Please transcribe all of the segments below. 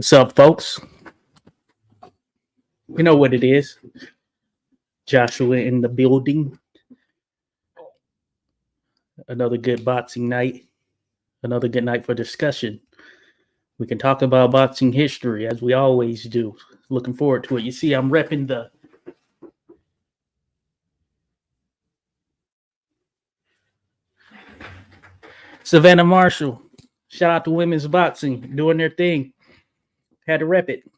What's up, folks? You know what it is. Joshua in the building. Another good boxing night. Another good night for discussion. We can talk about boxing history as we always do. Looking forward to it. You see, I'm repping the Savannah Marshall. Shout out to women's boxing doing their thing. Had to rep it.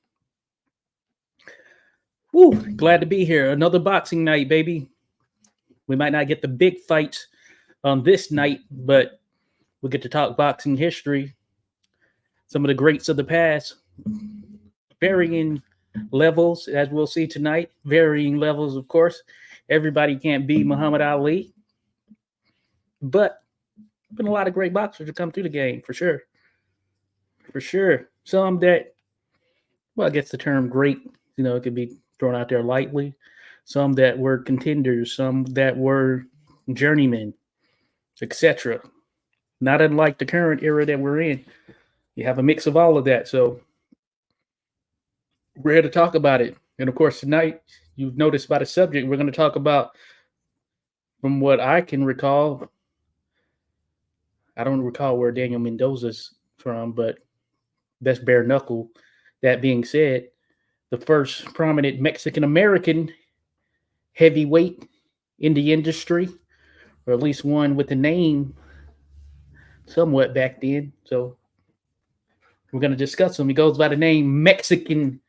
Woo, glad to be here. Another boxing night, baby. We might not get the big fights on this night, but we'll get to talk boxing history. Some of the greats of the past. Varying levels, as we'll see tonight. Varying levels, of course. Everybody can't be Muhammad Ali. But been a lot of great boxers to come through the game, for sure. For sure. Some that, well, I guess the term great, it could be thrown out there lightly. Some that were contenders, some that were journeymen, etc. Not unlike the current era that we're in. You have a mix of all of that. So we're here to talk about it. And of course, tonight, you've noticed by the subject, we're going to talk about, from what I can recall, I don't recall where Daniel Mendoza's from, but that's bare knuckle. That being said, the first prominent Mexican-American heavyweight in the industry, or at least one with a name somewhat back then. So we're going to discuss him. He goes by the name Mexican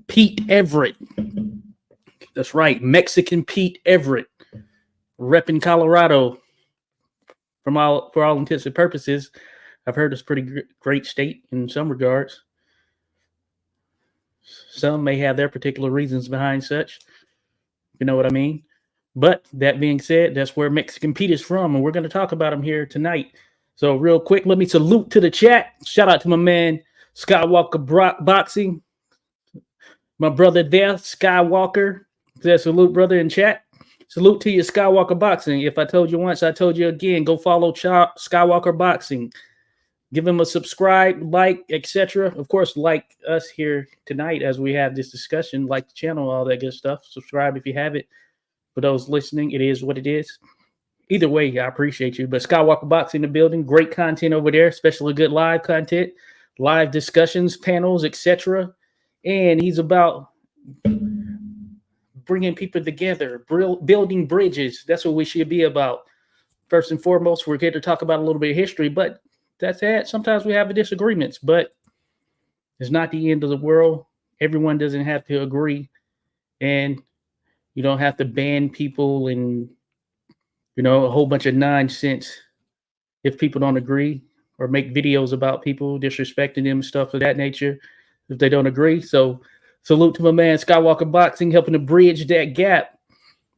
Pete Everett. That's right, Mexican Pete Everett, repping Colorado. For all intents and purposes, I've heard it's a pretty great state in some regards. Some may have their particular reasons behind such. You know what I mean? But that being said, that's where Mexican Pete is from, and we're going to talk about him here tonight. So real quick, let me salute to the chat. Shout out to my man, Skywalker Boxing. My brother there, Skywalker. Says salute, brother, in chat. Salute to you, Skywalker Boxing. If I told you once, I told you again. Go follow Skywalker Boxing. Give him a subscribe, like, etc. Of course, like us here tonight as we have this discussion. Like the channel, all that good stuff. Subscribe if you haven't. For those listening, it is what it is. Either way, I appreciate you. But Skywalker Boxing in the building. Great content over there, especially good live content, live discussions, panels, etc. And he's about bringing people together, building bridges. That's what we should be about. First and foremost, we're here to talk about a little bit of history, but that's it. Sometimes we have disagreements, but it's not the end of the world. Everyone doesn't have to agree, and you don't have to ban people and, a whole bunch of nonsense if people don't agree, or make videos about people disrespecting them, stuff of that nature, if they don't agree. So salute to my man, Skywalker Boxing, helping to bridge that gap.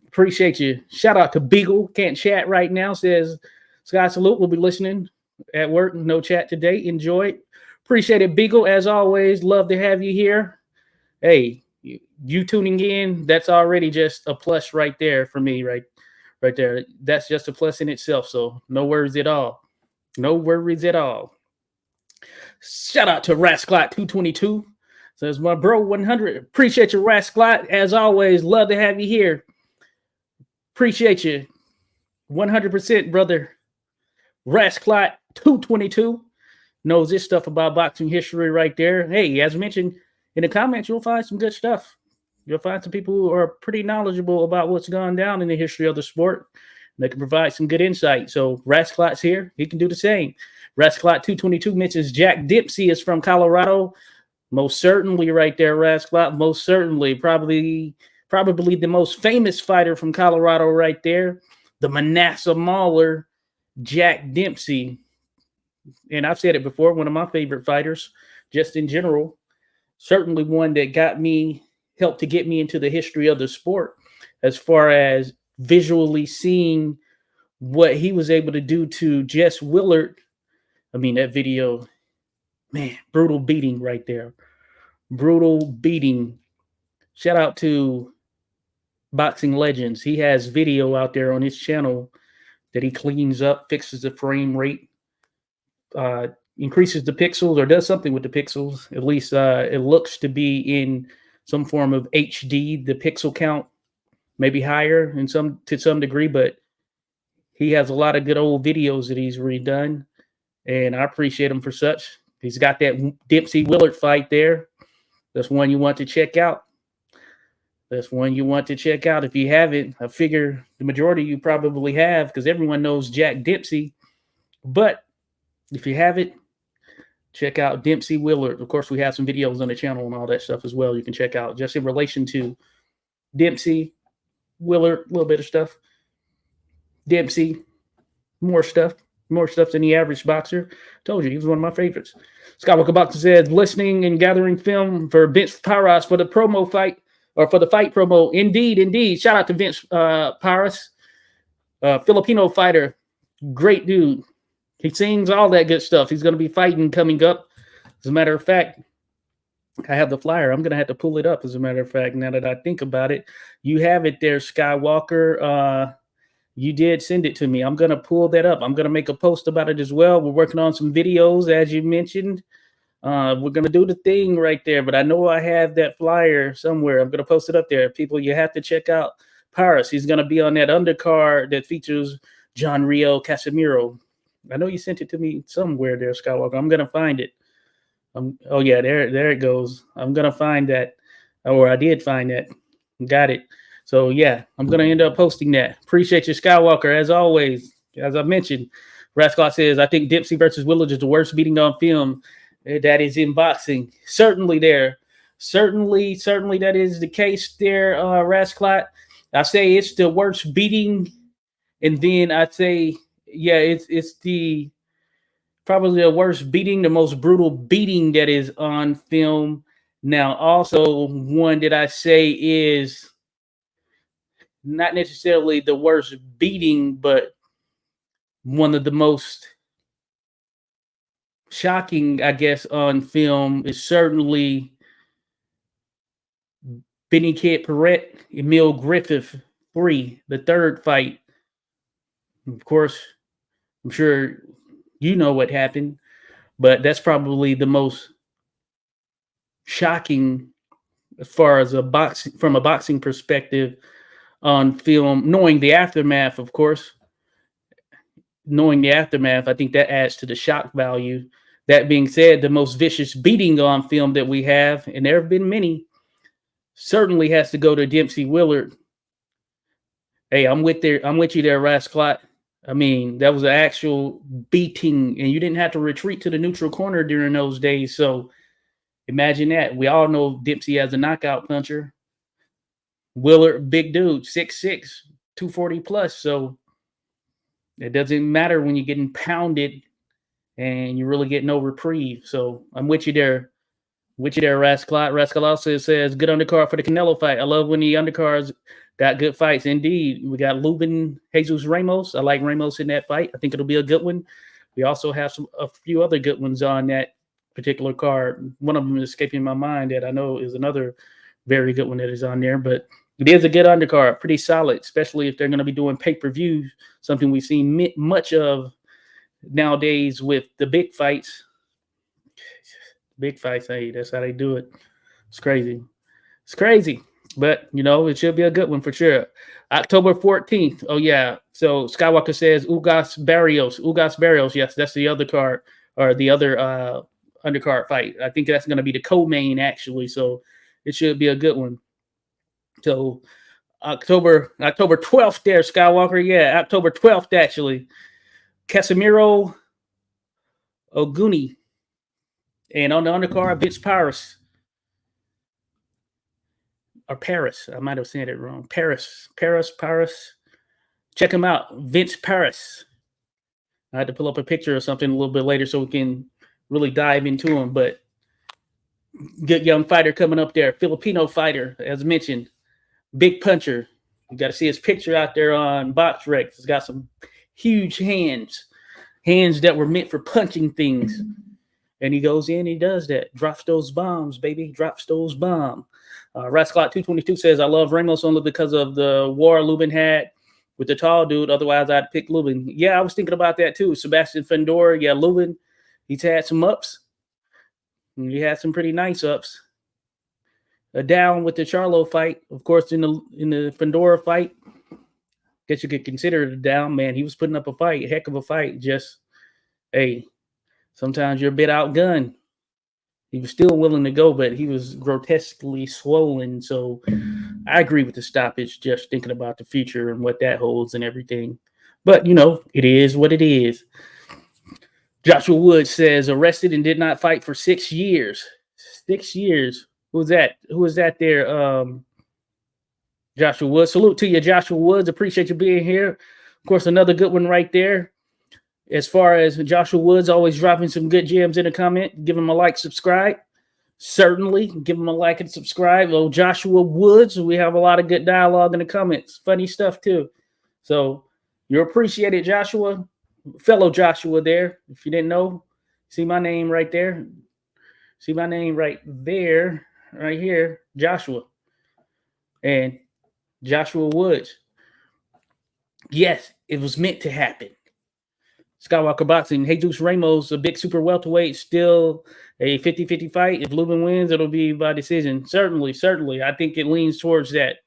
Appreciate you. Shout out to Beagle. Can't chat right now. Says, Sky salute. We'll be listening at work. No chat today. Enjoy. Appreciate it, Beagle. As always, love to have you here. Hey, you tuning in, that's already just a plus right there for me, right there. That's just a plus in itself. So no worries at all. No worries at all. Shout out to Rasclot222. Says my bro 100. Appreciate you, Rasclot. As always, love to have you here. Appreciate you 100%, brother. Rasclot222 knows this stuff about boxing history right there. Hey, as mentioned in the comments, you'll find some good stuff. You'll find some people who are pretty knowledgeable about what's gone down in the history of the sport. They can provide some good insight. So Rasclot's here. He can do the same. Rasclot222 mentions Jack Dempsey is from Colorado. Most certainly right there, Rasclot. Most certainly. Probably the most famous fighter from Colorado right there. The Manasseh Mauler, Jack Dempsey. And I've said it before, one of my favorite fighters, just in general. Certainly one that helped to get me into the history of the sport as far as visually seeing what he was able to do to Jess Willard. I mean, that video, man, brutal beating right there. Brutal beating. Shout out to Boxing Legends. He has video out there on his channel that he cleans up, fixes the frame rate, increases the pixels or does something with the pixels. At least it looks to be in some form of HD. The pixel count maybe higher to some degree, but he has a lot of good old videos that he's redone, and I appreciate him for such. He's got that Dempsey Willard fight there. That's one you want to check out. That's one you want to check out. If you haven't, I figure the majority of you probably have, because everyone knows Jack Dempsey. But if you haven't, check out Dempsey Willard. Of course, we have some videos on the channel and all that stuff as well. You can check out just in relation to Dempsey, Willard, a little bit of stuff. Dempsey, more stuff than the average boxer. Told you, he was one of my favorites. Skywalker Boxer says, listening and gathering film for Vince Powerhouse for the promo fight, or for the fight promo. Indeed. Shout out to Vince Powerhouse, Filipino fighter. Great dude. He sings all that good stuff. He's going to be fighting coming up. As a matter of fact, I have the flyer. I'm going to have to pull it up, as a matter of fact, now that I think about it. You have it there, Skywalker. You did send it to me. I'm going to pull that up. I'm going to make a post about it as well. We're working on some videos, as you mentioned. We're going to do the thing right there, but I know I have that flyer somewhere. I'm going to post it up there. People, you have to check out Paris. He's going to be on that undercard that features John Rio Casimiro. I know you sent it to me somewhere there, Skywalker. I'm going to find it. Oh, yeah, there it goes. I'm going to find that, or I did find that. Got it. So, yeah, I'm going to end up posting that. Appreciate you, Skywalker, as always. As I mentioned, Rascalot says, I think Dempsey versus Willard is the worst beating on film that is in boxing. Certainly there. Certainly that is the case there, Rascalot. I say it's the worst beating, and then I say, yeah, it's probably the worst beating, the most brutal beating that is on film. Now, also one that I say is not necessarily the worst beating, but one of the most shocking, I guess, on film is certainly Benny Kid Perret, Emil Griffith 3, the third fight. Of course, I'm sure you know what happened, but that's probably the most shocking as far as from a boxing perspective on film, knowing the aftermath, of course. Knowing the aftermath, I think that adds to the shock value. That being said, the most vicious beating on film that we have, and there have been many, certainly has to go to Dempsey Willard. Hey, I'm with you there, Rascalot. I mean, that was an actual beating, and you didn't have to retreat to the neutral corner during those days. So imagine that. We all know Dempsey as a knockout puncher. Willard, big dude, 6'6", 240 plus. So it doesn't matter when you're getting pounded and you really get no reprieve. So I'm with you there. Rascalot. Rascalot also says, good undercard for the Canelo fight. I love when the undercards got good fights. Indeed. We got Lubin, Jesus Ramos. I like Ramos in that fight. I think it'll be a good one. We also have a few other good ones on that particular card. One of them is escaping my mind that I know is another very good one that is on there. But it is a good undercard, pretty solid, especially if they're going to be doing pay-per-view, something we've seen much of nowadays with the big fights. Big fights, hey, that's how they do it. It's crazy. But, it should be a good one for sure. October 14th. Oh, yeah. So Skywalker says Ugas Barrios. Yes, that's the other card, or the other undercard fight. I think that's going to be the co-main, actually. So it should be a good one. So October 12th there, Skywalker. Yeah, October 12th, actually. Casimiro Oguni. And on the undercard, Vince Paris. Or Paris. I might have said it wrong. Paris. Check him out. Vince Paris. I had to pull up a picture or something a little bit later so we can really dive into him. But good young fighter coming up there. Filipino fighter, as mentioned. Big puncher. You got to see his picture out there on BoxRec. He's got some huge hands. Hands that were meant for punching things. And he goes in, he does that. Drops those bombs, baby. Drops those bombs. Rascalot 222 says, I love Ramos only because of the war Lubin had with the tall dude. Otherwise, I'd pick Lubin. Yeah, I was thinking about that too. Sebastian Fendor. Yeah, Lubin. He's had some ups. He had some pretty nice ups. A down with the Charlo fight, of course, in the Pandora fight. Guess you could consider it a down, man. He was putting up a fight, a heck of a fight. Just, hey, sometimes you're a bit outgunned. He was still willing to go, but he was grotesquely swollen. So I agree with the stoppage, just thinking about the future and what that holds and everything. But, it is what it is. Joshua Woods says, arrested and did not fight for 6 years. 6 years. Who was that? Who was that there? Joshua Woods. Salute to you, Joshua Woods. Appreciate you being here. Of course, another good one right there. As far as Joshua Woods always dropping some good gems in the comment, give him a like, subscribe. Certainly, give him a like and subscribe. Oh, Joshua Woods, we have a lot of good dialogue in the comments. Funny stuff, too. So, you're appreciated, Joshua. Fellow Joshua there. If you didn't know, see my name right there. See my name right there, right here, Joshua. And Joshua Woods. Yes, it was meant to happen. Skywalker Boxing, Jesus Ramos, a big super welterweight, still a 50-50 fight. If Lubin wins, it'll be by decision. Certainly. I think it leans towards that.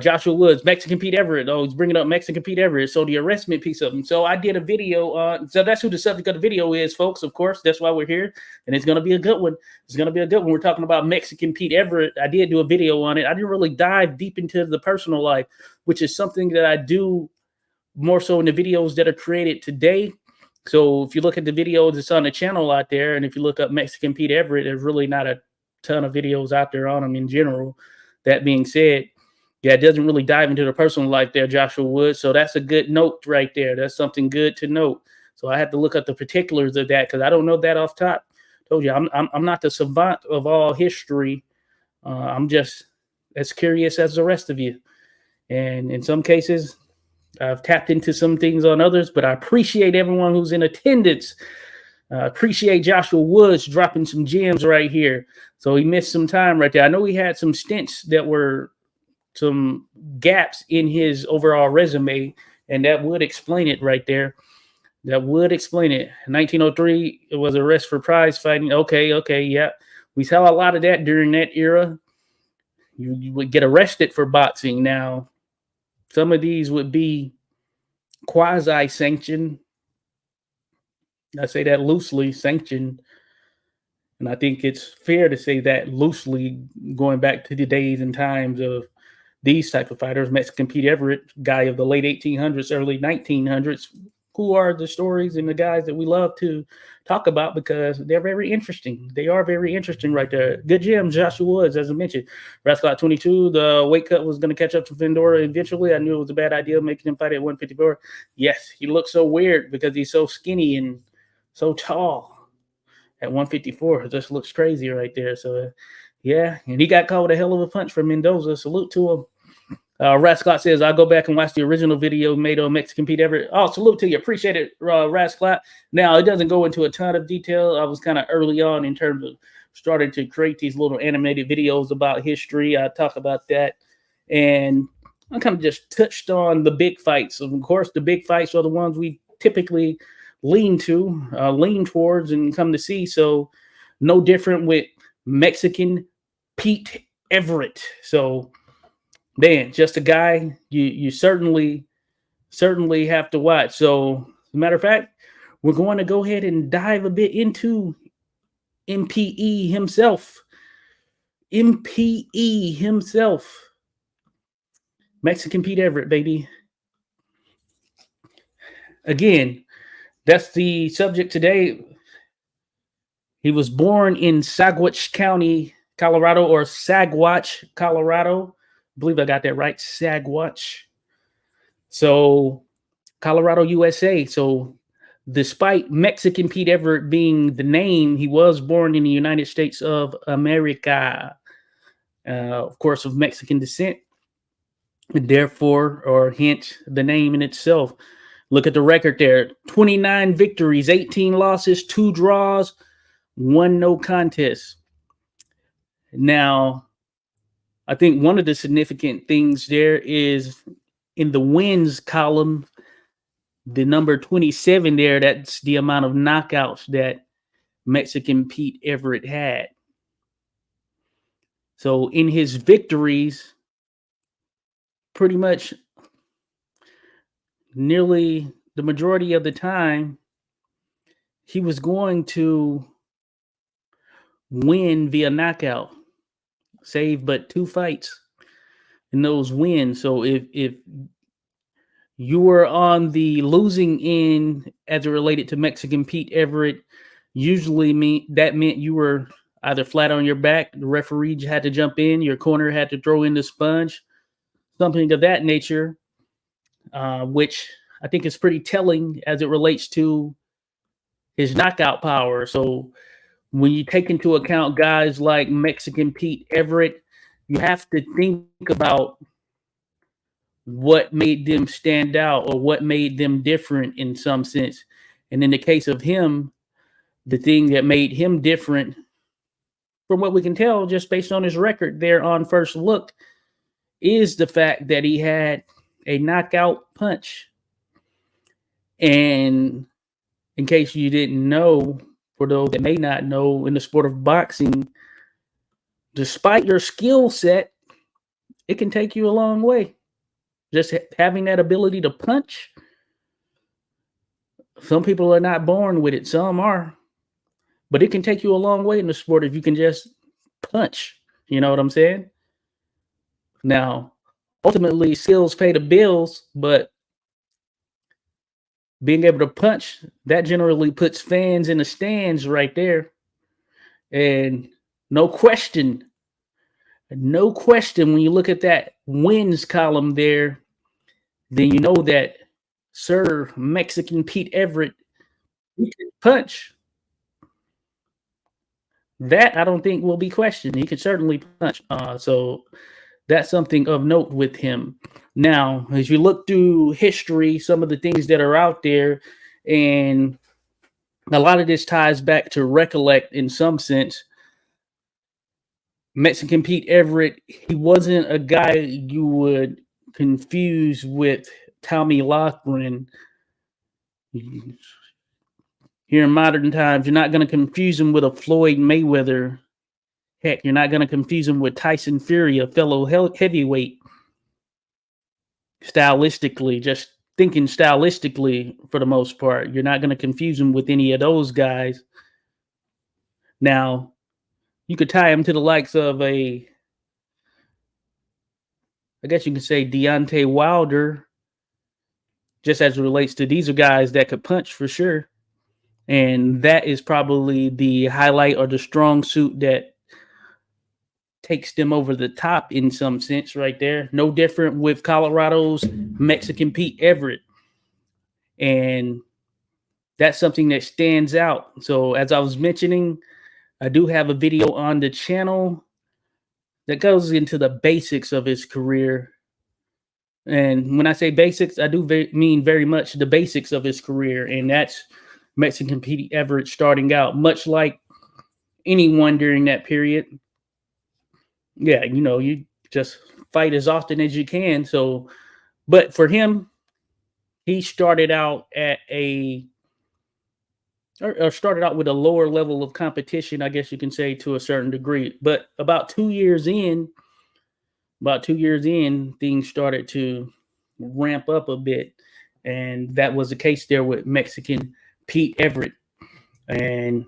Joshua Woods, Mexican Pete Everett. Oh, he's bringing up Mexican Pete Everett. So the arrestment piece of him. So I did a video. So that's who the subject of the video is, folks. Of course, that's why we're here. And it's going to be a good one. We're talking about Mexican Pete Everett. I did do a video on it. I didn't really dive deep into the personal life, which is something that I do more so in the videos that are created today. So if you look at the videos that's on the channel out there, and if you look up Mexican Pete Everett, there's really not a ton of videos out there on him in general. That being said, yeah, it doesn't really dive into the personal life there, Joshua Woods. So that's a good note right there. That's something good to note. So I had to look up the particulars of that because I don't know that off top. Told you, I'm not the savant of all history. I'm just as curious as the rest of you. And in some cases, I've tapped into some things on others, but I appreciate everyone who's in attendance. Appreciate Joshua Woods dropping some gems right here. So he missed some time right there. I know he had some stints that were some gaps in his overall resume, and that would explain it right there. That would explain it. 1903, it was arrest for prize fighting. Okay, yeah. We saw a lot of that during that era. You would get arrested for boxing. Now, some of these would be quasi-sanctioned. I say that loosely, sanctioned. And I think it's fair to say that loosely, going back to the days and times of these type of fighters. Mexican Pete Everett, guy of the late 1800s, early 1900s, who are the stories and the guys that we love to talk about because they're very interesting. They are very interesting right there. Good gems, Joshua Woods, as I mentioned. Rascal 22, the weight cut was going to catch up to Pandora eventually. I knew it was a bad idea making him fight at 154. Yes, he looks so weird because he's so skinny and so tall at 154. It just looks crazy right there. So, yeah, and he got caught with a hell of a punch from Mendoza. Salute to him. Rasclot says, I'll go back and watch the original video made on Mexican Pete Everett. Oh, salute to you. Appreciate it, Rasclot. Now, it doesn't go into a ton of detail. I was kind of early on in terms of starting to create these little animated videos about history. I talk about that. And I kind of just touched on the big fights. Of course, the big fights are the ones we typically lean towards and come to see. So no different with Mexican Pete Everett. So, man, just a guy you certainly have to watch. So, as a matter of fact, we're going to go ahead and dive a bit into MPE himself. MPE himself. Mexican Pete Everett, baby. Again, that's the subject today. He was born in Saguache County, Colorado, or Saguache, Colorado. I believe I got that right. Saguache. So, Colorado, USA. So, despite Mexican Pete Everett being the name, he was born in the United States of America. Of course, of Mexican descent. And therefore, or hence, the name in itself. Look at the record there. 29 victories, 18 losses, 2 draws, 1 no contest. Now, I think one of the significant things there is in the wins column, the number 27 there, that's the amount of knockouts that Mexican Pete Everett had. So in his victories, pretty much nearly the majority of the time, he was going to win via knockout, save but 2 fights in those wins. So if you were on the losing end as it related to Mexican Pete Everett, usually that meant you were either flat on your back, the referee had to jump in, your corner had to throw in the sponge, something of that nature, which I think is pretty telling as it relates to his knockout power. So when you take into account guys like Mexican Pete Everett, you have to think about what made them stand out or what made them different in some sense. And in the case of him, the thing that made him different, from what we can tell just based on his record there on first look, is the fact that he had a knockout punch. And in case you didn't know, for those that may not know, in the sport of boxing, despite your skill set, it can take you a long way. Just having that ability to punch. Some people are not born with it. Some are. But it can take you a long way in the sport if you can just punch. You know what I'm saying? Now, ultimately, skills pay the bills, but being able to punch, that generally puts fans in the stands right there. And no question, when you look at that wins column there, then you know that Sir Mexican Pete Everett, he can punch. That I don't think will be questioned. He can certainly punch. So that's something of note with him. Now, as you look through history, some of the things that are out there, and a lot of this ties back to Recollect in some sense. Mexican Pete Everett, he wasn't a guy you would confuse with Tommy Loughran. Here in modern times, you're not going to confuse him with a Floyd Mayweather. Heck, you're not going to confuse him with Tyson Fury, a fellow heavyweight. Stylistically, just thinking stylistically for the most part, you're not going to confuse him with any of those guys. Now, you could tie him to the likes of I guess you can say Deontay Wilder, just as it relates to these are guys that could punch for sure. And that is probably the highlight or the strong suit that takes them over the top in some sense right there. No different with Colorado's Mexican Pete Everett. And that's something that stands out. So as I was mentioning, I do have a video on the channel that goes into the basics of his career. And when I say basics, I do mean very much the basics of his career. And that's Mexican Pete Everett starting out, much like anyone during that period. Yeah, you just fight as often as you can. So, but for him, he started out at started out with a lower level of competition, I guess you can say, to a certain degree. But about 2 years in, things started to ramp up a bit. And that was the case there with Mexican Pete Everett. And,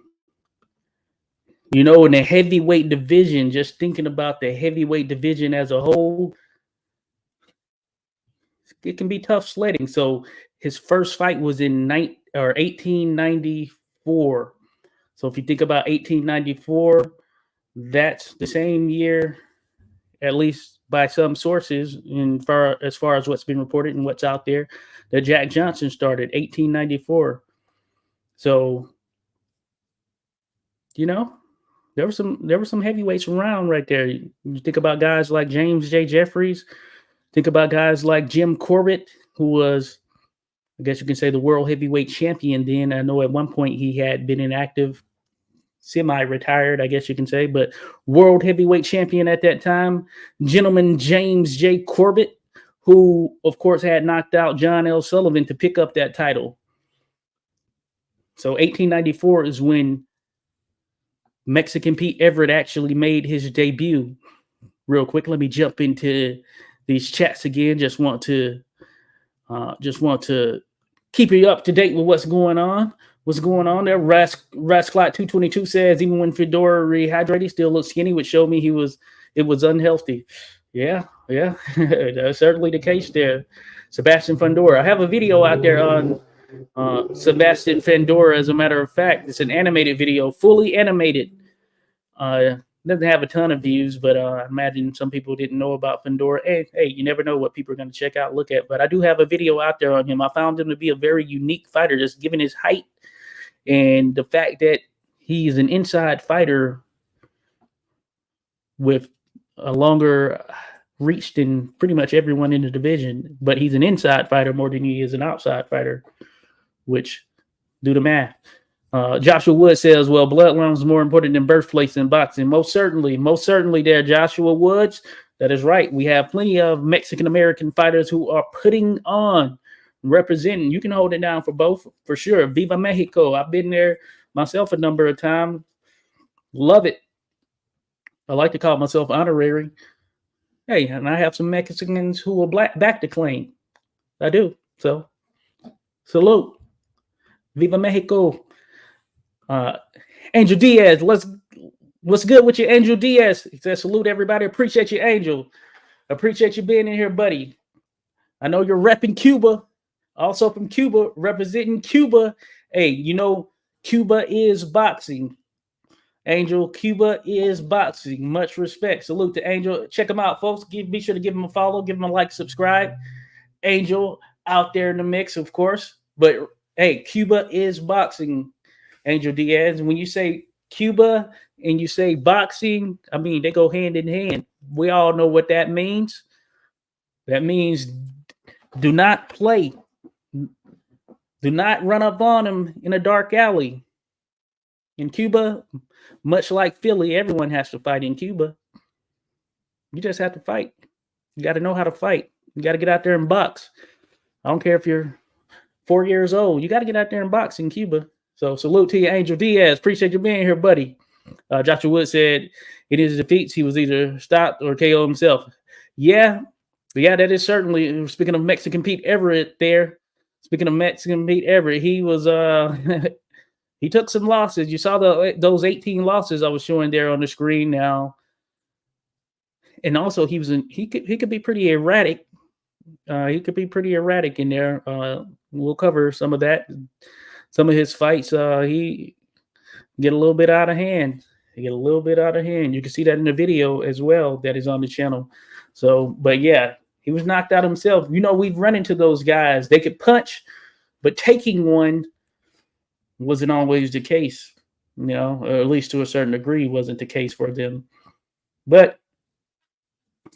in the heavyweight division, just thinking about the heavyweight division as a whole, it can be tough sledding. So his first fight was in 1894. So if you think about 1894, that's the same year, at least by some sources, as far as what's been reported and what's out there, that Jack Johnson started 1894. So, there were some heavyweights around right there. You think about guys like James J. Jeffries. Think about guys like Jim Corbett, who was, I guess you can say, the world heavyweight champion then. I know at one point he had been inactive, semi-retired, I guess you can say, but world heavyweight champion at that time. Gentleman James J. Corbett, who, of course, had knocked out John L. Sullivan to pick up that title. So 1894 is when Mexican Pete Everett actually made his debut. Real quick, let me jump into these chats again. Just want to keep you up to date with what's going on. What's going on there? Rasclot 222 says even when Fedora rehydrated, he still looked skinny, which showed me it was unhealthy. Yeah, that's certainly the case there. Sebastian Fandora. I have a video out there on Sebastian Fandora. As a matter of fact, it's an animated video, fully animated. Doesn't have a ton of views, but I imagine some people didn't know about Fandora. Hey, you never know what people are going to check out, look at. But I do have a video out there on him. I found him to be a very unique fighter, just given his height and the fact that he's an inside fighter with a longer reach than pretty much everyone in the division. But he's an inside fighter more than he is an outside fighter, which do the math. Joshua Wood says, well, bloodline is more important than birthplace in boxing. Most certainly there, Joshua Woods. That is right. We have plenty of Mexican-American fighters who are putting on, representing. You can hold it down for both, for sure. Viva Mexico. I've been there myself a number of times. Love it. I like to call myself honorary. Hey, and I have some Mexicans who will back the claim. I do. So, salute. Viva Mexico. Angel Diaz, what's good with you, Angel Diaz? He says, salute everybody. Appreciate you, Angel. Appreciate you being in here, buddy. I know you're repping Cuba. Also from Cuba, representing Cuba. Hey, you know, Cuba is boxing. Angel, Cuba is boxing. Much respect. Salute to Angel. Check him out, folks. Be sure to give him a follow, give him a like, subscribe. Angel out there in the mix, of course. But hey, Cuba is boxing. Angel Diaz. When you say Cuba and you say boxing, I mean, they go hand in hand. We all know what that means. That means do not play. Do not run up on them in a dark alley. In Cuba, much like Philly, everyone has to fight in Cuba. You just have to fight. You got to know how to fight. You got to get out there and box. I don't care if you're 4 years old. You got to get out there and box in Cuba. So salute to you, Angel Diaz. Appreciate you being here, buddy. Joshua Wood said in his defeats, he was either stopped or KO himself. Yeah, that is certainly. Speaking of Mexican Pete Everett there. Speaking of Mexican Pete Everett, he was he took some losses. You saw those 18 losses I was showing there on the screen now. And also he could be pretty erratic. He could be pretty erratic in there. We'll cover some of that. Some of his fights, he get a little bit out of hand. You can see that in the video as well that is on the channel. So, but yeah, he was knocked out himself. You know, we've run into those guys. They could punch, but taking one wasn't always the case. You know, or at least to a certain degree wasn't the case for them. But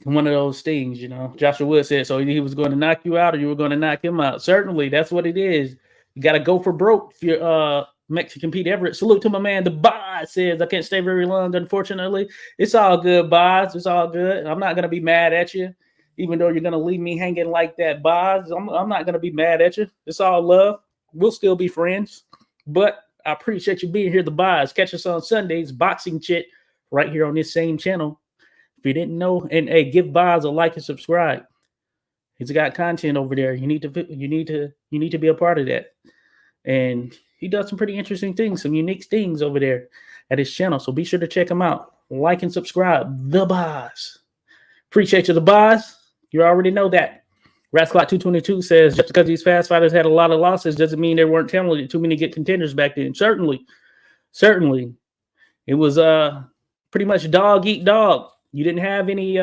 one of those things, you know. Joshua Wood said, so he was going to knock you out or you were going to knock him out. Certainly, that's what it is. You got to go for broke if you're Mexican Pete Everett. Salute to my man. The Boz says, I can't stay very long, unfortunately. It's all good, Boz. It's all good. I'm not going to be mad at you, even though you're going to leave me hanging like that, Boz. I'm not going to be mad at you. It's all love. We'll still be friends. But I appreciate you being here, the Boz. Catch us on Sundays, Boxing Chit, right here on this same channel. If you didn't know, and hey, give Boz a like and subscribe. He's got content over there. You need to be a part of that. And he does some pretty interesting things, some unique things over there at his channel. So be sure to check him out. Like and subscribe. The Boz. Appreciate you, the Boz. You already know that. Rasclot 222 says, just because these fast fighters had a lot of losses doesn't mean they weren't talented. Too many good contenders back then. Certainly. It was pretty much dog eat dog. You didn't have any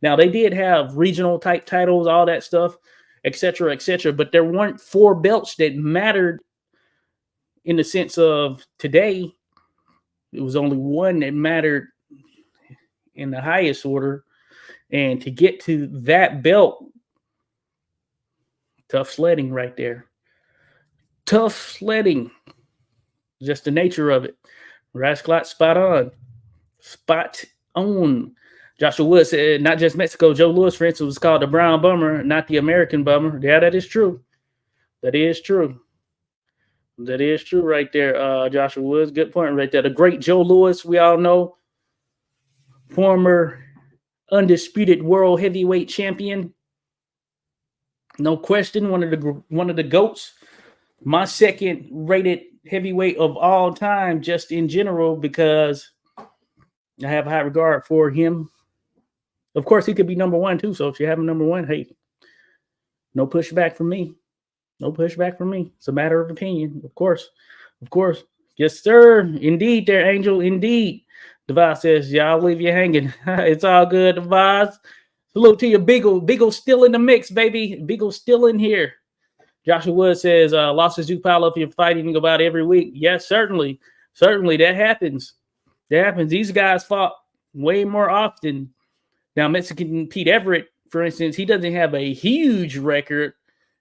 now they did have regional type titles, all that stuff, etc., but there weren't 4 belts that mattered in the sense of today. It was only one that mattered in the highest order, and to get to that belt, tough sledding right there. Tough sledding. Just the nature of it. Rasclot spot on. Joshua Wood said, not just Mexico. Joe Louis, for instance, was called the brown bummer, not the American bummer. Yeah, that is true. That is true. That is true right there, Joshua Woods. Good point right there. The great Joe Louis, we all know, former undisputed world heavyweight champion. No question, one of the GOATs. My second rated heavyweight of all time, just in general, because I have high regard for him. Of course, he could be number one too. So if you have him number one, hey, no pushback from me. No pushback from me. It's a matter of opinion, of course. Of course. Yes, sir. Indeed, there, Angel. Indeed. Devise says, yeah, I'll leave you hanging. It's all good, Devise. Salute to you, Beagle. Beagle still in the mix, baby. Beagle still in here. Joshua Wood says, losses do pile up if you're fighting about every week. Yes, certainly. Certainly, that happens. That happens. These guys fought way more often. Now, Mexican Pete Everett, for instance, he doesn't have a huge record.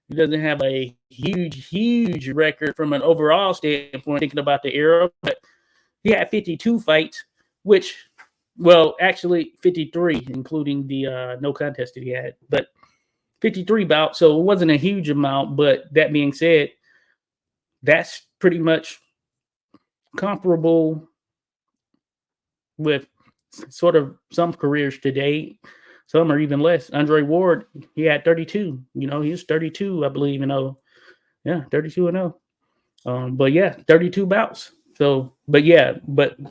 He doesn't have a huge record from an overall standpoint, thinking about the era, but he had 52 fights, which, well, actually 53, including the no contest that he had, but 53 bouts, so it wasn't a huge amount. But that being said, that's pretty much comparable with sort of some careers today. Some are even less. Andre Ward, he had 32. He was 32, I believe, 32 and 0. But yeah, 32 bouts. So, but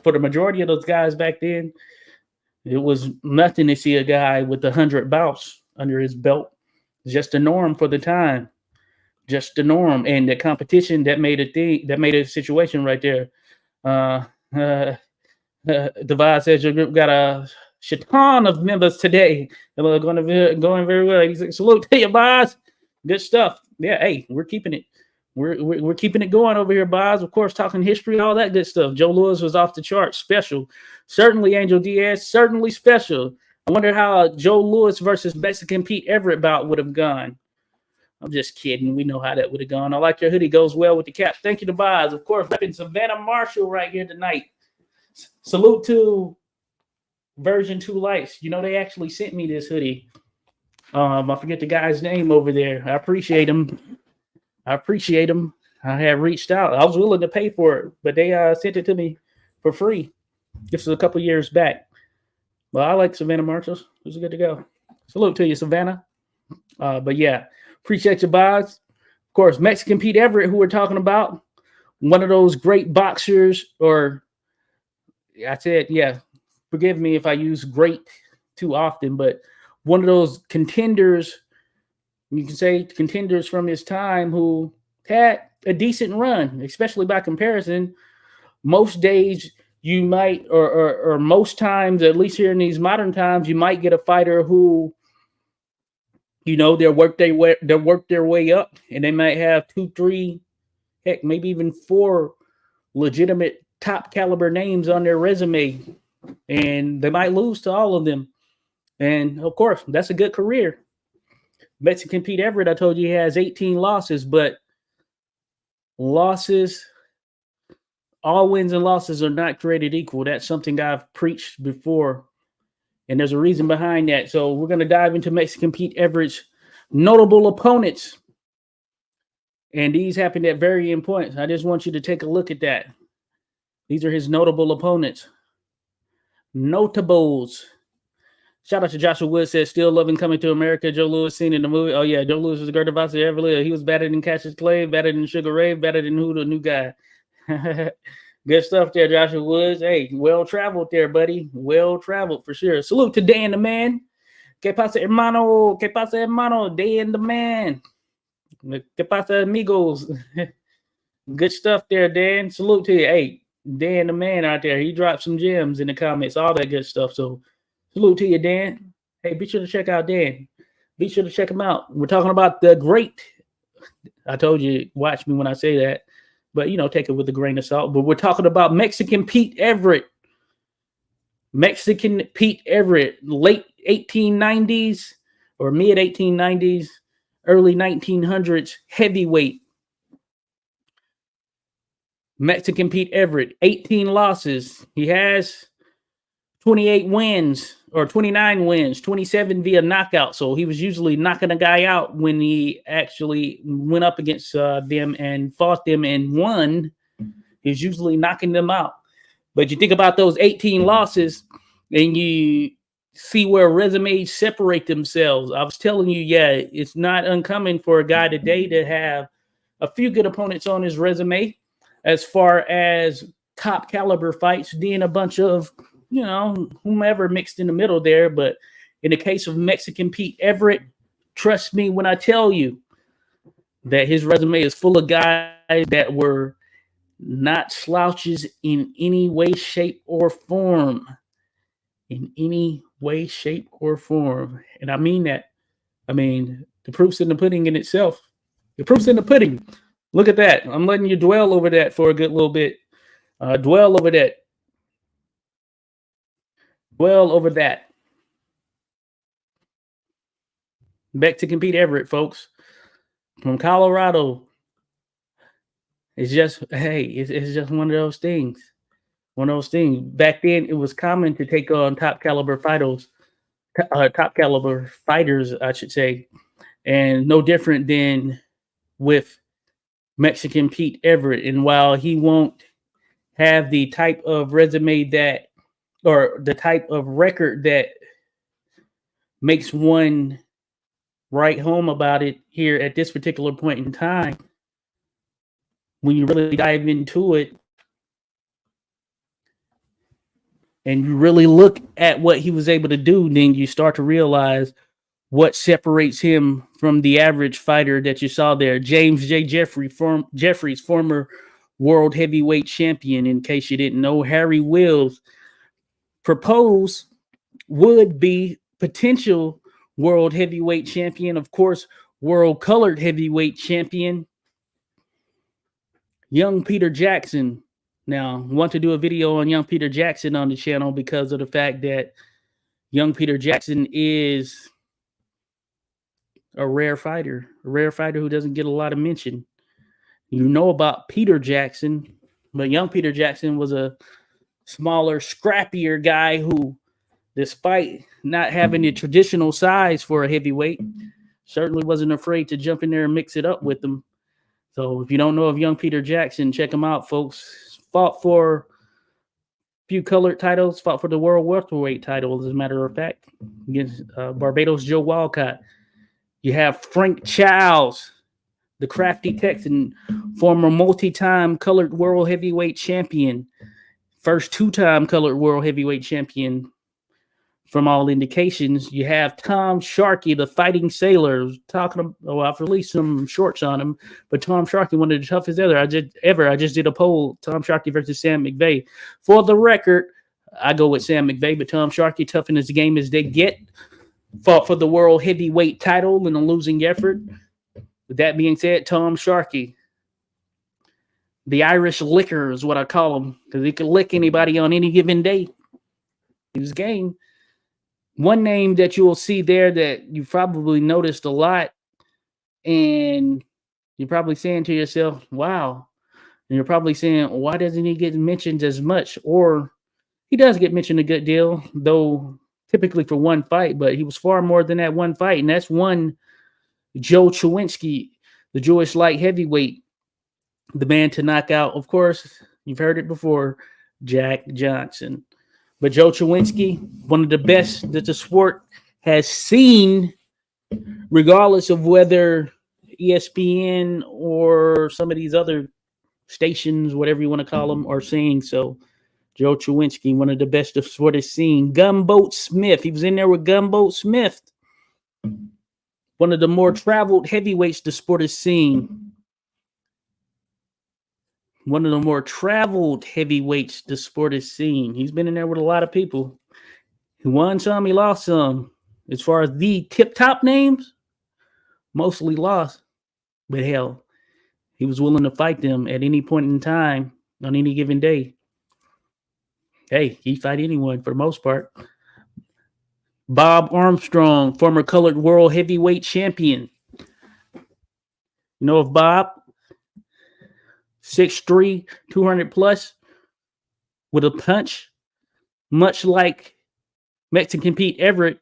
for the majority of those guys back then, it was nothing to see a guy with 100 bouts under his belt. Just the norm for the time. Just the norm. And the competition that made a situation right there. Devise says your group got a ton of members today. They're going very well. He's like, salute to you, boss. Good stuff. Yeah, hey, we're keeping it. We're keeping it going over here, boss. Of course, talking history, all that good stuff. Joe Louis was off the chart. Special. Certainly, Angel Diaz. Certainly special. I wonder how Joe Louis versus Mexican Pete Everett bout would have gone. I'm just kidding. We know how that would have gone. I like your hoodie. Goes well with the cap. Thank you to Boz. Of course, repping Savannah Marshall right here tonight. Salute to Version 2 Lights. They actually sent me this hoodie. I forget the guy's name over there. I appreciate him. I had reached out. I was willing to pay for it, but they sent it to me for free. This was a couple years back. Well, I like Savannah Marshall. It was good to go. Salute to you, Savannah. But yeah, appreciate you, Boz. Of course, Mexican Pete Everett, who we're talking about, one of those great boxers, or I said, yeah, forgive me if I use great too often, but one of those contenders, you can say contenders from his time, who had a decent run, especially by comparison. Most days you might, or most times, at least here in these modern times, you might get a fighter who, they'll work their way up, and they might have 2, 3, heck, maybe even 4 legitimate top caliber names on their resume, and they might lose to all of them. And of course, that's a good career. Mexican Pete Everett, I told you, he has 18 losses, but all wins and losses are not created equal. That's something I've preached before, and there's a reason behind that. So we're going to dive into Mexican Pete Everett's notable opponents, and these happened at varying points. I just want you to take a look at that. These are his notable opponents. Notables. Shout out to Joshua Wood, says, still loving Coming to America. Joe Louis seen in the movie. Oh, yeah, Joe Louis was the greatest boxer ever lived. He was better than Cassius Clay, better than Sugar Ray, better than who, the new guy. Good stuff there, Joshua Woods. Hey, well-traveled there, buddy. Well-traveled for sure. Salute to Dan the Man. ¿Qué pasa, hermano? ¿Qué pasa, hermano? Dan the Man. ¿Qué pasa, amigos? Good stuff there, Dan. Salute to you. Hey, Dan the Man out there. He dropped some gems in the comments, all that good stuff. So salute to you, Dan. Hey, be sure to check out Dan. Be sure to check him out. We're talking about the great. I told you, watch me when I say that. But, take it with a grain of salt. But we're talking about Mexican Pete Everett. Mexican Pete Everett, late 1890s or mid 1890s, early 1900s, heavyweight. Mexican Pete Everett, 18 losses. He has 28 wins. or 29 wins, 27 via knockout. So he was usually knocking a guy out when he actually went up against them and fought them and won. He was usually knocking them out. But you think about those 18 losses and you see where resumes separate themselves. I was telling you, yeah, it's not uncommon for a guy today to have a few good opponents on his resume as far as top caliber fights, then a bunch of, whomever mixed in the middle there. But in the case of Mexican Pete Everett, trust me when I tell you that his resume is full of guys that were not slouches in any way, shape, or form. In any way, shape, or form. And I mean that. I mean, the proof's in the pudding in itself. The proof's in the pudding. Look at that. I'm letting you dwell over that for a good little bit. Dwell over that. Dwell over that. Mexican Pete Everett, folks. From Colorado. It's just, hey, it's just one of those things. One of those things. Back then, it was common to take on top caliber fighters, I should say, and no different than with Mexican Pete Everett. And while he won't have the type of resume that, or the type of record that makes one write home about it here at this particular point in time, when you really dive into it, and you really look at what he was able to do, then you start to realize what separates him from the average fighter that you saw there. James J. Jeffries, former world heavyweight champion, in case you didn't know. Harry Wills, proposed would be potential world heavyweight champion. Of course, world colored heavyweight champion. Young Peter Jackson. Now, I want to do a video on young Peter Jackson on the channel because of the fact that young Peter Jackson is a rare fighter who doesn't get a lot of mention. You know about Peter Jackson, but young Peter Jackson was a smaller, scrappier guy who, despite not having the traditional size for a heavyweight, certainly wasn't afraid to jump in there and mix it up with them. So if you don't know of young Peter Jackson, check him out, folks. Fought for a few colored titles, fought for the world welterweight title, as a matter of fact, against Barbados Joe Walcott. You have Frank Childs, the crafty Texan, former multi-time colored world heavyweight champion, first two-time colored world heavyweight champion. From all indications, you have Tom Sharkey, the fighting sailor. I've released some shorts on him, but Tom Sharkey, one of the toughest ever. I just did a poll: Tom Sharkey versus Sam McVeigh. For the record, I go with Sam McVeigh, but Tom Sharkey, tough in his game as they get, fought for the world heavyweight title in a losing effort. With that being said, Tom Sharkey, the Irish licker is what I call him, because he could lick anybody on any given day. He was game. One name that you will see there that you probably noticed a lot, and you're probably saying to yourself, wow. And you're probably saying, why doesn't he get mentioned as much? Or he does get mentioned a good deal, though typically for one fight, but he was far more than that one fight. And that's one Joe Chowinski, the Jewish light heavyweight, the man to knock out, of course, you've heard it before, Jack Johnson. But Joe Chowinski, one of the best that the sport has seen, regardless of whether ESPN or some of these other stations, whatever you want to call them, are saying so. Joe Chowinski, one of the best the sport has seen. Gunboat Smith, he was in there with Gunboat Smith, one of the more traveled heavyweights the sport has seen. One of the more traveled heavyweights the sport has seen. He's been in there with a lot of people. He won some, he lost some. As far as the tip-top names, mostly lost. But hell, he was willing to fight them at any point in time on any given day. Hey, he'd fight anyone for the most part. Bob Armstrong, former colored world heavyweight champion. You know of Bob? 6'3", 200 plus, with a punch, much like Mexican Pete Everett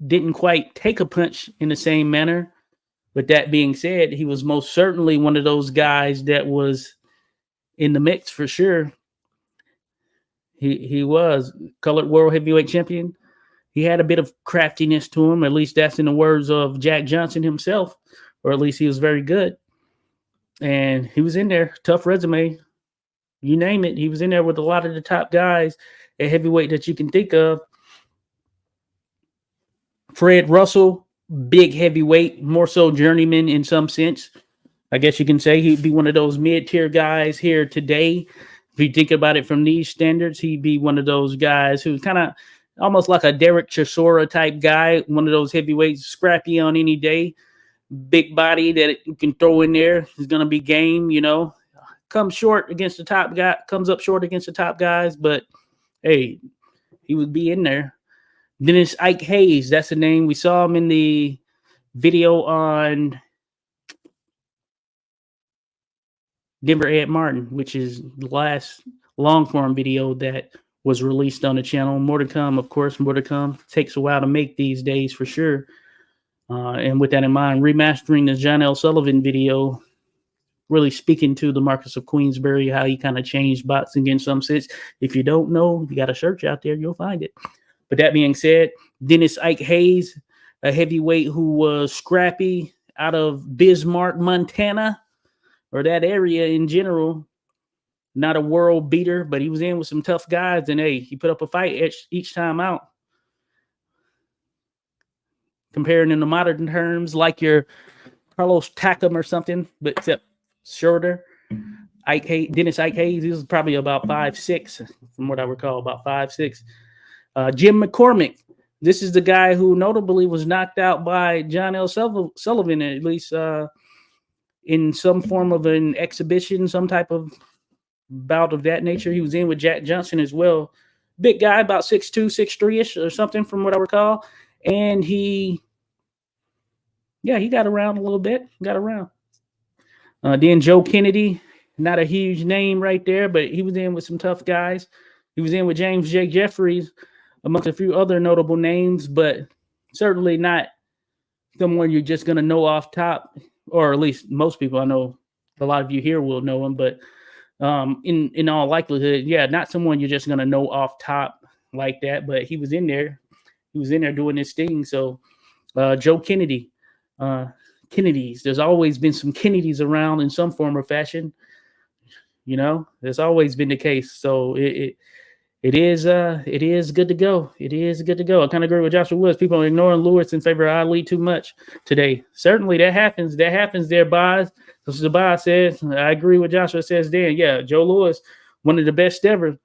didn't quite take a punch in the same manner. But that being said, he was most certainly one of those guys that was in the mix for sure. He was colored world heavyweight champion. He had a bit of craftiness to him. At least that's in the words of Jack Johnson himself, or at least he was very good. And he was in there, tough resume, you name it. He was in there with a lot of the top guys at heavyweight that you can think of. Fred Russell, big heavyweight, more so journeyman in some sense. I guess you can say he'd be one of those mid-tier guys here today. If you think about it from these standards, he'd be one of those guys who's kind of almost like a Derek Chisora type guy, one of those heavyweights, scrappy on any day, big body that you can throw in there. He's going to be game, you know. Comes up short against the top guys, but hey, he would be in there. Dennis Ike Hayes, that's the name. We saw him in the video on Denver Ed Martin, which is the last long-form video that was released on the channel. More to come, of course, more to come. Takes a while to make these days for sure. And with that in mind, remastering the John L. Sullivan video, really speaking to the Marcus of Queensberry, how he kind of changed boxing in some sense. If you don't know, you got a search out there, you'll find it. But that being said, Dennis Ike Hayes, a heavyweight who was scrappy out of Bismarck, Montana, or that area in general. Not a world beater, but he was in with some tough guys, and hey, he put up a fight each time out. Comparing in the modern terms, like your Carlos Takam or something, but except shorter. Dennis Ike Hayes, he was probably about 5'6", from what I recall, about 5'6". Jim McCormick, this is the guy who notably was knocked out by John L. Sullivan, at least in some form of an exhibition, some type of bout of that nature. He was in with Jack Johnson as well. Big guy, about 6'2", 6'3"-ish or something from what I recall. And he got around a little bit. Then Joe Kennedy, not a huge name right there, but he was in with some tough guys. He was in with James J. Jeffries, amongst a few other notable names, but certainly not someone you're just going to know off top, or at least most people I know, a lot of you here will know him, but in all likelihood, not someone you're just going to know off top like that, but he was in there. He was in there doing his thing. So Joe Kennedy, Kennedys, there's always been some Kennedys around in some form or fashion. You know, that's always been the case. So it is good to go. It is good to go. I kind of agree with Joshua Woods. People are ignoring Lewis in favor of Ali too much today. Certainly that happens. That happens there, Boz. This is what Boz says. I agree with Joshua says then. Yeah, Joe Lewis, one of the best ever.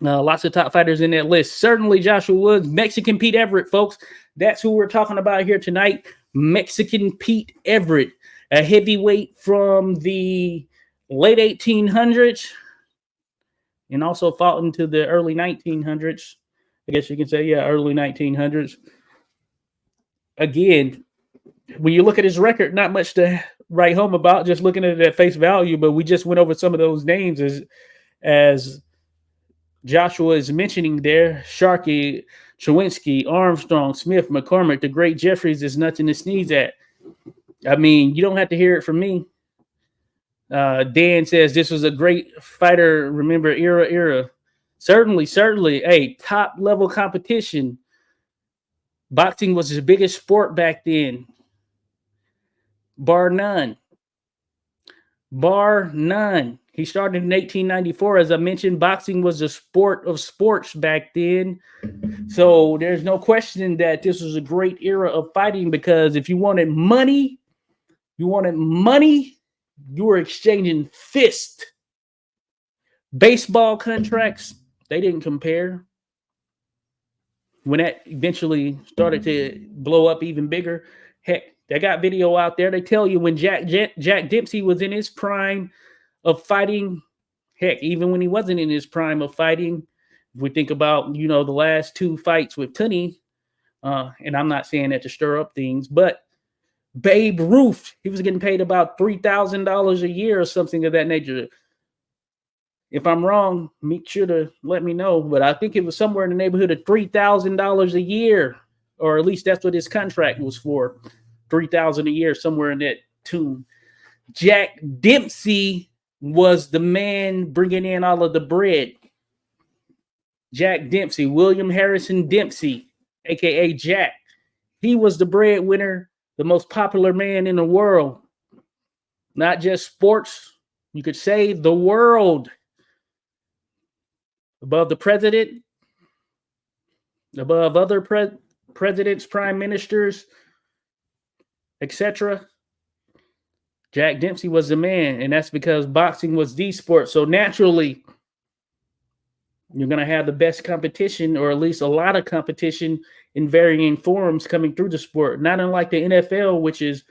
Lots of top fighters in that list. Certainly Joshua Woods, Mexican Pete Everett, folks. That's who we're talking about here tonight. Mexican Pete Everett, a heavyweight from the late 1800s and also fought into the early 1900s. I guess you can say, early 1900s. Again, when you look at his record, not much to write home about, just looking at it at face value, but we just went over some of those names as Joshua is mentioning there. Sharkey, Chawinski, Armstrong, Smith, McCormick, the great Jeffries is nothing to sneeze at. I mean, you don't have to hear it from me. Dan says this was a great fighter. Remember era. Certainly. Hey, top level competition. Boxing was his biggest sport back then. Bar none. He started in 1894. As I mentioned, boxing was a sport of sports back then. So there's no question that this was a great era of fighting, because if you wanted money, you were exchanging fists. Baseball contracts, they didn't compare. When that eventually started to blow up even bigger, heck, they got video out there. They tell you when Jack Dempsey was in his prime of fighting, heck, even when he wasn't in his prime of fighting, if we think about, the last two fights with Tunney, and I'm not saying that to stir up things, but Babe Ruth, he was getting paid about $3,000 a year or something of that nature. If I'm wrong, make sure to let me know. But I think it was somewhere in the neighborhood of $3,000 a year, or at least that's what his contract was for. 3,000 a year, somewhere in that tune. Jack Dempsey was the man bringing in all of the bread. Jack Dempsey, William Harrison Dempsey, aka Jack. He was the breadwinner, the most popular man in the world. Not just sports, you could say the world. Above the president, above other presidents, prime ministers, etc. Jack Dempsey was the man, and that's because boxing was the sport. So naturally, you're going to have the best competition, or at least a lot of competition in varying forms coming through the sport. Not unlike the NFL, which is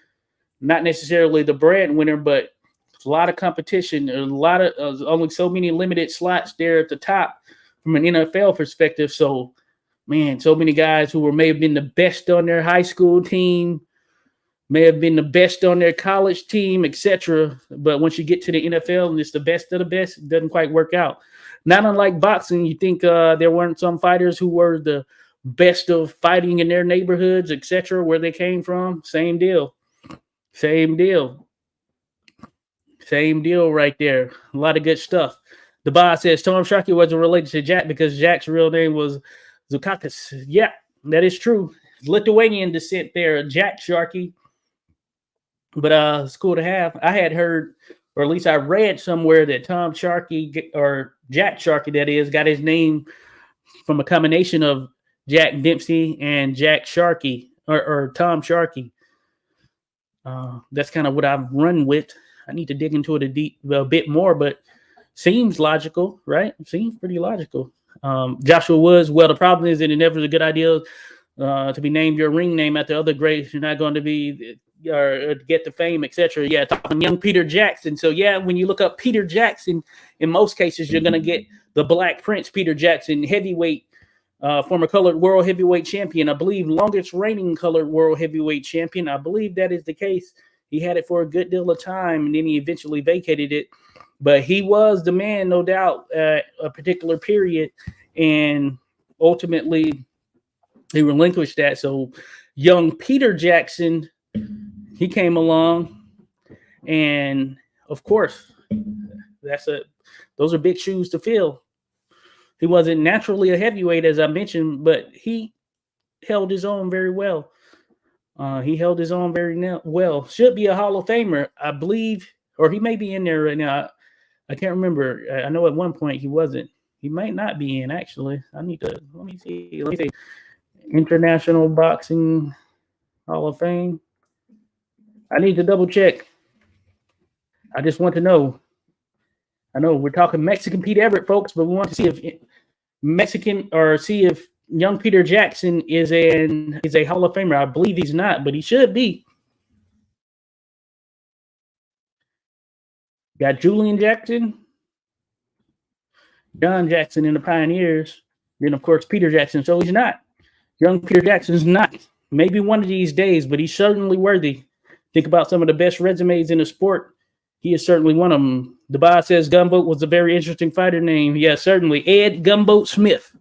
not necessarily the breadwinner, but a lot of competition. A lot of only so many limited slots there at the top from an NFL perspective. So, man, so many guys who may have been the best on their high school team, may have been the best on their college team, etc. But once you get to the NFL and it's the best of the best, it doesn't quite work out. Not unlike boxing, you think there weren't some fighters who were the best of fighting in their neighborhoods, etc., where they came from? Same deal. Same deal. Same deal right there. A lot of good stuff. The boss says Tom Sharkey wasn't related to Jack because Jack's real name was Zukakis. Yeah, that is true. Lithuanian descent there, Jack Sharkey. But it's cool to have. I had heard, or at least I read somewhere, that Tom Sharkey, or Jack Sharkey, that is, got his name from a combination of Jack Dempsey and Jack Sharkey, or Tom Sharkey. That's kind of what I've run with. I need to dig into it a bit more, but seems logical, right? Seems pretty logical. Joshua Woods, well, the problem is that it never is a good idea to be named your ring name after other greats. You're not going to be or get the fame, etc. Yeah, talking young Peter Jackson. So yeah, when you look up Peter Jackson, in most cases you're going to get the Black Prince Peter Jackson, heavyweight, former colored world heavyweight champion. I believe longest reigning colored world heavyweight champion. I believe that is the case. He had it for a good deal of time, and then he eventually vacated it. But he was the man, no doubt, at a particular period, and ultimately he relinquished that. So young Peter Jackson, he came along, and of course, those are big shoes to fill. He wasn't naturally a heavyweight, as I mentioned, but he held his own very well. He held his own very well. Should be a Hall of Famer, I believe, or he may be in there right now. I can't remember. I know at one point he wasn't. He might not be in, actually. Let me see. International Boxing Hall of Fame. I need to double check. I just want to know. I know we're talking Mexican Pete Everett, folks, but we want to see if young Peter Jackson is a Hall of Famer. I believe he's not, but he should be. Got Julian Jackson, John Jackson in the Pioneers, then of course Peter Jackson. So he's not. Young Peter Jackson's not. Maybe one of these days, but he's certainly worthy. Think about some of the best resumes in the sport. He is certainly one of them. The boss says Gumboat was a very interesting fighter name. Yeah, certainly. Ed Gumboat Smith.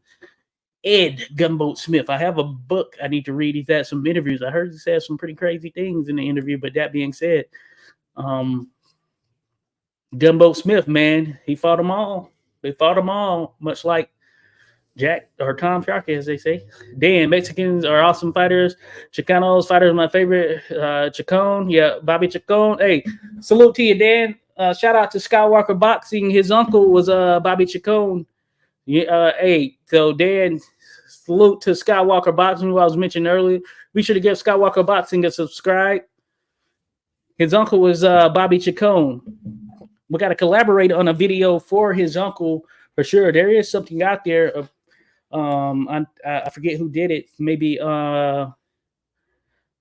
Ed Gumboat Smith. I have a book I need to read. He's had some interviews. I heard he said some pretty crazy things in the interview, but that being said, Gumboat Smith, man, he fought them all. They fought them all, much like Jack or Tom Sharkey, as they say. Dan, Mexicans are awesome fighters. Chicanos fighters, my favorite. Chacon, yeah, Bobby Chacon. Hey, salute to you, Dan. Shout out to Skywalker Boxing. His uncle was Bobby Chacon. Yeah, hey, so Dan, salute to Skywalker Boxing, who I was mentioning earlier. Be sure to give Skywalker Boxing a subscribe. His uncle was Bobby Chacon. We got to collaborate on a video for his uncle for sure. There is something out there. I forget who did it. Maybe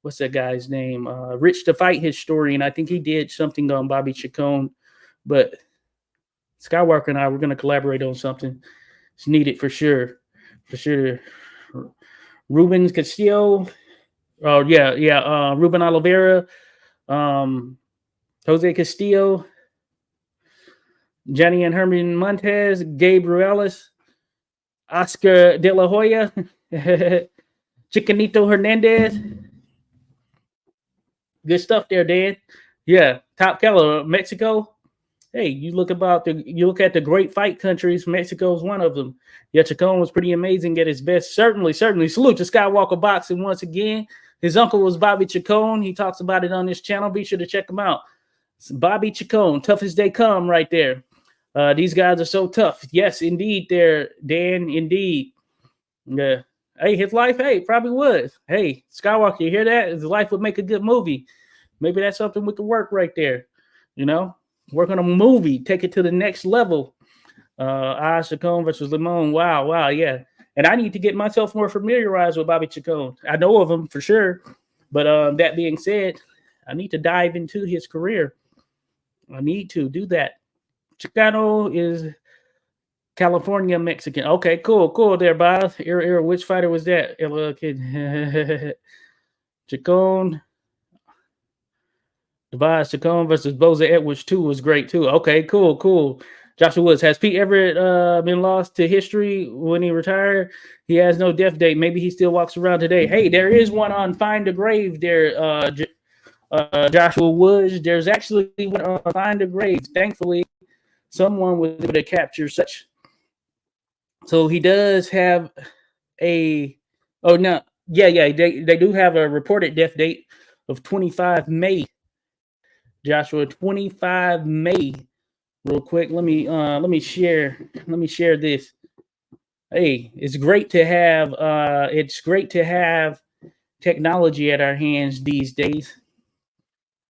what's that guy's name? Rich to Fight Historian. I think he did something on Bobby Chacon. But Skywalker and I, we're going to collaborate on something. It's needed for sure. For sure. Ruben Castillo. Oh, yeah. Ruben Oliveira. Jose Castillo. Johnny and Herman Montez, Gabe Ruelas, Oscar De La Hoya, Chicanito Hernandez. Good stuff there, Dan. Yeah, Top Keller, Mexico. Hey, you look at the great fight countries. Mexico is one of them. Yeah, Chacon was pretty amazing at his best. Certainly. Salute to Skywalker Boxing once again. His uncle was Bobby Chacon. He talks about it on his channel. Be sure to check him out. It's Bobby Chacon, tough as they come, right there. These guys are so tough. Yes, indeed, there, Dan. Indeed. Yeah. Hey, his life, hey, probably was. Hey, Skywalker, you hear that? His life would make a good movie. Maybe that's something we could work right there. You know, work on a movie, take it to the next level. Chacon versus Limon. Wow, yeah. And I need to get myself more familiarized with Bobby Chacon. I know of him for sure, but that being said, I need to dive into his career. I need to do that. Chicano is California Mexican. Okay, cool there, Bob. Which fighter was that? Chacon. Devise Chacon versus Boza Edwards 2 was great too. Okay, cool. Joshua Woods, has Pete Everett been lost to history when he retired? He has no death date. Maybe he still walks around today. Hey, there is one on Find a Grave there, Joshua Woods. There's actually one on Find a Grave. Thankfully, someone was able to capture such. So he does have a. Oh no, yeah. They do have a reported death date of 25 May. Joshua, 25 May. Real quick, let me share this. Hey, it's great to have technology at our hands these days.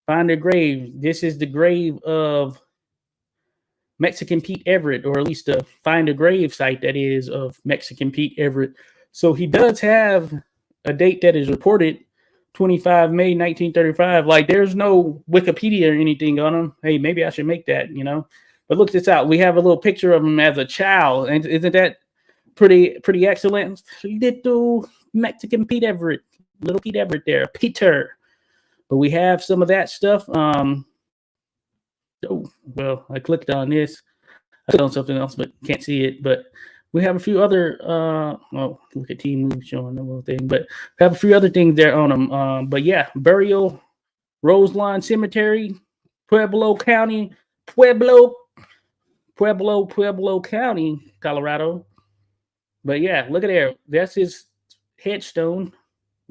Find a grave. This is the grave of Mexican Pete Everett, or at least the Find a Grave site that is of Mexican Pete Everett. So he does have a date that is reported, 25 May 1935. Like, there's no Wikipedia or anything on him. Hey, maybe I should make that, But look this out. We have a little picture of him as a child. And isn't that pretty excellent? Little Mexican Pete Everett. Little Pete Everett there. Peter. But we have some of that stuff. I clicked on this. I clicked on something else, but can't see it. But we have a few other, look at Team Move showing the little thing. But we have a few other things there on them. But yeah, burial, Roselawn Cemetery, Pueblo County, Pueblo County, Colorado. But yeah, look at there. That's his headstone,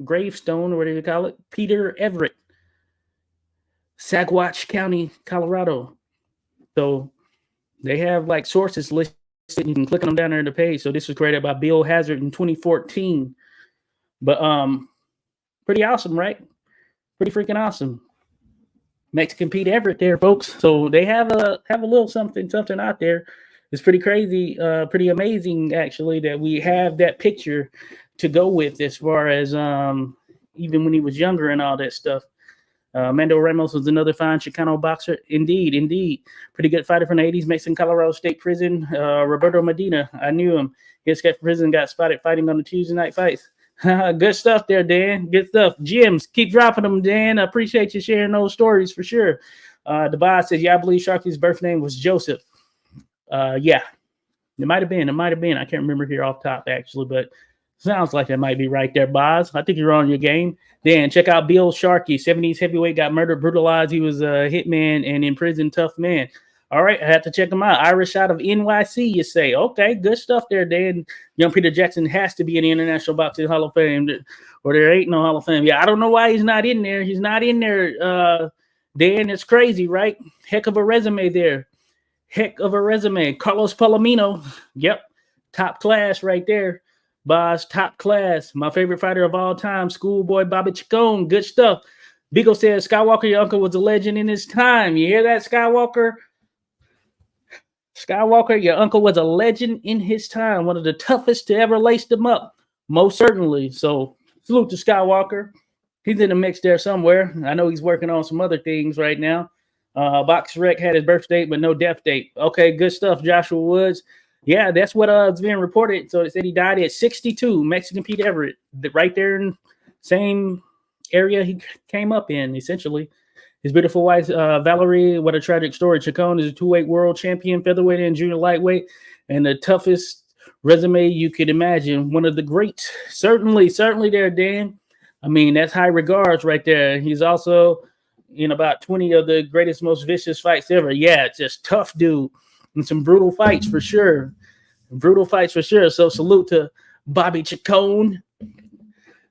gravestone, or whatever you call it. Peter Everett, Saguache County, Colorado. So they have like sources listed. You can click on them down there in the page. So this was created by Bill Hazard in 2014. But pretty awesome, right? Pretty freaking awesome. Mexican Pete Everett there, folks. So they have a little something out there. It's pretty crazy, pretty amazing actually, that we have that picture to go with as far as even when he was younger and all that stuff. Mando Ramos was another fine Chicano boxer. Indeed. Pretty good fighter from the 80s, Mexican Colorado State Prison. Roberto Medina, I knew him. He escaped prison, got spotted fighting on the Tuesday night fights. Good stuff there, Dan. Good stuff. Gems, keep dropping them, Dan. I appreciate you sharing those stories for sure. Devise says, yeah, I believe Sharky's birth name was Joseph. Yeah, it might have been. I can't remember here off top, actually, but sounds like that might be right there, Boz. I think you're on your game. Dan, check out Bill Sharkey, 70s heavyweight, got murdered, brutalized. He was a hitman and in prison, tough man. All right, I have to check him out. Irish out of NYC, you say. Okay, good stuff there, Dan. Young Peter Jackson has to be in the International Boxing Hall of Fame, or there ain't no Hall of Fame. Yeah, I don't know why he's not in there. He's not in there, Dan. It's crazy, right? Heck of a resume there. Carlos Palomino. Yep, top class right there. Boss, top class. My favorite fighter of all time, Schoolboy Bobby Chacon. Good stuff. Beagle says, Skywalker, your uncle was a legend in his time. You hear that, Skywalker? Skywalker, your uncle was a legend in his time. One of the toughest to ever lace them up. Most certainly. So, salute to Skywalker. He's in the mix there somewhere. I know he's working on some other things right now. Box Rec had his birth date, but no death date. Okay, good stuff, Joshua Woods. Yeah, that's what it's being reported. So it said he died at 62, Mexican Pete Everett, right there in same area he came up in, essentially. His beautiful wife, Valerie, what a tragic story. Chacon is a two-weight world champion, featherweight and junior lightweight, and the toughest resume you could imagine. One of the greats. Certainly there, Dan. I mean, that's high regards right there. He's also in about 20 of the greatest, most vicious fights ever. Yeah, just tough dude. And some brutal fights for sure. So salute to Bobby Chacon.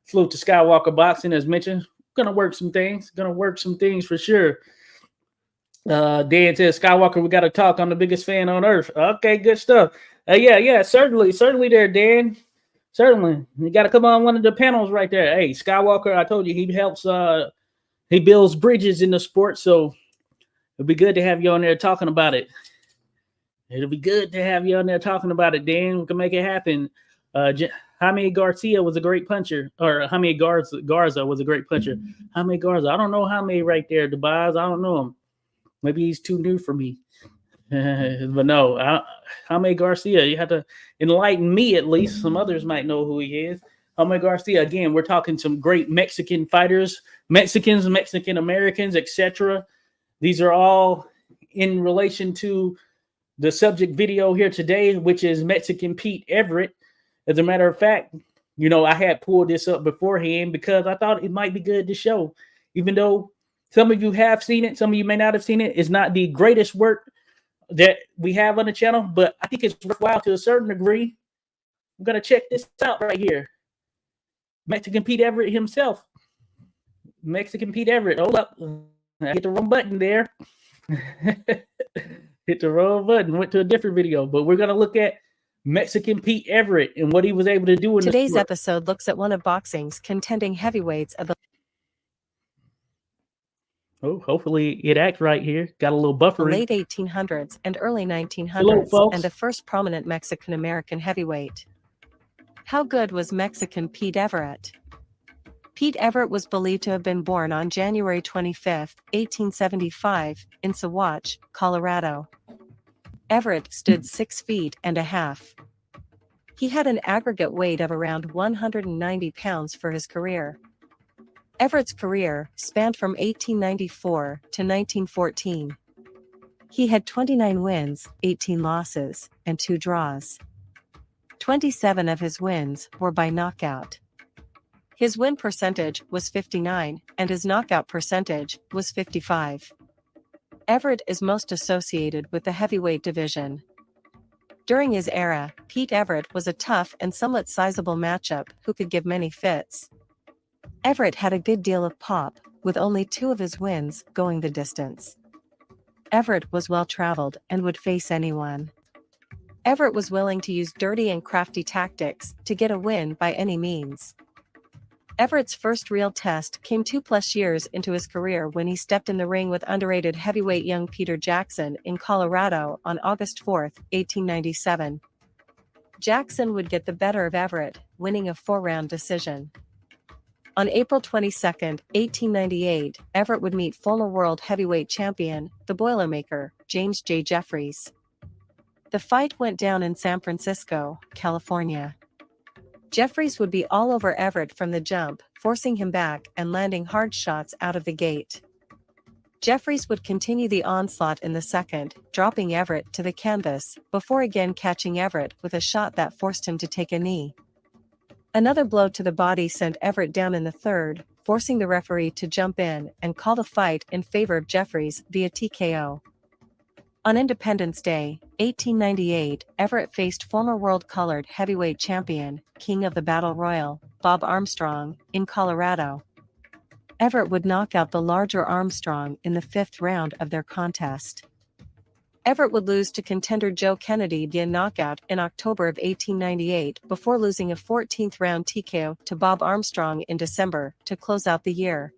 Salute to Skywalker Boxing, as mentioned. Gonna work some things for sure. Dan says, Skywalker, we got to talk. I'm the biggest fan on earth. Okay, good stuff. Yeah, certainly there, Dan. Certainly. You got to come on one of the panels right there. Hey, Skywalker, I told you he helps, he builds bridges in the sport, so it'll be good to have you on there talking about it. Dan. We can make it happen. Jaime Garcia was a great puncher, or Jaime Garza was a great puncher. Jaime Garza, I don't know Jaime right there, Tobias. I don't know him. Maybe he's too new for me. But no, Jaime Garcia, you have to enlighten me at least. Some others might know who he is. Jaime Garcia, again, we're talking some great Mexican fighters, Mexicans, Mexican Americans, etc. These are all in relation to the subject video here today, which is Mexican Pete Everett. As a matter of fact, I had pulled this up beforehand because I thought it might be good to show, even though some of you have seen it, some of you may not have seen it. It's not the greatest work that we have on the channel, but I think it's worthwhile to a certain degree. I'm going to check this out right here. Mexican Pete Everett himself. Mexican Pete Everett. Hold up. I hit the wrong button there. Hit the wrong button. Went to a different video, but we're going to look at Mexican Pete Everett and what he was able to do in today's episode looks at one of boxing's contending heavyweights of the hopefully it acts right here. Got a little buffering. Late 1800s and early 1900s. Hello, and the first prominent Mexican-American heavyweight. How good was Mexican Pete Everett? Pete Everett was believed to have been born on January 25, 1875, in Saguache, Colorado. Everett stood 6 feet and a half. He had an aggregate weight of around 190 pounds for his career. Everett's career spanned from 1894 to 1914. He had 29 wins, 18 losses, and 2 draws. 27 of his wins were by knockout. His win percentage was 59, and his knockout percentage was 55. Everett is most associated with the heavyweight division. During his era, Pete Everett was a tough and somewhat sizable matchup who could give many fits. Everett had a good deal of pop, with only 2 of his wins going the distance. Everett was well-traveled and would face anyone. Everett was willing to use dirty and crafty tactics to get a win by any means. Everett's first real test came 2+ years into his career when he stepped in the ring with underrated heavyweight young Peter Jackson in Colorado on August 4, 1897. Jackson would get the better of Everett, winning a 4-round decision. On April 22, 1898, Everett would meet former world heavyweight champion, the Boilermaker, James J. Jeffries. The fight went down in San Francisco, California. Jeffries would be all over Everett from the jump, forcing him back and landing hard shots out of the gate. Jeffries would continue the onslaught in the second, dropping Everett to the canvas, before again catching Everett with a shot that forced him to take a knee. Another blow to the body sent Everett down in the third, forcing the referee to jump in and call the fight in favor of Jeffries via TKO. On Independence Day, 1898, Everett faced former world-colored heavyweight champion, King of the Battle Royal, Bob Armstrong, in Colorado. Everett would knock out the larger Armstrong in the 5th round of their contest. Everett would lose to contender Joe Kennedy via knockout in October of 1898 before losing a 14th round TKO to Bob Armstrong in December to close out the year.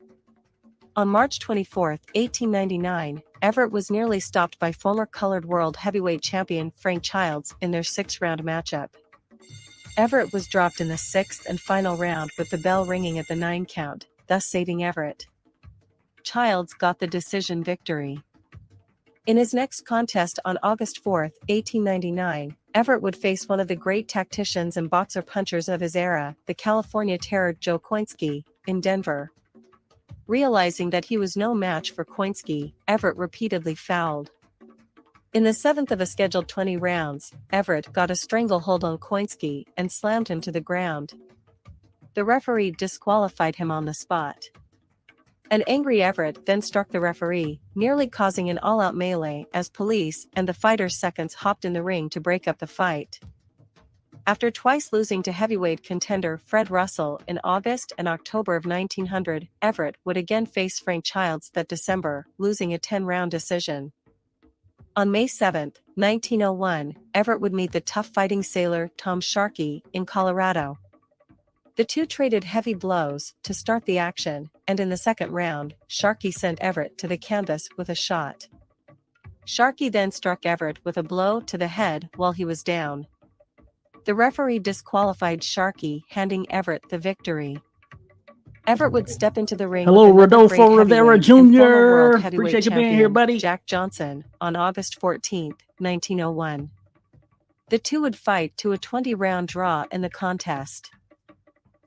On March 24, 1899, Everett was nearly stopped by former colored world heavyweight champion Frank Childs in their 6th-round matchup. Everett was dropped in the 6th and final round with the bell ringing at the 9 count, thus saving Everett. Childs got the decision victory. In his next contest on August 4, 1899, Everett would face one of the great tacticians and boxer punchers of his era, the California Terror Joe Koinski, in Denver. Realizing that he was no match for Koinski, Everett repeatedly fouled. In the 7th of a scheduled 20 rounds, Everett got a stranglehold on Koinski and slammed him to the ground. The referee disqualified him on the spot. An angry Everett then struck the referee, nearly causing an all-out melee as police and the fighter's seconds hopped in the ring to break up the fight. After twice losing to heavyweight contender Fred Russell in August and October of 1900, Everett would again face Frank Childs that December, losing a 10-round decision. On May 7, 1901, Everett would meet the tough fighting sailor Tom Sharkey in Colorado. The two traded heavy blows to start the action, and in the second round, Sharkey sent Everett to the canvas with a shot. Sharkey then struck Everett with a blow to the head while he was down. The referee disqualified Sharkey, handing Everett the victory. Everett would step into the ring Hello, with another Rodolfo great Rivera heavyweight and former world Jr. heavyweight Appreciate you being champion, here, buddy. Jack Johnson, on August 14, 1901. The two would fight to a 20-round draw in the contest.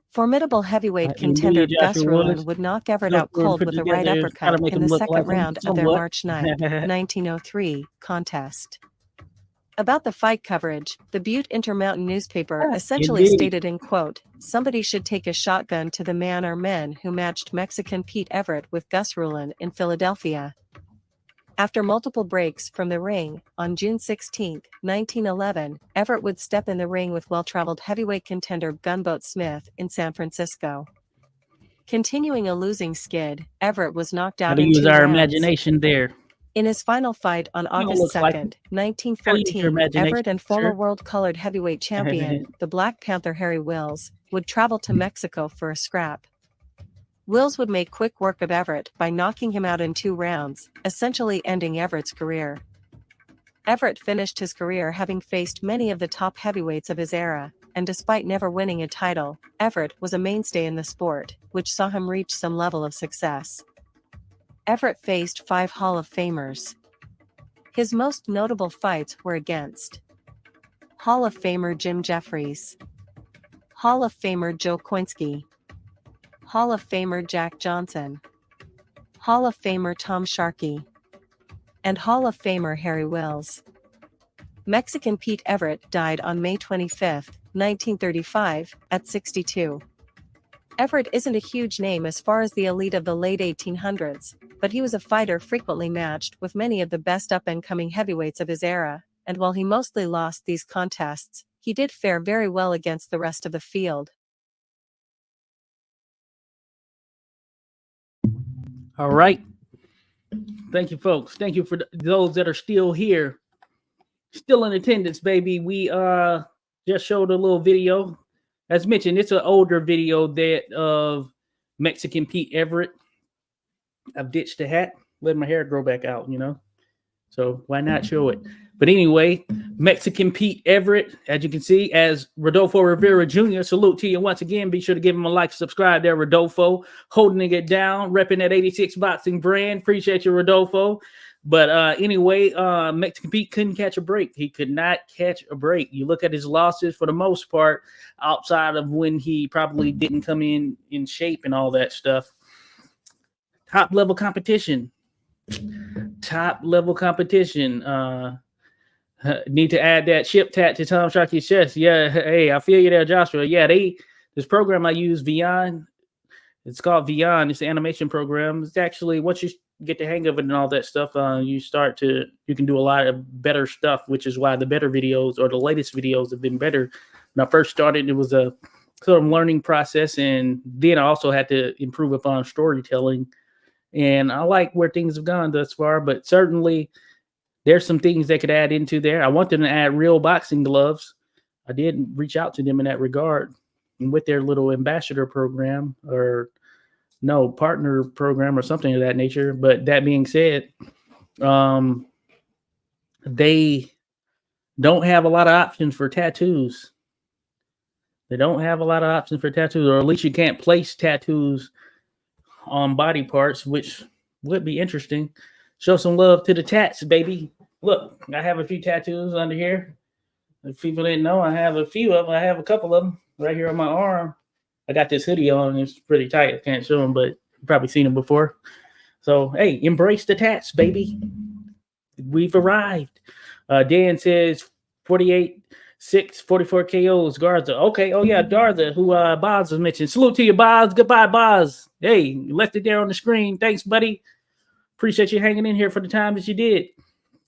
Formidable heavyweight contender Indeed, Gus Joshua Rulin Woods. would knock Everett Look, out we're cold put with a right together, try to uppercut make in him the look second like him round of their somewhat. March 9, 1903, contest. About the fight coverage, the Butte Intermountain newspaper essentially Indeed. stated in quote, "Somebody should take a shotgun to the man or men who matched Mexican Pete Everett with Gus Rulin in Philadelphia." After multiple breaks from the ring, on June 16, 1911, Everett would step in the ring with well-traveled heavyweight contender Gunboat Smith in San Francisco. Continuing a losing skid, Everett was knocked out Gotta in use 2 our rounds. imagination there. In his final fight on August looks 2, like- 1914, imagination, Everett and former sure. world-colored heavyweight champion, the Black Panther Harry Wills, would travel to Mexico for a scrap. Wills would make quick work of Everett by knocking him out in 2 rounds, essentially ending Everett's career. Everett finished his career having faced many of the top heavyweights of his era, and despite never winning a title, Everett was a mainstay in the sport, which saw him reach some level of success. Everett faced 5 Hall of Famers. His most notable fights were against Hall of Famer Jim Jeffries, Hall of Famer Joe Koinski, Hall of Famer Jack Johnson, Hall of Famer Tom Sharkey, and Hall of Famer Harry Wills. Mexican Pete Everett died on May 25, 1935, at 62. Everett isn't a huge name as far as the elite of the late 1800s, but he was a fighter frequently matched with many of the best up-and-coming heavyweights of his era, and while he mostly lost these contests, he did fare very well against the rest of the field. All right. Thank you, folks. Thank you for those that are still here, still in attendance, baby. We just showed a little video. As mentioned, it's an older video that of Mexican Pete Everett. I've ditched the hat, let my hair grow back out, so why not show it? But anyway, Mexican Pete Everett, as you can see, as Rodolfo Rivera Jr., salute to you once again. Be sure to give him a like, subscribe there, Rodolfo. Holding it down, repping that 86 boxing brand. Appreciate you, Rodolfo. But anyway, Mexican Pete couldn't catch a break. He could not catch a break. You look at his losses for the most part, outside of when he probably didn't come in shape and all that stuff. Top level competition. Need to add that ship tat to Tom Sharkey's chest. Yeah, hey, I feel you there, Joshua. Yeah, this program I use, Vion, it's called Vion. It's an animation program. It's actually, once you get the hang of it and all that stuff, you can do a lot of better stuff, which is why the better videos or the latest videos have been better. When I first started, it was a sort of learning process, and then I also had to improve upon storytelling. And I like where things have gone thus far, but certainly there's some things they could add into there. I want them to add real boxing gloves. I did reach out to them in that regard, and with their little ambassador program partner program or something of that nature. But that being said, they don't have a lot of options for tattoos. Or at least you can't place tattoos on body parts, which would be interesting. Show some love to the tats, baby. Look, I have a few tattoos under here. If people didn't know, I have a few of them. I have a couple of them right here on my arm. I got this hoodie on. It's pretty tight. I can't show them, but Probably seen him before. So, hey, embrace the tats, baby. We've arrived. Dan says 48, 6, 44 KOs. Garza. Okay. Oh, yeah. Darza, who Boz was mentioned. Salute to you, Boz. Goodbye, Boz. Hey, you left it there on the screen. Thanks, buddy. Appreciate you hanging in here for the time that you did.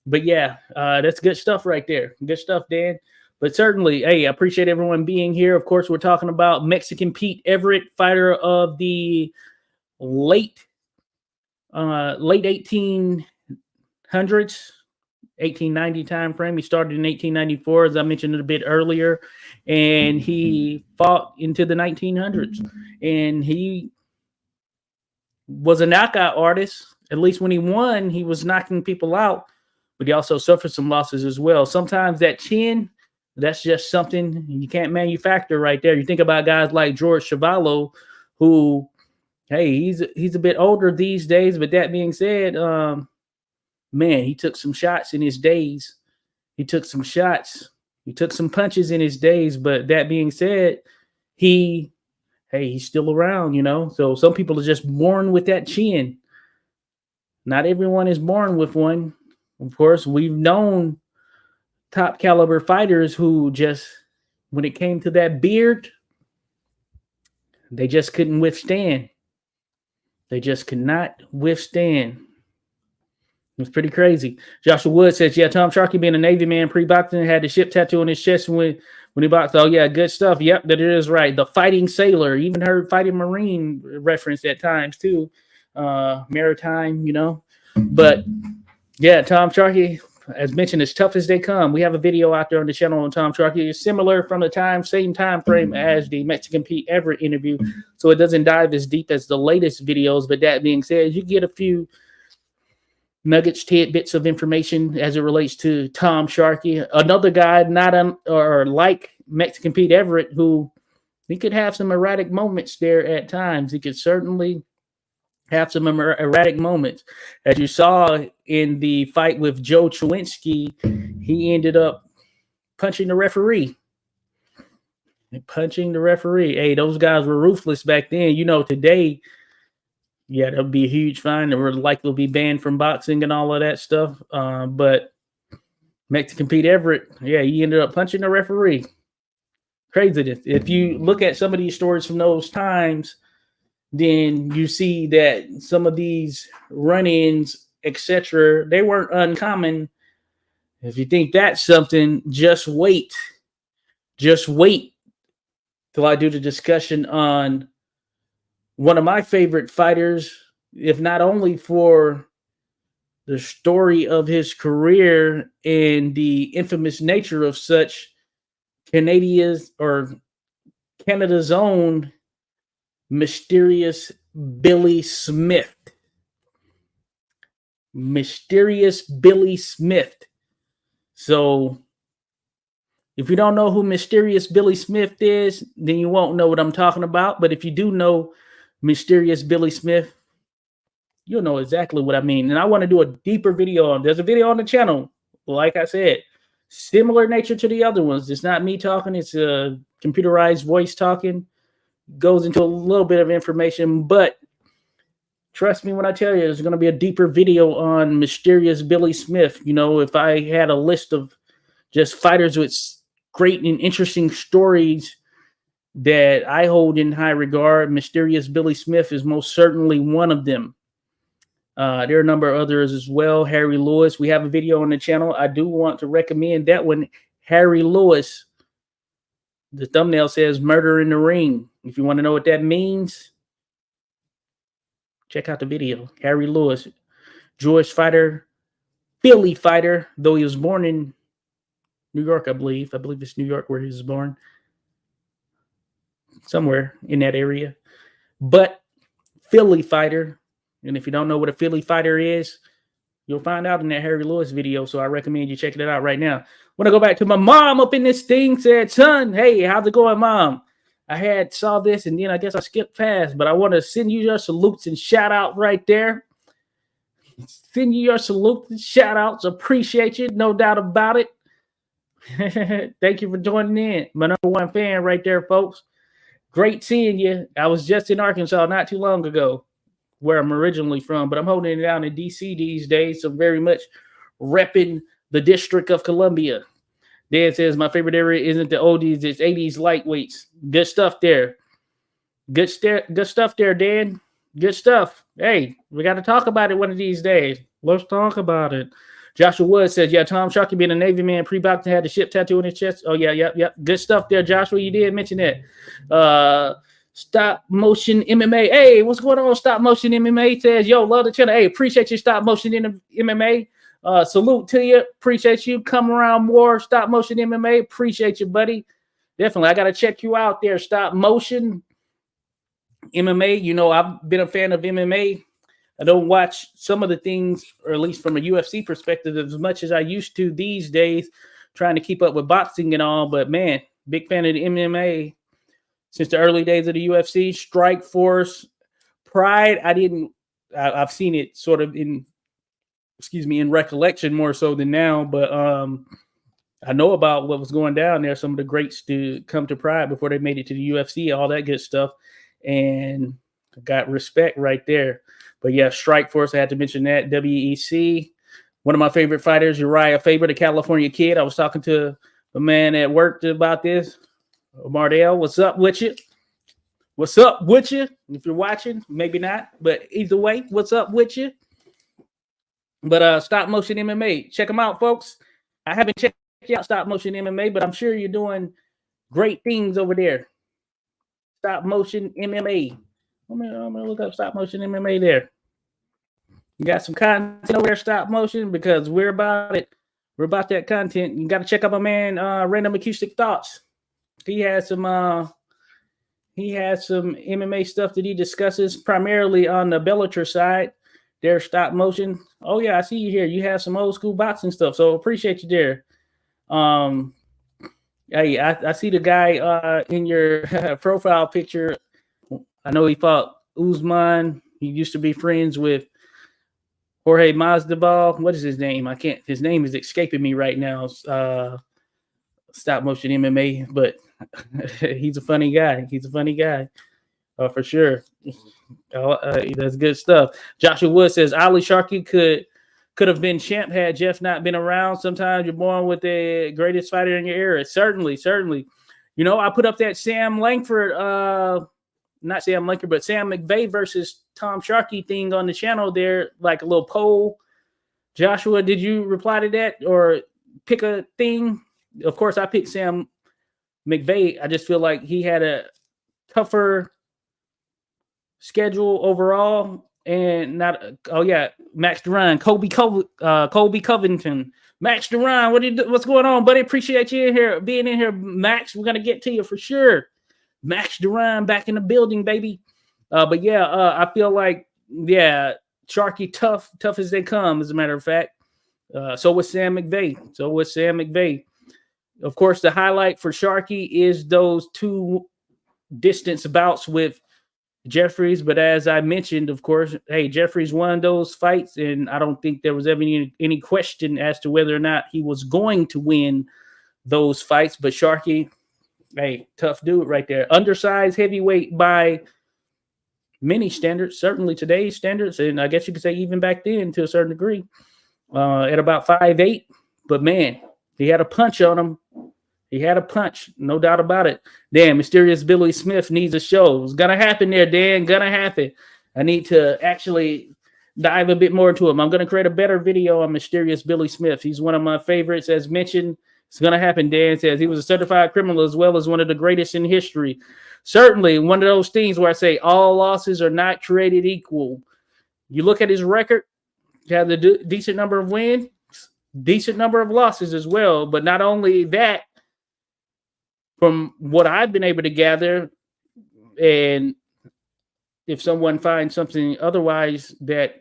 But yeah, that's good stuff right there. Good stuff, Dan. But certainly, hey, I appreciate everyone being here. Of course, we're talking about Mexican Pete Everett, fighter of the late 1800s, 1890 time frame. He started in 1894, as I mentioned a bit earlier, and he fought into the 1900s. And he was a knockout artist. At least when he won, he was knocking people out, but he also suffered some losses as well. Sometimes that chin, that's just something you can't manufacture right there. You think about guys like George Chuvalo, who, hey, he's a bit older these days, but that being said, man, he took some shots in his days. He took some shots. He took some punches in his days, but that being said, he's still around, you know? So some people are just born with that chin. Not everyone is born with one. Of course, we've known top caliber fighters who just, when it came to that beard, they just couldn't withstand. They just could not withstand. It was pretty crazy. Joshua Wood says, yeah, Tom Sharkey being a Navy man pre-boxing had the ship tattoo on his chest when he boxed. Oh, yeah, good stuff. Yep, that is right. The fighting sailor. Even heard fighting marine referenced at times, too. Maritime, you know. But, yeah, Tom Sharkey, as mentioned, as tough as they come. We have a video out there on the channel on Tom Sharkey. It's similar from the same time frame as the Mexican Pete Everett interview. So it doesn't dive as deep as the latest videos. But that being said, you get a few nuggets, tidbits of information as it relates to Tom Sharkey. Another guy like Mexican Pete Everett, who he could have some erratic moments there at times. He could certainly have some erratic moments. As you saw in the fight with Joe Chowinski, he ended up punching the referee. Hey, those guys were ruthless back then. You know, today, yeah, that'll be a huge fine. They were likely to be banned from boxing and all of that stuff. But Mexican Pete Everett, yeah, he ended up punching the referee. Craziness. If you look at some of these stories from those times, then you see that some of these run-ins, etc., they weren't uncommon. If you think that's something, just wait. Just wait till I do the discussion on one of my favorite fighters, if not only for the story of his career and the infamous nature of such, Canada's own Mysterious Billy Smith. Mysterious Billy Smith. So, if you don't know who Mysterious Billy Smith is, then you won't know what I'm talking about. But if you do know Mysterious Billy Smith, you'll know exactly what I mean. And I want to do a deeper video on. There's a video on the channel, like I said, similar nature to the other ones. It's not me talking. It's a computerized voice talking. Goes into a little bit of information, but trust me when I tell you, there's going to be a deeper video on Mysterious Billy Smith. You know, if I had a list of just fighters with great and interesting stories that I hold in high regard, Mysterious Billy Smith is most certainly one of them. There are a number of others as well. Harry Lewis, we have a video on the channel. I do want to recommend that one. Harry Lewis, the thumbnail says Murder in the Ring. If you want to know what that means, check out the video. Harry Lewis, Jewish fighter, Philly fighter, though he was born in New York, I believe. I believe it's New York where he was born. Somewhere in that area. But Philly fighter. And if you don't know what a Philly fighter is, you'll find out in that Harry Lewis video. So I recommend you checking it out right now. Want to go back to my mom up in this thing, said, son, hey, how's it going, mom? I saw this and then I guess I skipped past, but I want to send you your salutes and shout out right there. Send you your salutes and shout outs. Appreciate you. No doubt about it. Thank you for joining in. My number one fan right there, folks. Great seeing you. I was just in Arkansas not too long ago. where I'm originally from, but I'm holding it down in DC these days. So very much repping the District of Columbia. Dan says my favorite area isn't the oldies, it's 80s lightweights. Good stuff there. Good stuff there, Dan. Good stuff. Hey, we got to talk about it one of these days. Let's talk about it. Joshua Wood says, yeah, Tom Sharkey being a Navy man pre-boxing had the ship tattoo on his chest. Oh, yeah, yep. Good stuff there, Joshua. You did mention that. Stop motion MMA. Hey, what's going on? Stop motion MMA says, yo, love the channel. Hey, appreciate you, stop motion in MMA. Salute to you. Appreciate you. Come around more. Stop motion MMA. Appreciate you, buddy. Definitely. I got to check you out there. Stop motion MMA. You know, I've been a fan of MMA. I don't watch some of the things, or at least from a UFC perspective, as much as I used to these days, trying to keep up with boxing and all. But man, big fan of the MMA since the early days of the UFC. Strike Force, Pride. I've seen it sort of in recollection more so than now. But I know about what was going down there. Some of the greats to come to Pride before they made it to the UFC, all that good stuff. And I got respect right there. But yeah, Strike Force, I had to mention that. WEC, one of my favorite fighters, Uriah Faber, the California Kid. I was talking to a man at work about this. Mardell, what's up with you? What's up with you? If you're watching, maybe not. But either way, what's up with you? But Stop Motion MMA, check them out, folks. I haven't checked out Stop Motion MMA, but I'm sure you're doing great things over there. Stop Motion MMA. I'm gonna look up Stop Motion MMA there. You got some content over there, Stop Motion, because we're about it. We're about that content. You got to check out my man, Random Acoustic Thoughts. He has some MMA stuff that he discusses primarily on the Bellator side. There, Stop Motion. Oh yeah, I see you here. You have some old school boxing stuff, so appreciate you there. Hey, I see the guy in your profile picture. I know he fought Usman. He used to be friends with Jorge Masvidal. What is his name? His name is escaping me right now. Stop Motion MMA, but he's a funny guy. For sure. That's good stuff. Joshua Wood says Ali Sharkey could have been champ had Jeff not been around. Sometimes you're born with the greatest fighter in your era. Certainly. You know, I put up that Sam Langford, not Sam Langford, but Sam McVeigh versus Tom Sharkey thing on the channel there, like a little poll. Joshua, did you reply to that or pick a thing? Of course, I picked Sam McVeigh. I just feel like he had a tougher schedule overall. And Max Duran, Colby Covington, Max Duran. What's going on, buddy? Appreciate you being in here, Max. We're gonna get to you for sure. Max Duran back in the building, baby. But yeah, I feel like Sharky tough as they come. As a matter of fact, so was Sam McVeigh. Of course, the highlight for Sharky is those two distance bouts with Jeffries, but as I mentioned, of course, hey, Jeffries won those fights, and I don't think there was ever any question as to whether or not he was going to win those fights. But Sharky, hey, tough dude right there. Undersized heavyweight by many standards, certainly today's standards, and I guess you could say even back then to a certain degree, at about 5'8". But man, he had a punch on him. He had a punch, no doubt about it. Damn, Mysterious Billy Smith needs a show. It's gonna happen there, Dan. Gonna happen. I need to actually dive a bit more into him. I'm gonna create a better video on Mysterious Billy Smith. He's one of my favorites, as mentioned. It's gonna happen. Dan says he was a certified criminal as well as one of the greatest in history. Certainly, one of those things where I say all losses are not created equal. You look at his record. He had a decent number of wins, decent number of losses as well. But not only that. From what I've been able to gather, and if someone finds something otherwise that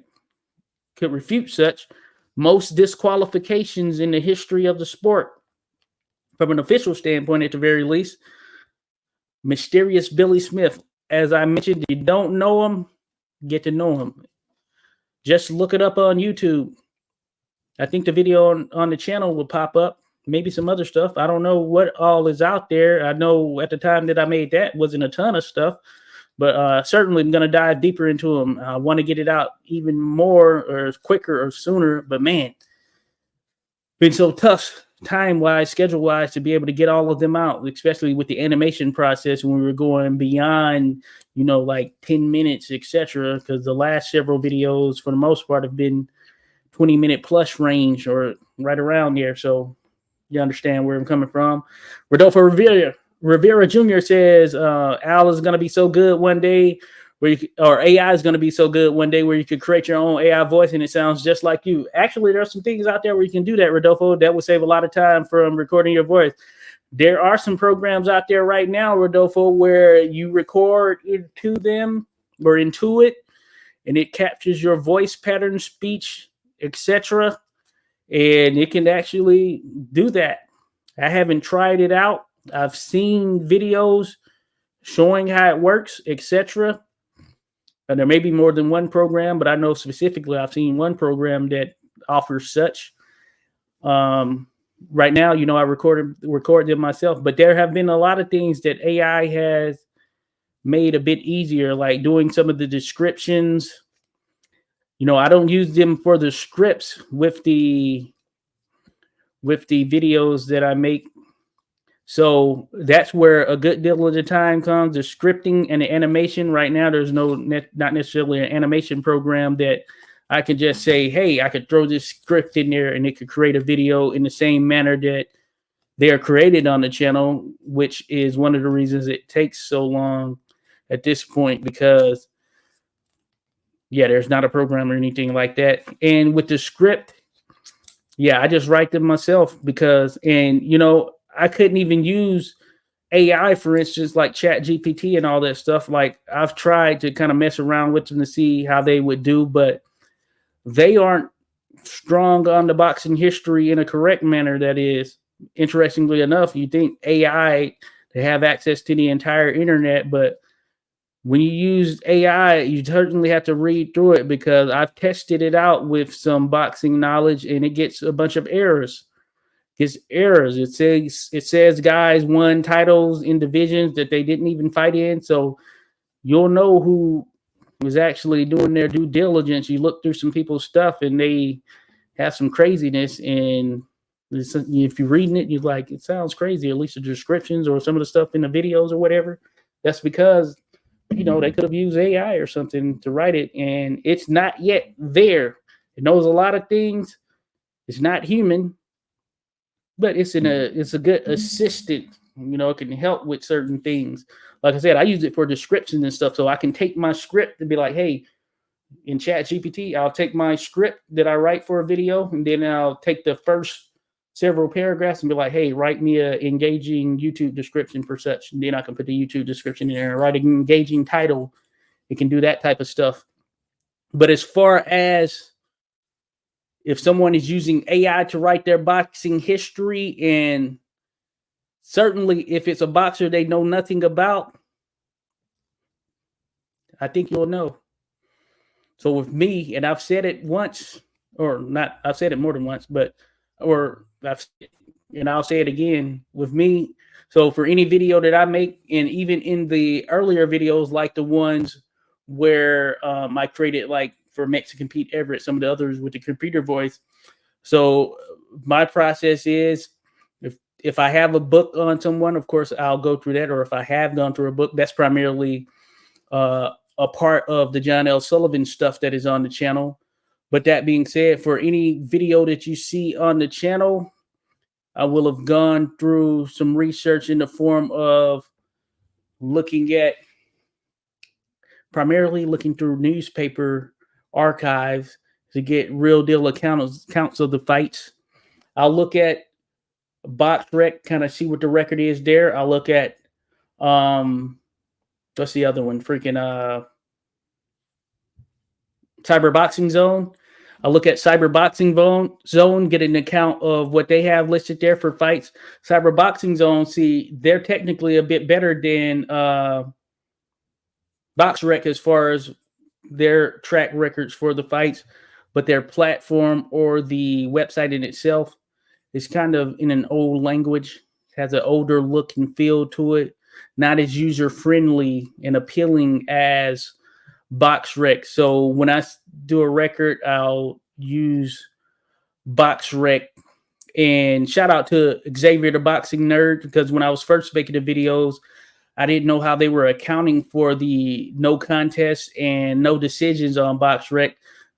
could refute such, most disqualifications in the history of the sport, from an official standpoint at the very least, Mysterious Billy Smith. As I mentioned, if you don't know him, get to know him. Just look it up on YouTube. I think the video on the channel will pop up. Maybe some other stuff. I don't know what all is out there. I know at the time that I made that wasn't a ton of stuff. But certainly I'm going to dive deeper into them. I want to get it out even more or quicker or sooner. But man, been so tough time wise, schedule wise, to be able to get all of them out, especially with the animation process when we were going beyond, like 10 minutes, etc. Because the last several videos, for the most part, have been 20-minute plus range or right around there. So you understand where I'm coming from. Rodolfo Rivera Jr. says Al is going to be so good one day or AI is going to be so good one day where you could create your own AI voice and it sounds just like you. Actually, there's some things out there where you can do that, Rodolfo. That would save a lot of time from recording your voice. There are some programs out there right now, Rodolfo, where you record into them or into it and it captures your voice pattern, speech, etc. And it can actually do that. I haven't tried it out. I've seen videos showing how it works, etc. And there may be more than one program, but I know specifically I've seen one program that offers such. Right now, I record them myself, but there have been a lot of things that AI has made a bit easier, like doing some of the descriptions. I don't use them for the scripts with the videos that I make. So that's where a good deal of the time comes, the scripting and the animation. Right now, there's not necessarily an animation program that I can just say, hey, I could throw this script in there and it could create a video in the same manner that they are created on the channel, which is one of the reasons it takes so long at this point, because there's not a program or anything like that. And with the script, I just write them myself because I couldn't even use AI, for instance, like Chat GPT and all that stuff. Like I've tried to kind of mess around with them to see how they would do, but they aren't strong on the boxing history in a correct manner. That is, interestingly enough, you think AI, they have access to the entire internet, but when you use AI, you certainly have to read through it, because I've tested it out with some boxing knowledge and it gets a bunch of errors. It says guys won titles in divisions that they didn't even fight in. So you'll know who was actually doing their due diligence. You look through some people's stuff and they have some craziness, and if you're reading it, you're like, it sounds crazy, at least the descriptions or some of the stuff in the videos or whatever. That's because they could have used AI or something to write it, and it's not yet there. It knows a lot of things. It's not human, but it's a good assistant. It can help with certain things. Like I said, I use it for descriptions and stuff, so I can take my script and be like, hey, in Chat GPT, I'll take my script that I write for a video, and then I'll take the first several paragraphs and be like, hey, write me a engaging YouTube description for such. And then I can put the YouTube description in there and write an engaging title. It can do that type of stuff. But as far as if someone is using AI to write their boxing history, and certainly if it's a boxer they know nothing about, I think you'll know. So with me, and I've said it once, or not, I've said it more than once, and I'll say it again with me. So for any video that I make, and even in the earlier videos, like the ones where I created, like for Mexican Pete Everett, some of the others with the computer voice. So my process is, if I have a book on someone, of course, I'll go through that. Or if I have gone through a book, that's primarily a part of the John L. Sullivan stuff that is on the channel. But that being said, for any video that you see on the channel, I will have gone through some research in the form of primarily looking through newspaper archives to get real deal accounts of the fights. I'll look at BoxRec, kind of see what the record is there. I'll look at what's the other one? Cyber Boxing Zone. I'll look at Cyber Boxing Zone, get an account of what they have listed there for fights. Cyber Boxing Zone, see, they're technically a bit better than BoxRec as far as their track records for the fights, but their platform or the website in itself is kind of in an old language, has an older look and feel to it. not as user friendly and appealing as BoxRec. So when I do a record, I'll use BoxRec. And shout out to Xavier the Boxing Nerd, because when I was first making the videos, I didn't know how they were accounting for the no contest and no decisions on BoxRec,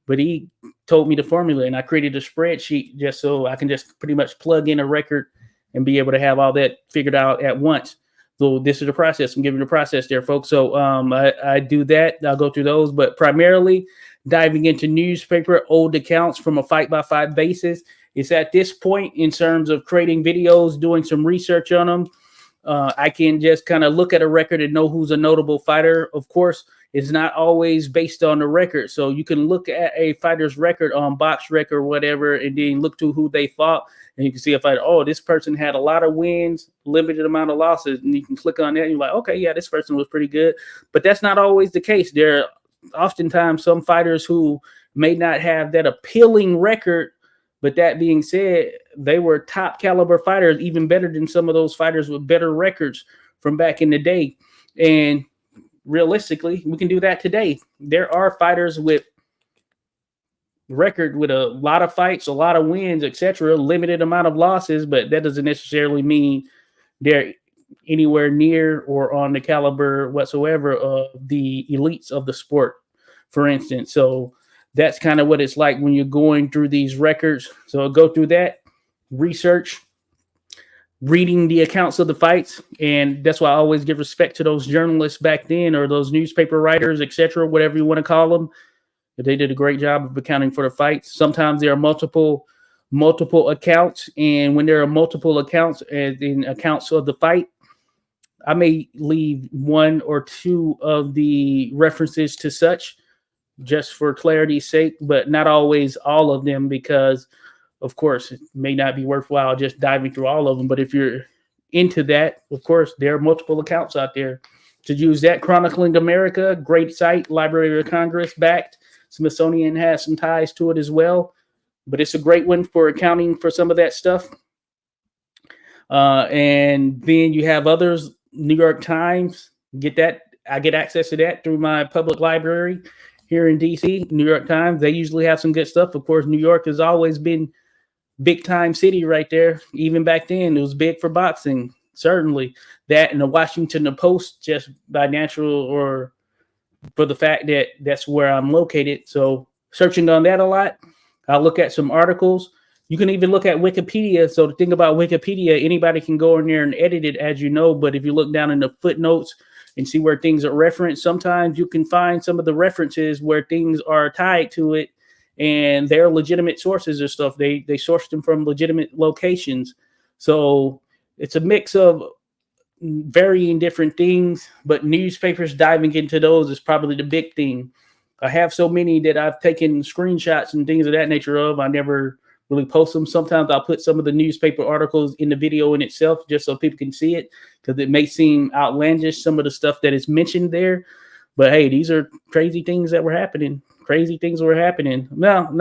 but he told me the formula, and I created a spreadsheet just so I can just pretty much plug in a record and be able to have all that figured out at once. So this is the process. I'm giving you the process there, folks. So I do that. I'll go through those, but primarily diving into newspaper old accounts from a fight-by-fight basis. It's at this point in terms of creating videos, doing some research on them. I can just kind of look at a record and know who's a notable fighter. Of course, it's not always based on the record. So you can look at a fighter's record on BoxRec or whatever, and then look to who they fought. And you can see a fighter, oh, this person had a lot of wins, limited amount of losses. And you can click on that and you're like, okay, yeah, this person was pretty good. But that's not always the case. There are oftentimes some fighters who may not have that appealing record. But that being said, they were top caliber fighters, even better than some of those fighters with better records from back in the day. And realistically, we can do that today. There are fighters with record with a lot of fights, a lot of wins, etc., limited amount of losses, but that doesn't necessarily mean they're anywhere near or on the caliber whatsoever of the elites of the sport, for instance. So that's kind of what it's like when you're going through these records. So I'll go through that, research, reading the accounts of the fights. And that's why I always give respect to those journalists back then, or those newspaper writers, etc., whatever you want to call them. They did a great job of accounting for the fights. Sometimes there are multiple accounts. And when there are multiple accounts and accounts of the fight, I may leave one or two of the references to such, just for clarity's sake, but not always all of them, because of course it may not be worthwhile just diving through all of them. But if you're into that, of course, there are multiple accounts out there to use that. Chronicling America, great site, Library of Congress backed. Smithsonian has some ties to it as well, but it's a great one for accounting for some of that stuff. And then you have others, New York Times, get that. I get access to that through my public library here in DC. New York Times, they usually have some good stuff. Of course, New York has always been big time city right there. Even back then, it was big for boxing. Certainly that, and the Washington Post, just by natural or for the fact that that's where I'm located. So searching on that a lot. I'll look at some articles. You can even look at Wikipedia. So the thing about Wikipedia, anybody can go in there and edit it, as you know. But if you look down in the footnotes and see where things are referenced, sometimes you can find some of the references where things are tied to it, and they're legitimate sources or stuff. They sourced them from legitimate locations. So it's a mix of varying different things, but newspapers diving into those is probably the big thing. I have so many that I've taken screenshots and things of that nature of. I never really post them. Sometimes I'll put some of the newspaper articles in the video in itself just so people can see it, because it may seem outlandish, some of the stuff that is mentioned there. But hey, these are crazy things that were happening. Crazy things were happening. Now, in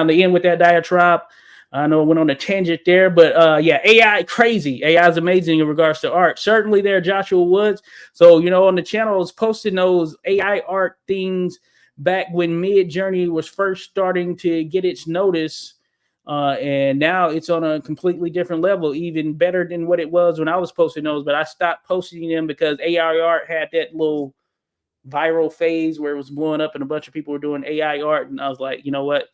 the end with that diatribe, I know I went on a tangent there, but yeah, AI crazy. AI is amazing in regards to art. Certainly there, Joshua Woods. So, on the channel, I was posting those AI art things back when Mid-Journey was first starting to get its notice. And now it's on a completely different level, even better than what it was when I was posting those. But I stopped posting them because AI art had that little viral phase where it was blowing up and a bunch of people were doing AI art. And I was like, you know what?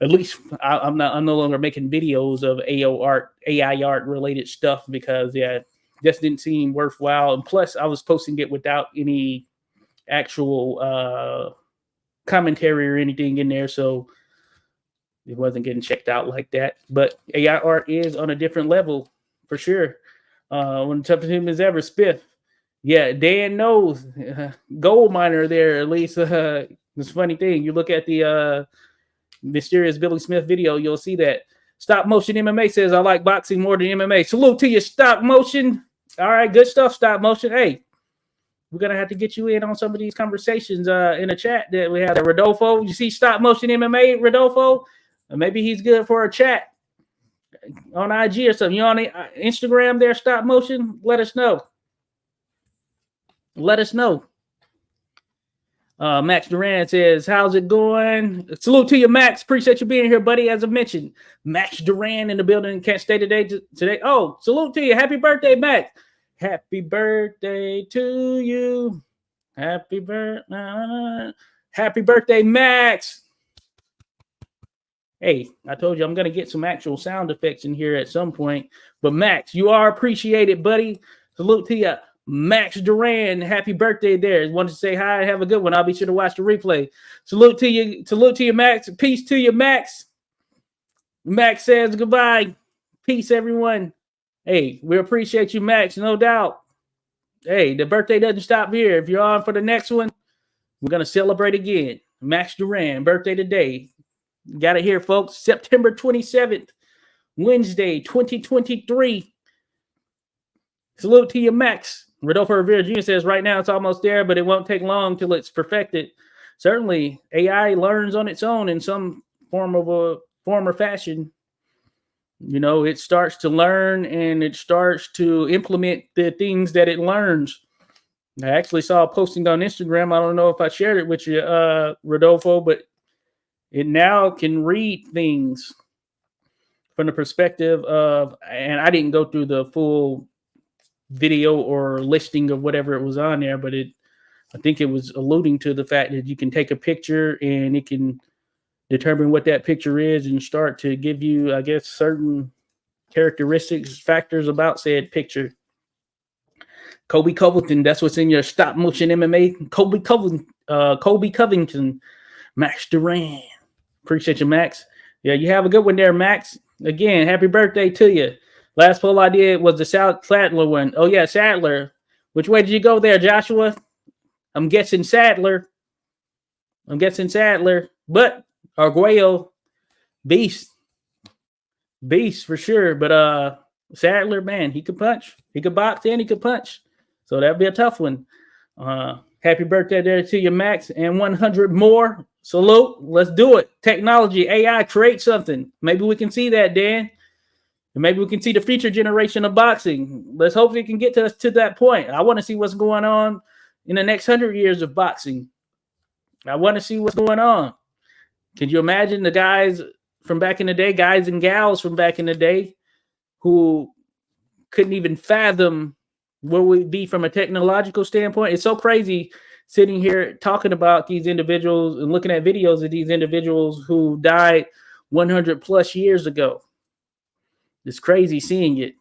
At least I'm no longer making videos of AI art related stuff, because just didn't seem worthwhile. And plus I was posting it without any actual commentary or anything in there. So it wasn't getting checked out like that. But AI art is on a different level for sure. When toughest humans ever, Spiff. Yeah, Dan knows. Gold miner there, at least. This funny thing. You look at the Mysterious Billy Smith video, you'll see that. Stop Motion MMA says, I like boxing more than MMA. Salute to you, Stop Motion. All right, good stuff, Stop Motion. Hey, we're going to have to get you in on some of these conversations in the chat that we have. Rodolfo, you see Stop Motion MMA, Rodolfo? Maybe he's good for a chat on IG or something. You on Instagram there, Stop Motion? Let us know. Let us know. Max Duran says, how's it going? Salute to you, Max. Appreciate you being here, buddy. As I mentioned, Max Duran in the building. Can't stay today. Oh, salute to you. Happy birthday, Max. Happy birthday to you. Happy birthday, Max. Hey, I told you I'm going to get some actual sound effects in here at some point. But Max, you are appreciated, buddy. Salute to you. Max Duran, happy birthday there. Wanted to say hi, have a good one. I'll be sure to watch the replay. Salute to you, Max. Peace to you, Max. Max says goodbye. Peace, everyone. Hey, we appreciate you, Max, no doubt. Hey, the birthday doesn't stop here. If you're on for the next one, we're going to celebrate again. Max Duran, birthday today. Got it here, folks. September 27th, Wednesday, 2023. Salute to you, Max. Rodolfo Rivera Jr. says right now it's almost there, but it won't take long till it's perfected. Certainly, AI learns on its own in some form or fashion. You know, it starts to learn and it starts to implement the things that it learns. I actually saw a posting on Instagram. I don't know if I shared it with you, Rodolfo, but it now can read things from the perspective of, and I didn't go through the full video or listing of whatever it was on there, but I think it was alluding to the fact that you can take a picture and it can determine what that picture is and start to give you, I guess, certain characteristics, factors about said picture. Kobe Covington, that's what's in your stop motion MMA. Kobe Covington, Max Duran. Appreciate you, Max. Yeah, you have a good one there, Max. Again, happy birthday to you. Last poll I did was the Sadler one. Oh, yeah, Sadler. Which way did you go there, Joshua? I'm guessing Sadler. But Arguello, beast for sure. But Sadler, man, he could punch. He could box and he could punch. So that'd be a tough one. Happy birthday there to you, Max. And 100 more. Salute. Let's do it. Technology, AI, create something. Maybe we can see that, Dan. And maybe we can see the future generation of boxing. Let's hope it can get to us to that point. I want to see what's going on in the next 100 years of boxing. I want to see what's going on. Can you imagine the guys from back in the day, guys and gals from back in the day who couldn't even fathom where we'd be from a technological standpoint? It's so crazy sitting here talking about these individuals and looking at videos of these individuals who died 100 plus years ago. It's crazy seeing it.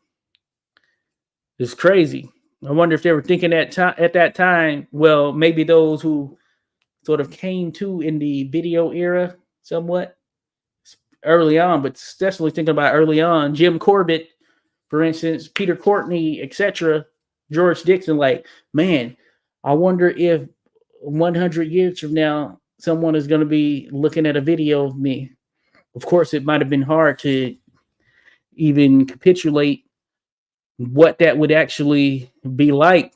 It's crazy. I wonder if they were thinking at that time, well, maybe those who sort of came to in the video era somewhat early on, but especially thinking about early on, Jim Corbett, for instance, Peter Courtney, etc., George Dixon, like, man, I wonder if 100 years from now, someone is going to be looking at a video of me. Of course, it might have been hard to even capitulate what that would actually be like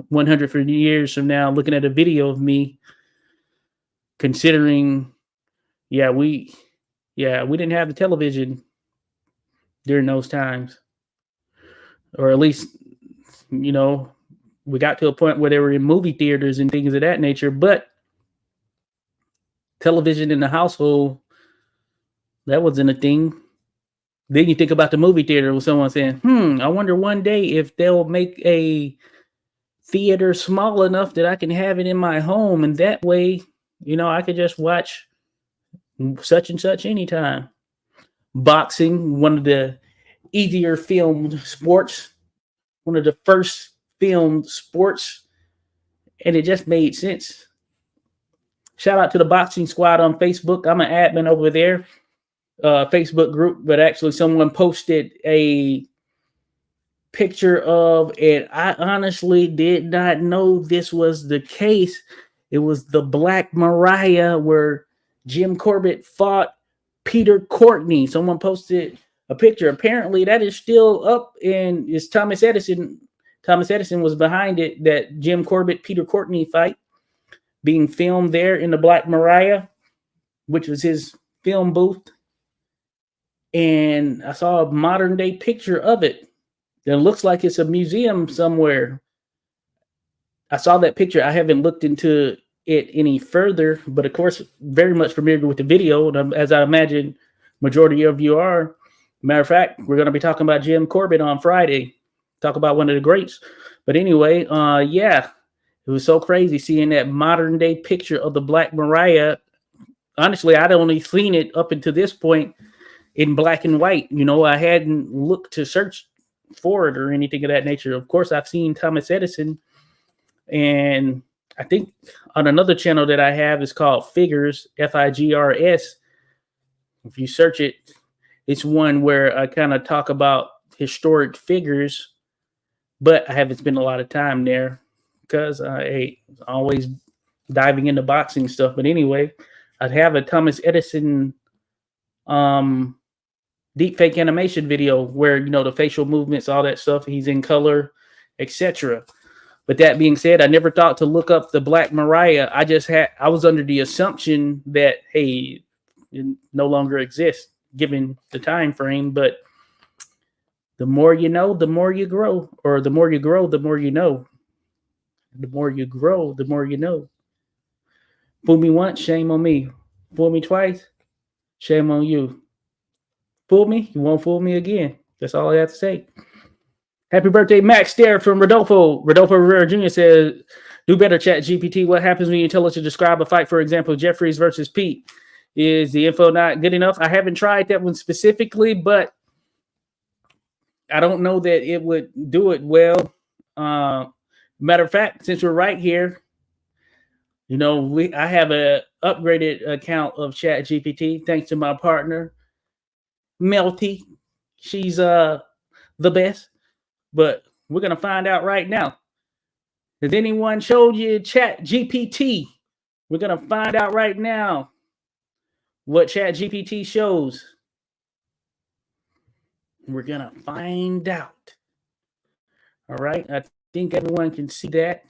100 years from now, looking at a video of me, considering, we didn't have the television during those times, or at least, we got to a point where they were in movie theaters and things of that nature, but television in the household, that wasn't a thing. Then you think about the movie theater with someone saying, I wonder one day if they'll make a theater small enough that I can have it in my home. And that way, I could just watch such and such anytime. Boxing, one of the easier filmed sports, one of the first filmed sports. And it just made sense. Shout out to the Boxing Squad on Facebook. I'm an admin over there. Facebook group, but actually someone posted a picture of, and I honestly did not know this was the case. It was the Black Mariah where Jim Corbett fought Peter Courtney. Someone posted a picture. Apparently that is still up, and it's Thomas Edison. Thomas Edison was behind it, that Jim Corbett, Peter Courtney fight being filmed there in the Black Mariah, which was his film booth. And I saw a modern day picture of it that looks like it's a museum somewhere. I saw that picture. I haven't looked into it any further, but of course, very much familiar with the video, as I imagine majority of you are. Matter of fact, we're going to be talking about Jim Corbett on Friday. Talk about one of the greats. But anyway, yeah, it was so crazy seeing that modern day picture of the Black Mariah. Honestly, I'd only seen it up until this point in black and white. You know, I hadn't looked to search for it or anything of that nature. Of course, I've seen Thomas Edison, and I think on another channel that I have is called Figures, Figrs. If you search it, it's one where I kind of talk about historic figures, but I haven't spent a lot of time there because I always diving into boxing stuff. But anyway, I'd have a Thomas Edison deep fake animation video where, you know, the facial movements, all that stuff, he's in color, etc. But that being said, I never thought to look up the Black Mariah. I was under the assumption that, hey, it no longer exists given the time frame. But the more you know, the more you grow, or the more you grow, the more you know. The more you grow, the more you know. Fool me once, shame on me. Fool me twice, shame on you. Fool me, you won't fool me again. That's all I have to say. Happy birthday, Max there from Rodolfo. Rodolfo Rivera Jr. says, do better, Chat GPT. What happens when you tell it to describe a fight? For example, Jeffries versus Pete. Is the info not good enough? I haven't tried that one specifically, but I don't know that it would do it well. Matter of fact, since we're right here, you know, I have a upgraded account of Chat GPT thanks to my partner, Melty. She's the best. But we're going to find out right now. Has anyone showed you Chat GPT? We're going to find out right now what Chat GPT shows. We're going to find out. All right. I think everyone can see that.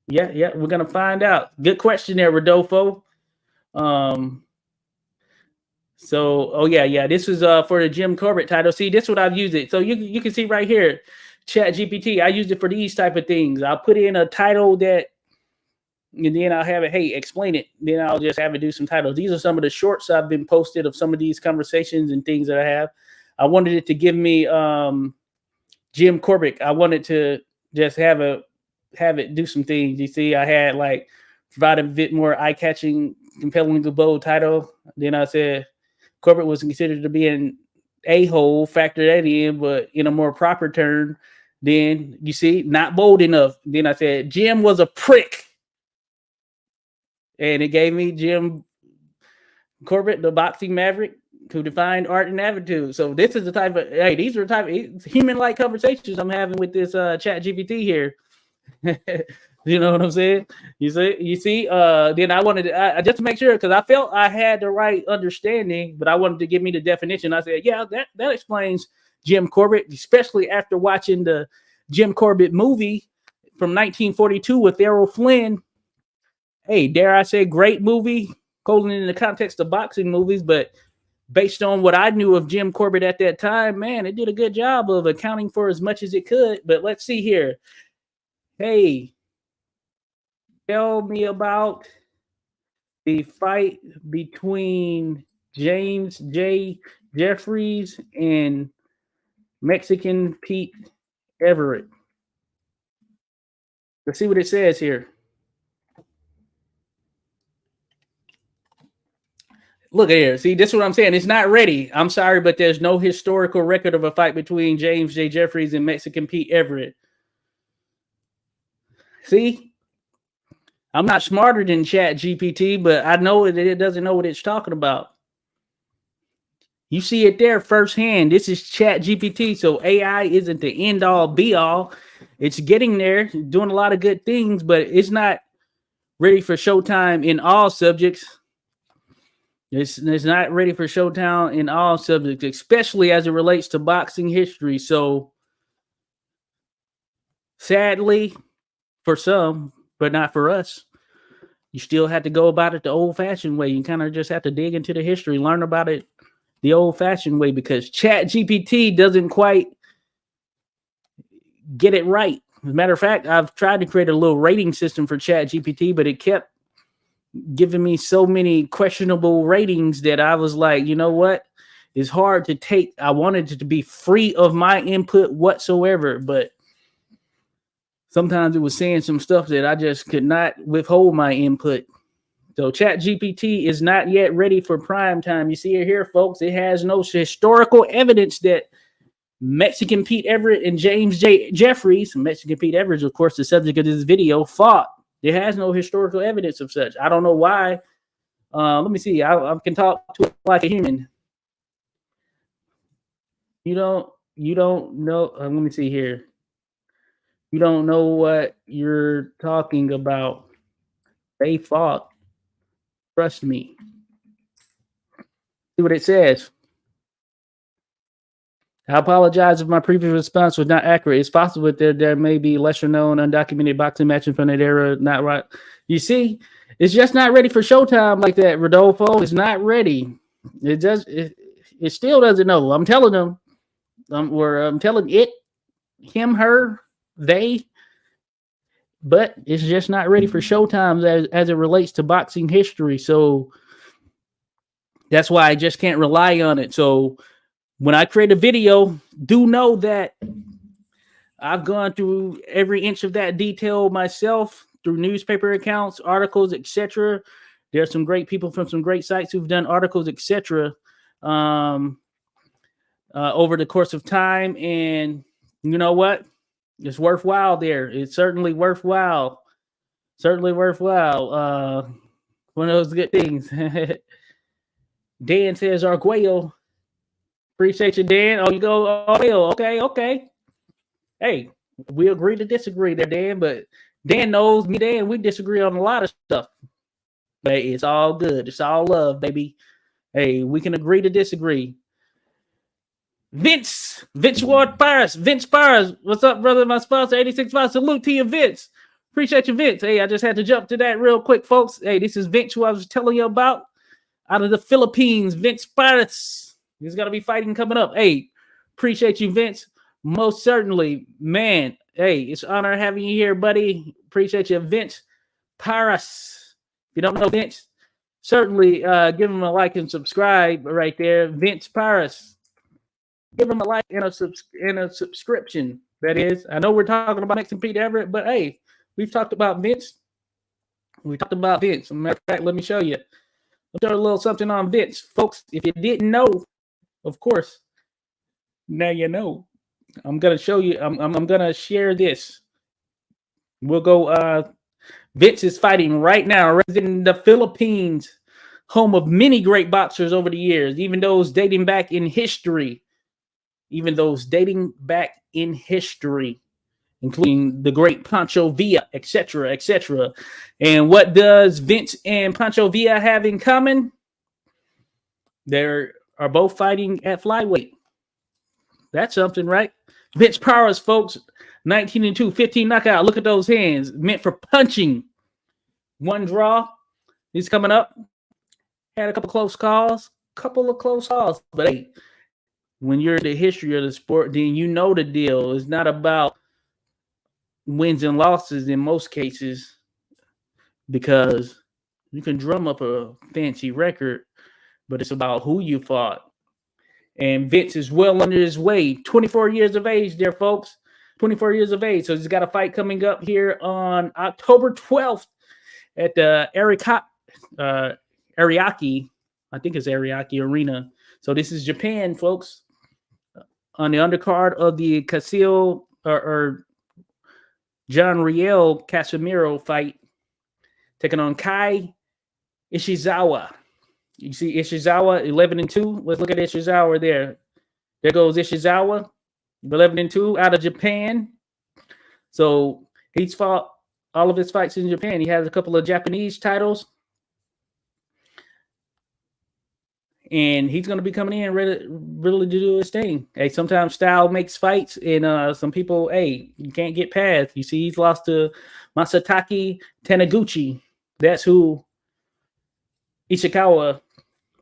Yeah. We're going to find out. Good question there, Rodolfo. This is for the Jim Corbett title. See, this is what I've used it. So you can see right here, Chat GPT. I used it for these type of things. I'll put in a title that, and then I'll have it, hey, explain it. Then I'll just have it do some titles. These are some of the shorts I've been posted of some of these conversations and things that I have. I wanted it to give me Jim Corbett. I wanted to just have it do some things. You see, I had like provide a bit more eye-catching, compelling, bold title. Then I said Corbett was considered to be an a-hole, factor that in, but in a more proper term. Then you see, not bold enough. Then I said Jim was a prick, and it gave me Jim Corbett, the boxing maverick, who defined art and attitude. So this is the type of these are the type of human-like conversations I'm having with this Chat GPT here. You know what I'm saying? You see. Then I wanted to just to make sure, because I felt I had the right understanding, but I wanted to give me the definition. I said, yeah, that explains Jim Corbett, especially after watching the Jim Corbett movie from 1942 with Errol Flynn. Hey, dare I say, great movie, holding in the context of boxing movies, but based on what I knew of Jim Corbett at that time, man, it did a good job of accounting for as much as it could. But let's see here. Hey, tell me about the fight between James J. Jeffries and Mexican Pete Everett. Let's see what it says here. Look at here. See, this is what I'm saying. It's not ready. I'm sorry, but there's no historical record of a fight between James J. Jeffries and Mexican Pete Everett. See? I'm not smarter than Chat GPT, but I know that it doesn't know what it's talking about. You see it there firsthand. This is Chat GPT, so AI isn't the end all be all. It's getting there, doing a lot of good things, but it's not ready for showtime in all subjects. It's not ready for showtime in all subjects, especially as it relates to boxing history. So, sadly, for some, but not for us, you still have to go about it the old-fashioned way. You kind of just have to dig into the history, learn about it the old-fashioned way, because Chat GPT doesn't quite get it right. As a matter of fact, I've tried to create a little rating system for Chat GPT, but it kept giving me so many questionable ratings that I was like, you know what? It's hard to take. I wanted it to be free of my input whatsoever, but sometimes it was saying some stuff that I just could not withhold my input. So Chat GPT is not yet ready for prime time. You see it here, folks. It has no historical evidence that Mexican Pete Everett and James J. Jeffries, Mexican Pete Everett, of course, the subject of this video, fought. There has no historical evidence of such. I don't know why. Let me see. I can talk to it like a human. You don't know. Let me see here. You don't know what you're talking about. They fought. Trust me. See what it says. I apologize if my previous response was not accurate. It's possible that there may be lesser known undocumented boxing matches from that era. Not right. You see, it's just not ready for Showtime like that, Rodolfo. It's not ready. It still doesn't know. I'm telling them. I'm telling it, him, her, they. But it's just not ready for Showtime as it relates to boxing history. So that's why I just can't rely on it. So when I create a video, do know that I've gone through every inch of that detail myself through newspaper accounts, articles, etc. There's some great people from some great sites who've done articles, etc. Over the course of time. And you know what? It's worthwhile there. It's certainly worthwhile. Certainly worthwhile. One of those good things. Dan says Arguello. Appreciate you, Dan. Oh, you go Arguello. Okay. Hey, we agree to disagree there, Dan. But Dan knows me, Dan. We disagree on a lot of stuff. But it's all good. It's all love, baby. Hey, we can agree to disagree. Vince Ward Paris. Vince Paris. What's up, brother? My sponsor, 86.5. Salute to you, Vince. Appreciate you, Vince. Hey, I just had to jump to that real quick, folks. Hey, this is Vince, who I was telling you about out of the Philippines. Vince Paris. He's going to be fighting coming up. Hey, appreciate you, Vince. Most certainly, man. Hey, it's an honor having you here, buddy. Appreciate you, Vince Paris. If you don't know Vince, certainly give him a like and subscribe right there. Vince Paris. Give him a like and a subscription. That is, I know we're talking about Mexican Pete Everett, but hey, we've talked about Vince. We talked about Vince. As a matter of fact, let me show you. I'll show you a little something on Vince, folks. If you didn't know, of course, now you know. I'm gonna show you. I'm gonna share this. We'll go. Vince is fighting right now, resident in the Philippines, home of many great boxers over the years, even those dating back in history. Including the great Pancho Villa, etc. And what does Vince and Pancho Villa have in common? They are both fighting at flyweight. That's something, right? Vince Powers, folks, 19-2, 15 knockout. Look at those hands, meant for punching. One draw. He's coming up. Had a couple of close calls, but hey, when you're in the history of the sport, then you know the deal. It's not about wins and losses in most cases, because you can drum up a fancy record, but it's about who you fought. And Vince is well under his way. 24 years of age there, folks. 24 years of age. So he's got a fight coming up here on October 12th at the Ariake, I think it's Ariake Arena. So this is Japan, folks. On the undercard of the Casillo or John Riel Casemiro fight, taking on Kai Ishizawa. You see Ishizawa 11-2. Let's look at Ishizawa there. There goes Ishizawa, 11-2 out of Japan. So he's fought all of his fights in Japan. He has a couple of Japanese titles. And he's going to be coming in really to do his thing. Hey, sometimes style makes fights, and some people, hey, you can't get past. You see, he's lost to Masataki Taniguchi. That's who Ishikawa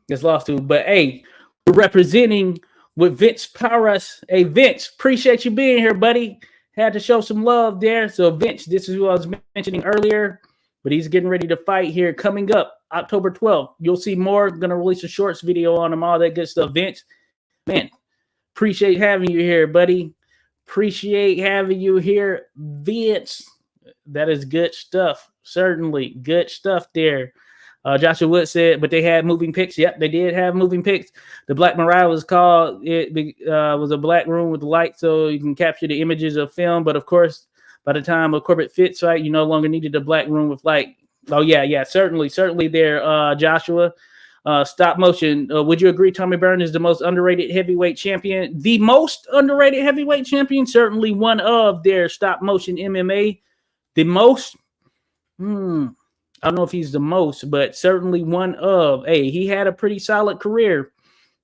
has lost to. But hey, we're representing with Vince Paris. Hey, Vince, appreciate you being here, buddy. had to show some love there. So Vince, this is who I was mentioning earlier, but he's getting ready to fight here coming up October 12th. You'll see more. I'm going to release a shorts video on him, all that good stuff. Vince, man, appreciate having you here, buddy. Appreciate having you here, Vince. That is good stuff. Certainly good stuff there. Joshua Wood said, but they had moving pics. Yep, they did have moving pics. The Black Mariah was called. It was a black room with light, so you can capture the images of film. But of course, by the time a corporate fit site, you no longer needed a black room with light. Oh yeah, certainly there, Joshua. Stop motion. Would you agree Tommy Byrne is the most underrated heavyweight champion? The most underrated heavyweight champion? Certainly one of their stop motion MMA. The most? I don't know if he's the most, but certainly one of. Hey, he had a pretty solid career.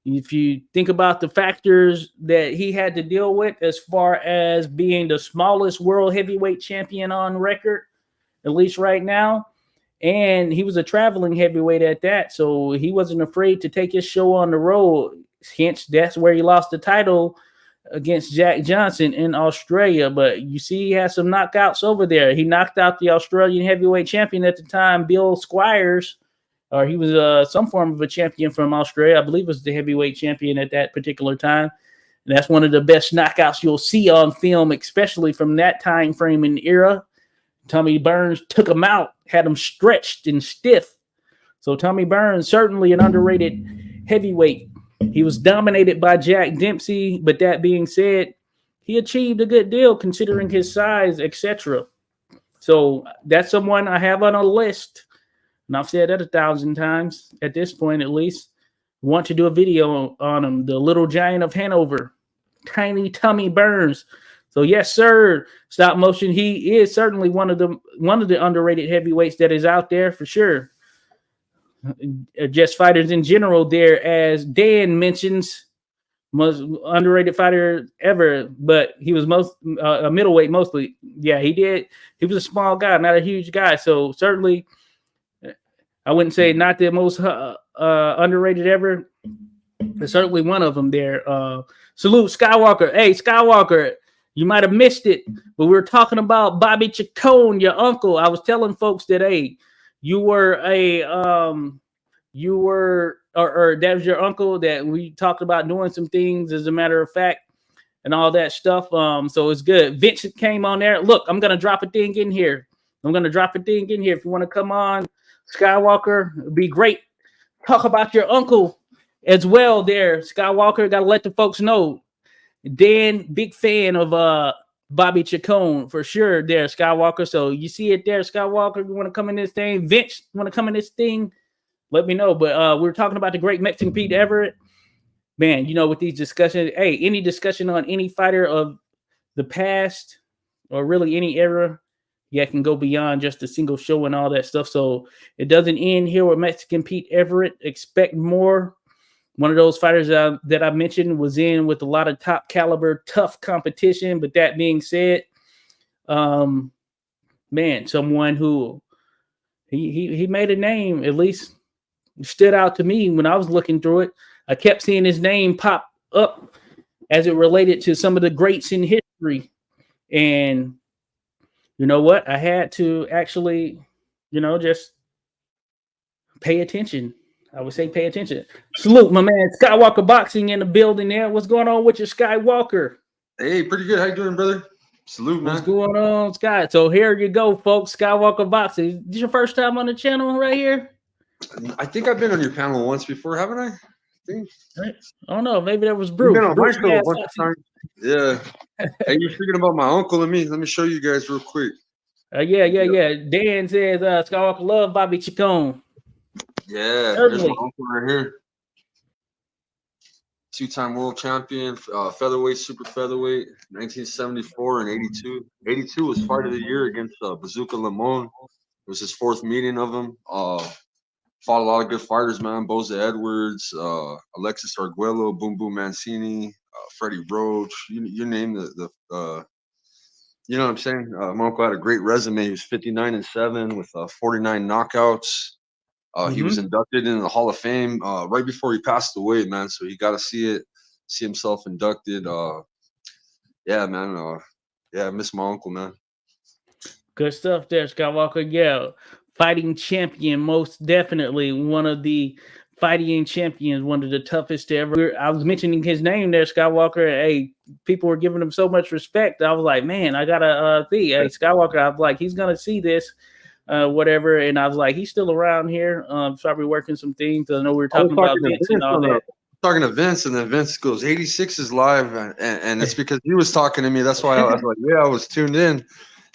If you think about the factors that he had to deal with as far as being the smallest world heavyweight champion on record, at least right now, and he was a traveling heavyweight at that, so he wasn't afraid to take his show on the road. Hence, that's where he lost the title against Jack Johnson in Australia. But you see, he had some knockouts over there. He knocked out the Australian heavyweight champion at the time, Bill Squires, or he was some form of a champion from Australia. I believe was the heavyweight champion at that particular time. And that's one of the best knockouts you'll see on film, especially from that time frame and era. Tommy Burns took him out, had him stretched and stiff. So Tommy Burns, certainly an underrated heavyweight. He was dominated by Jack Dempsey, but that being said, he achieved a good deal considering his size, etc. So that's someone I have on a list, and I've said that 1,000 times at this point, at least. Want to do a video on him, the little giant of Hanover, tiny Tommy Burns. So yes, sir, stop motion. He is certainly one of the underrated heavyweights that is out there for sure. Just fighters in general there, as Dan mentions, most underrated fighter ever, but he was a middleweight mostly. Yeah, he did. He was a small guy, not a huge guy. So certainly, I wouldn't say not the most underrated ever, but certainly one of them there. Salute Skywalker. Hey, Skywalker, you might have missed it, but we were talking about Bobby Chacon, your uncle. I was telling folks that, hey, that was your uncle that we talked about doing some things, as a matter of fact, and all that stuff. So it's good. Vincent came on there. Look, I'm going to drop a thing in here. If you want to come on, Skywalker, it'd be great. Talk about your uncle as well there. Skywalker, got to let the folks know. Dan, big fan of Bobby Chacon for sure there, Skywalker. So you see it there, Skywalker. You want to come in this thing? Vince, you want to come in this thing? Let me know. But we're talking about the great Mexican Pete Everett. Man, with these discussions, hey, any discussion on any fighter of the past or really any era, can go beyond just a single show and all that stuff. So it doesn't end here with Mexican Pete Everett. Expect more. One of those fighters that I mentioned was in with a lot of top caliber, tough competition. But that being said, someone who he made a name, at least stood out to me when I was looking through it. I kept seeing his name pop up as it related to some of the greats in history. And you know what? I had to actually, just pay attention. I would say pay attention. Salute, my man, Skywalker Boxing in the building there. What's going on with your Skywalker? Hey, pretty good. How you doing, brother? Salute, man. What's going on, Sky? So here you go, folks. Skywalker Boxing. Is this your first time on the channel right here? I think I've been on your panel once before, haven't I? I don't know. Maybe that was Bruce. You've been on my show a bunch of times. Yeah. Hey, you're speaking about my uncle and me. Let me show you guys real quick. Yeah. Dan says Skywalker love Bobby Chacon. Yeah, there's my uncle right here. Two-time world champion, featherweight, super featherweight, 1974 and 82. 82 was fight of the year against Bazooka Limon. It was his fourth meeting of him. Fought a lot of good fighters, man. Boasted Edwards, Alexis Arguello, Boom Boom Mancini, Freddie Roach. You name the you know what I'm saying? My uncle had a great resume. He was 59-7 with 49 knockouts. He was inducted into the Hall of Fame right before he passed away, man. So he got to see himself inducted. Yeah, man. yeah, I miss my uncle, man. Good stuff there, Skywalker. Yeah, fighting champion, most definitely one of the fighting champions, one of the toughest to ever. I was mentioning his name there, Skywalker. Hey, people were giving him so much respect. I was like, man, I gotta see. Hey, Skywalker. I was like, he's gonna see this, whatever. And I was like, he's still around here. Probably working some things. I know we were talking about Vince and all that. Talking to Vince, and then Vince goes, 86 is live, and it's because he was talking to me. That's why I was like, yeah, I was tuned in.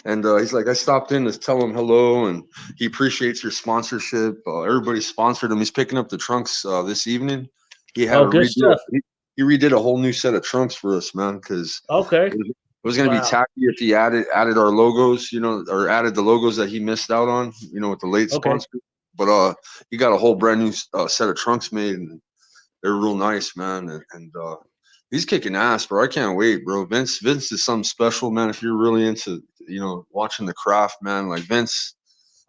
And he's like, I stopped in to tell him hello, and he appreciates your sponsorship. Everybody sponsored him. He's picking up the trunks this evening. He had good stuff. He redid a whole new set of trunks for us, man, because it was going to be tacky if he added our logos, or added the logos that he missed out on, with the late sponsor. But he got a whole brand new set of trunks made, and they're real nice, man. And he's kicking ass, bro. I can't wait, bro. Vince is something special, man. If you're really into, watching the craft, man, like Vince,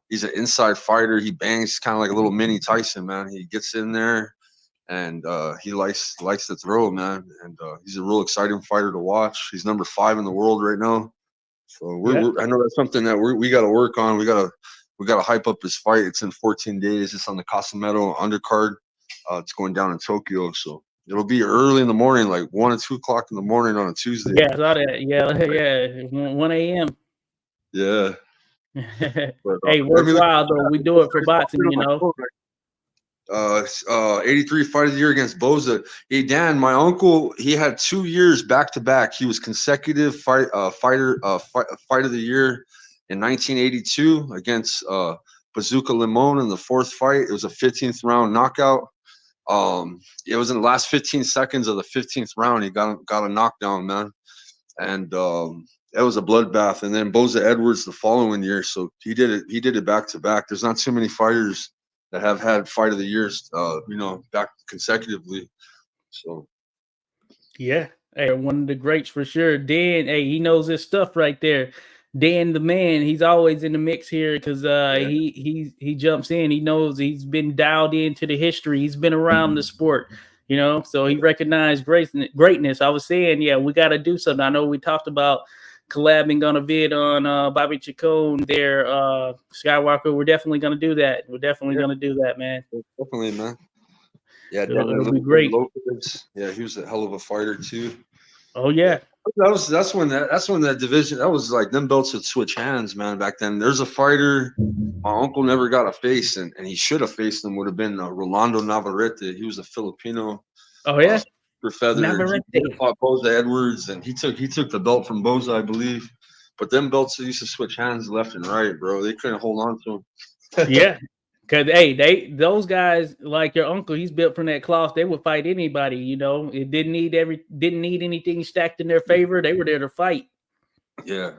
he's an inside fighter. He bangs kind of like a little mini Tyson, man. He gets in there and he likes to throw, man. And he's a real exciting fighter to watch. He's number 5 in the world right now. So I know that's something that we got to work on. We got to hype up his fight. It's in 14 days. It's on the Casameto undercard. It's going down in Tokyo, so it'll be early in the morning, like 1 or 2 o'clock in the morning on a Tuesday. Yeah, I saw that. Yeah, 1 a.m. Yeah. But, hey, worthwhile though. We do it for boxing, 83 fight of the year against Boza. Hey Dan, my uncle, he had 2 years back to back. He was consecutive fight of the year in 1982 against Bazooka Limon in the 4th fight. It was a 15th round knockout. It was in the last 15 seconds of the 15th round. He got a knockdown, man, and that was a bloodbath. And then Boza Edwards the following year. So he did it back to back. There's not too many fighters that have had fight of the years, back consecutively. So yeah, hey, one of the greats for sure. Dan, hey, he knows his stuff right there. Dan the man, he's always in the mix here because he jumps in. He knows he's been dialed into the history. He's been around the sport, so he recognized greatness. I was saying, yeah, we got to do something. I know we talked about collabing on a vid on Bobby Chacon there, Skywalker. We're definitely going to do that. We're definitely going to do that, man. Definitely, man. Yeah, it'll be great. Yeah, he was a hell of a fighter too. Oh yeah. That's when that division, that was like them belts would switch hands, man. Back then, there's a fighter my uncle never got a face, and he should have faced him. Would have been Rolando Navarrete. He was a Filipino. Oh yeah, for feather. He fought Boza Edwards, and he took the belt from Boza, I believe. But them belts used to switch hands left and right, bro. They couldn't hold on to them. Yeah. Because those guys like your uncle, he's built from that cloth. They would fight anybody, It didn't need anything stacked in their favor. They were there to fight. Yeah,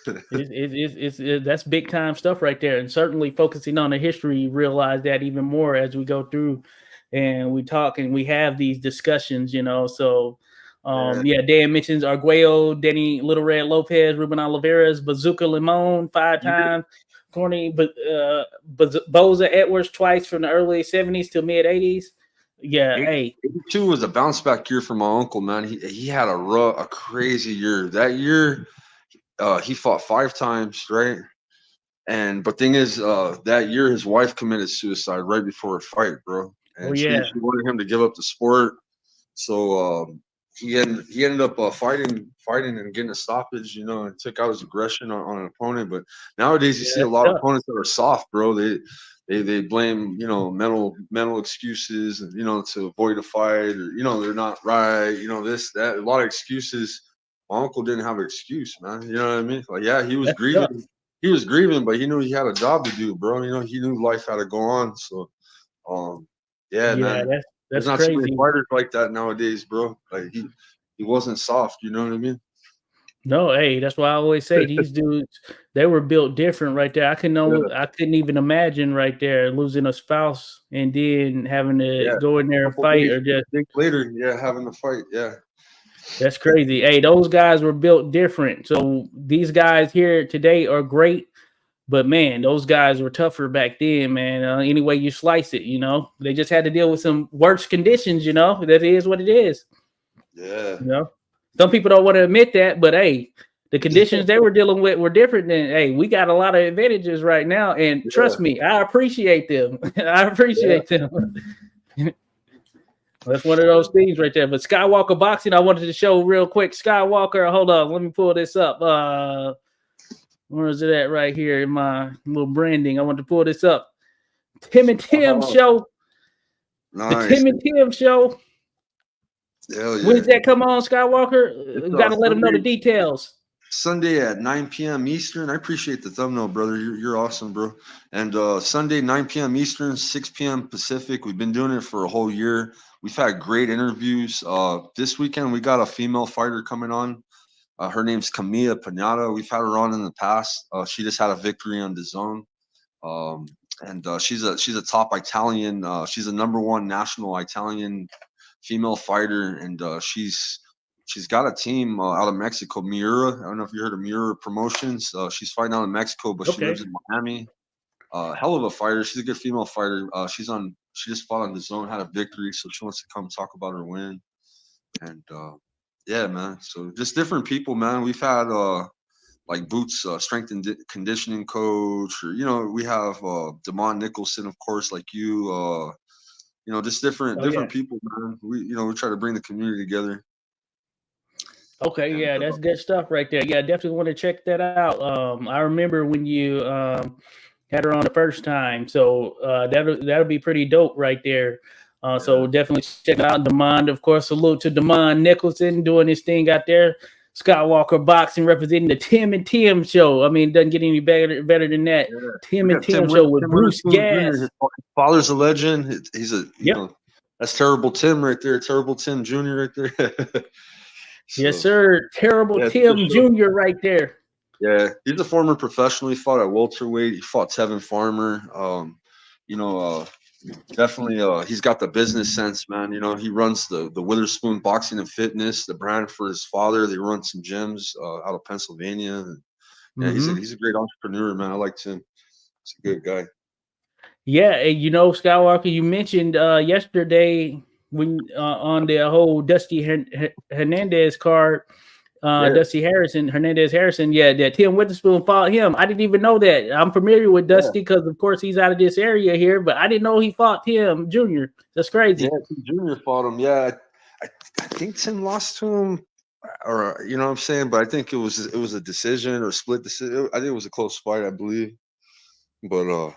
that's big time stuff right there. And certainly focusing on the history, you realize that even more as we go through and we talk and we have these discussions, So Dan mentions Arguello, Denny Little Red Lopez, Ruben Oliveras, Bazooka Limon 5 times. Corny, but Boza Edwards twice from the early 70s to mid 80s. Yeah, 82 was a bounce back year for my uncle, man. He had a crazy year. That year, he fought 5 times, right? But thing is, that year his wife committed suicide right before a fight, bro. And she wanted him to give up the sport. So he ended up fighting and getting a stoppage, and took out his aggression on an opponent. But nowadays you see a lot of opponents that are soft, bro. They blame, mental excuses, to avoid a fight, or they're not right, this, that, a lot of excuses. My uncle didn't have an excuse, man. You know what I mean? Like, yeah, he was grieving. Tough. He was grieving, but he knew he had a job to do, bro. He knew life had to go on. So man. There's not crazy. so many fighters like that nowadays, bro. Like he wasn't soft, you know what I mean? No, hey, that's why I always say these dudes, they were built different right there. I couldn't even imagine right there losing a spouse and then having to go in there and fight or just later, having to fight, That's crazy. Hey, those guys were built different. So these guys here today are great. But, man, those guys were tougher back then, man. Any way you slice it, They just had to deal with some worse conditions, That is what it is. Yeah. Some people don't want to admit that, but hey, the conditions they were dealing with were different than, hey, we got a lot of advantages right now. And trust me, I appreciate them. I appreciate them. That's one of those things right there. But Skywalker boxing, I wanted to show real quick. Skywalker, hold on, let me pull this up. Where is it at right here in my little branding? I want to pull this up. Tim and Tim show. Nice. The Tim and Tim show. Hell yeah. When's that come on, Skywalker? Got to let them know the details. Sunday at 9 p.m. Eastern. I appreciate the thumbnail, brother. You're awesome, bro. And Sunday, 9 p.m. Eastern, 6 p.m. Pacific. We've been doing it for a whole year. We've had great interviews. This weekend, we got a female fighter coming on. Her name's Camilla Pinata. We've had her on in the past. She just had a victory on DAZN. And she's a top Italian. She's a #1 national Italian female fighter, and she's got a team out of Mexico, Miura. I don't know if you heard of Miura Promotions. She's fighting out in Mexico, but she lives in Miami. Hell of a fighter. She's a good female fighter. She just fought on DAZN, had a victory, so she wants to come talk about her win. And yeah, man. So just different people, man. We've had like Boots, strength and conditioning coach, or we have Damon Nicholson, of course, like you. Just different people, man. We try to bring the community together. Okay, yeah, that's good stuff right there. Yeah, definitely want to check that out. I remember when you had her on the first time, so that'll be pretty dope right there. So definitely check out Damon. Of course, salute to Damon Nicholson doing his thing out there. Skywalker Boxing representing the Tim and Tim show. I mean, it doesn't get any better than that. Yeah. Tim and Tim show with Bruce Gas. His father's a legend. He's a that's Terrible Tim right there. Terrible Tim Jr. right there. So, yes, sir. Terrible Tim Jr. right there. Yeah, he's a former professional. He fought at welterweight. He fought Tevin Farmer. Definitely, he's got the business sense, man. He runs the Witherspoon Boxing and Fitness, the brand for his father. They run some gyms out of Pennsylvania. Yeah, he's a great entrepreneur, man. I like him. He's a good guy. Yeah, Skywalker, you mentioned yesterday when on the whole Dusty Hernandez card, Dusty Hernandez Harrison, that Tim Witherspoon fought him. I didn't even know that. I'm familiar with Dusty because, of course, he's out of this area here, but I didn't know he fought Tim Jr. That's crazy. Yeah, Tim Jr. fought him. Yeah, I think Tim lost to him, or what I'm saying, but I think it was a decision or split decision. I think it was a close fight, I believe. But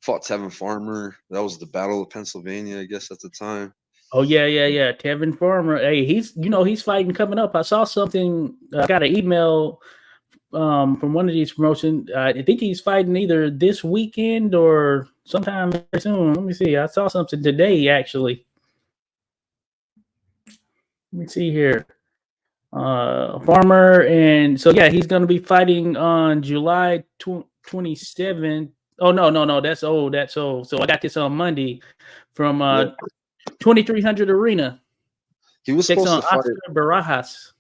fought Tevin Farmer. That was the Battle of Pennsylvania, I guess, at the time. Oh yeah. Tevin Farmer. Hey, he's fighting coming up. I saw something. I got an email from one of these promotions. I think he's fighting either this weekend or sometime soon. Let me see. I saw something today actually. Let me see here. Farmer, and so he's going to be fighting on July 27th. Oh no, that's old. So I got this on Monday from 2300 Arena. He was supposed to fight Oscar Barajas.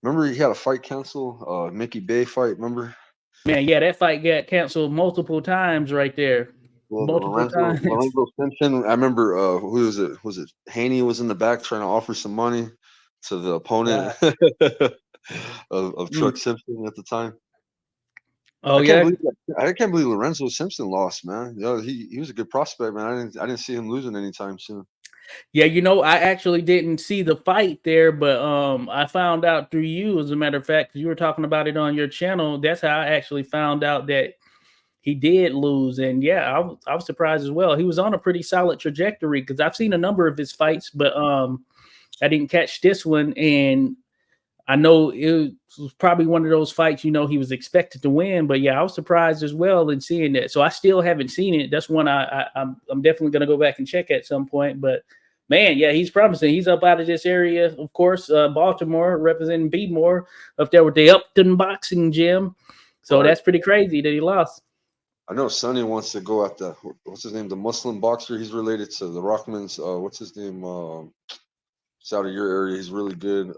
Remember, he had a fight cancel. Mickey Bay fight. Remember? Man, that fight got canceled multiple times right there. Well, Lorenzo Simpson. I remember. Who was it? Was it Haney was in the back trying to offer some money to the opponent of Truck Simpson at the time. Oh, I can't believe Lorenzo Simpson lost, man. He was a good prospect, man. I didn't see him losing anytime soon. Yeah, I actually didn't see the fight there, but I found out through you, as a matter of fact, you were talking about it on your channel. That's how I actually found out that he did lose. And I was surprised as well. He was on a pretty solid trajectory because I've seen a number of his fights, but I didn't catch this one. And I know it was probably one of those fights, he was expected to win, but I was surprised as well in seeing that. So I still haven't seen it. That's one I'm definitely going to go back and check at some point. But man, he's promising. He's up out of this area, of course, Baltimore, representing Beadmore, up there with the Upton Boxing Gym. So that's pretty crazy that he lost. I know Sonny wants to go at what's his name, the Muslim boxer. He's related to the Rockmans. What's his name? It's out of your area. He's really good.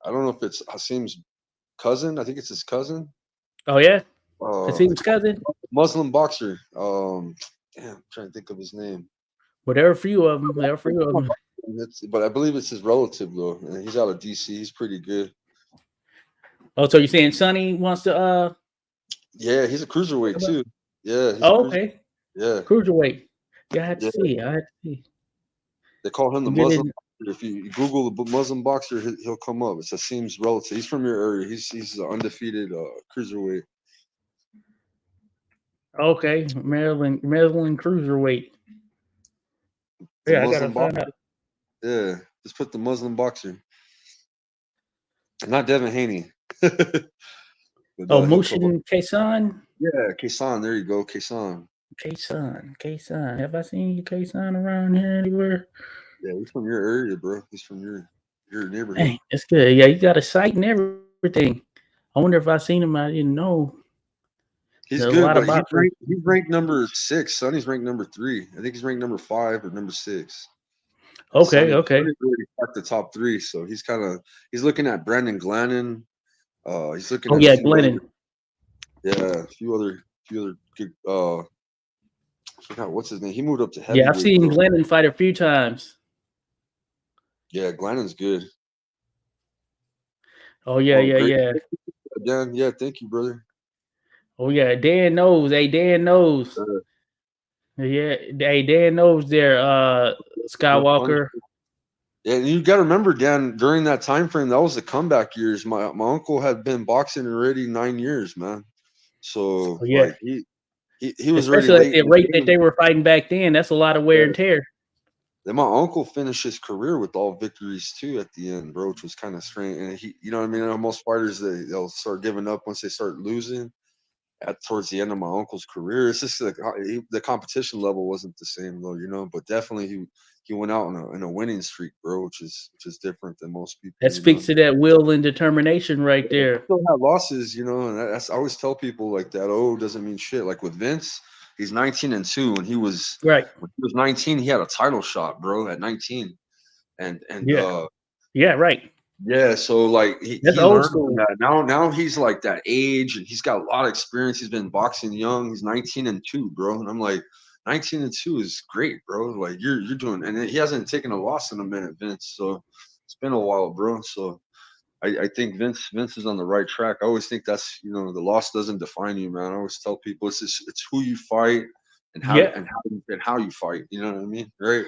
I don't know if it's Hasim's cousin. I think it's his cousin. Oh, yeah? Hasim's cousin? Muslim boxer. I'm trying to think of his name. Well, there are a few of them. but I believe it's his relative though, and he's out of DC. He's pretty good. Oh, so you're saying Sonny wants to Yeah, he's a cruiserweight too. Yeah, he's a Oh, cruiser. okay. Yeah, Cruiserweight. Yeah, I had to yeah. see. I had to see. They call him the Get Muslim. in. If you Google the Muslim boxer, he'll come up. It seems relative. He's from your area. He's an undefeated cruiserweight. Okay, Maryland Cruiserweight. The Yeah, I Muslim gotta find boxer. out. Yeah, just put the Muslim boxer. Not Devin Haney. But, Oh, he'll come up. Mushin Kasan. Yeah, Kasan. There you go, Kasan. Kasan. Have I seen you Kasan around here anywhere? Yeah, he's from your area, bro. He's from your neighborhood. Hey, that's good. Yeah, you got a site and everything. I wonder if I seen him. I didn't know. He's There's a good, lot but of he's ranked number 6. Sonny's ranked number 3. I think he's ranked number 5 or number 6. Okay. Sonny's already cracked the top 3, so he's looking at Brandon Glannon. He's looking Oh at yeah, Glennon. a few other good. I forgot what's his name. He moved up to heavyweight. Yeah, I've seen Glennon fight a few times. Yeah, Glennon's good. Oh yeah. Dan, yeah, thank you, brother. Oh yeah, Dan knows. Hey, Dan knows. Yeah, hey, Dan knows there. Skywalker. Yeah, and you got to remember, Dan, during that time frame, that was the comeback years. My uncle had been boxing already 9 years, man. So like he was especially already at the rate that they were fighting back then. That's a lot of wear and tear. Then my uncle finished his career with all victories too at the end, bro, which was kind of strange. And he, you know what I mean? Most fighters they'll start giving up once they start losing. Towards the end of my uncle's career, it's just like the competition level wasn't the same though, you know. But definitely he went out in a winning streak, bro, which is different than most people. That speaks to that will and determination right there. Still have losses, you know, and I always tell people like that. Oh, doesn't mean shit. Like with Vince, he's 19-2, and he was right. When he was 19, he had a title shot, bro, at 19, and right. Yeah, so like he old school. That. Now he's like that age, and he's got a lot of experience. He's been boxing young. He's 19-2, bro, and I'm like, 19-2 is great, bro. Like you're doing, and he hasn't taken a loss in a minute, Vince. So it's been a while, bro. So I think Vince is on the right track. I always think that's, you know, the loss doesn't define you, man. I always tell people it's who you fight and how you fight. You know what I mean, right?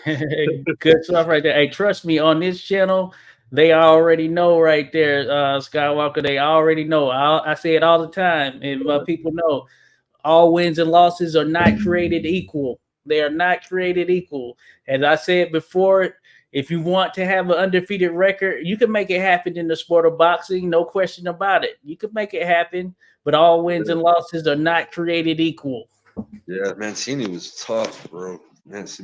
Good stuff right there. Hey, trust me, on this channel, they already know right there, Skywalker. They already know. I say it all the time, and people know all wins and losses are not created equal. They are not created equal. As I said before, if you want to have an undefeated record, you can make it happen in the sport of boxing. No question about it. You can make it happen, but all wins and losses are not created equal. Yeah, Mancini was tough, bro.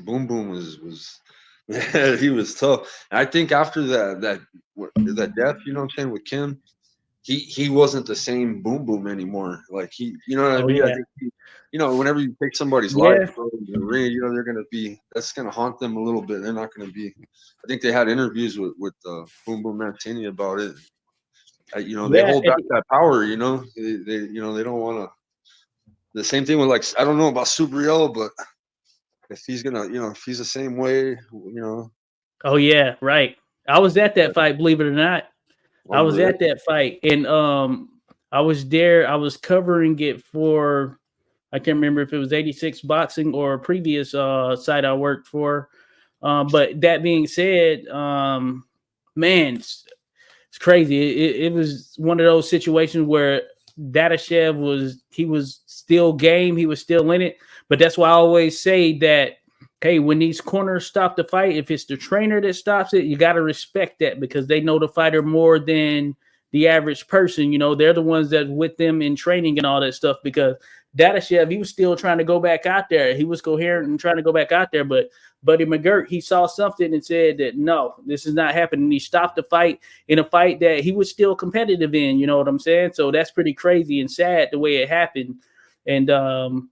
Boom Boom was yeah, he was tough. And I think after that death, you know what I'm saying, with Kim, he wasn't the same Boom Boom anymore. Like he, you know what I mean? Yeah. I think you know, whenever you take somebody's life, bro, in the ring, you know, that's gonna haunt them a little bit. They're not gonna be. I think they had interviews with Boom Boom Mancini about it. You know, they hold back that power. You know, they don't want to. The same thing with, like, I don't know about Subriel, but if he's gonna, you know, if he's the same way, you know. Oh yeah, right. I was at that fight, believe it or not. I was at that fight, and I was there. I was covering it for, I can't remember if it was 86 Boxing or a previous site I worked for. But that being said, man, it's crazy. It was one of those situations where Dadashev was still game. He was still in it. But that's why I always say that, hey, when these corners stop the fight, if it's the trainer that stops it, you got to respect that, because they know the fighter more than the average person. You know, they're the ones that's with them in training and all that stuff, because Dadashev, he was still trying to go back out there. He was coherent and trying to go back out there. But Buddy McGirt, he saw something and said that, no, this is not happening. He stopped the fight in a fight that he was still competitive in. You know what I'm saying? So that's pretty crazy and sad the way it happened. And,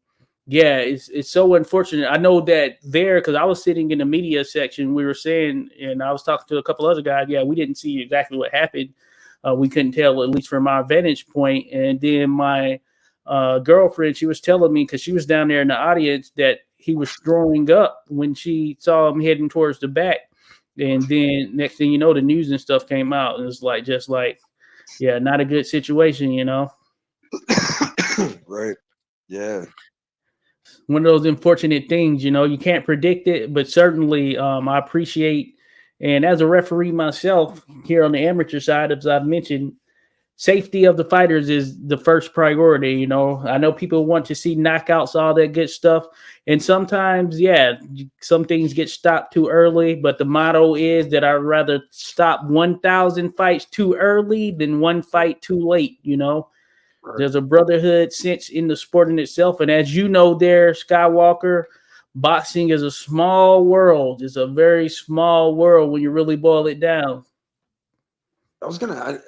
yeah, it's so unfortunate. I know that there, because I was sitting in the media section, we were saying, and I was talking to a couple other guys. Yeah, we didn't see exactly what happened. We couldn't tell, at least from our vantage point. And then my girlfriend, she was telling me, because she was down there in the audience, that he was throwing up when she saw him heading towards the back. And then next thing you know, the news and stuff came out, and it's like just like, yeah, not a good situation, you know. Right. Yeah. One of those unfortunate things, you know, you can't predict it, but certainly I appreciate, and as a referee myself here on the amateur side, as I've mentioned, safety of the fighters is the first priority. You know, I know people want to see knockouts, all that good stuff. And sometimes, yeah, some things get stopped too early, but the motto is that I'd rather stop 1,000 fights too early than one fight too late, you know. Right. There's a brotherhood sense in the sport in itself. And as you know there, Skywalker, boxing is a small world. It's a very small world when you really boil it down. I was gonna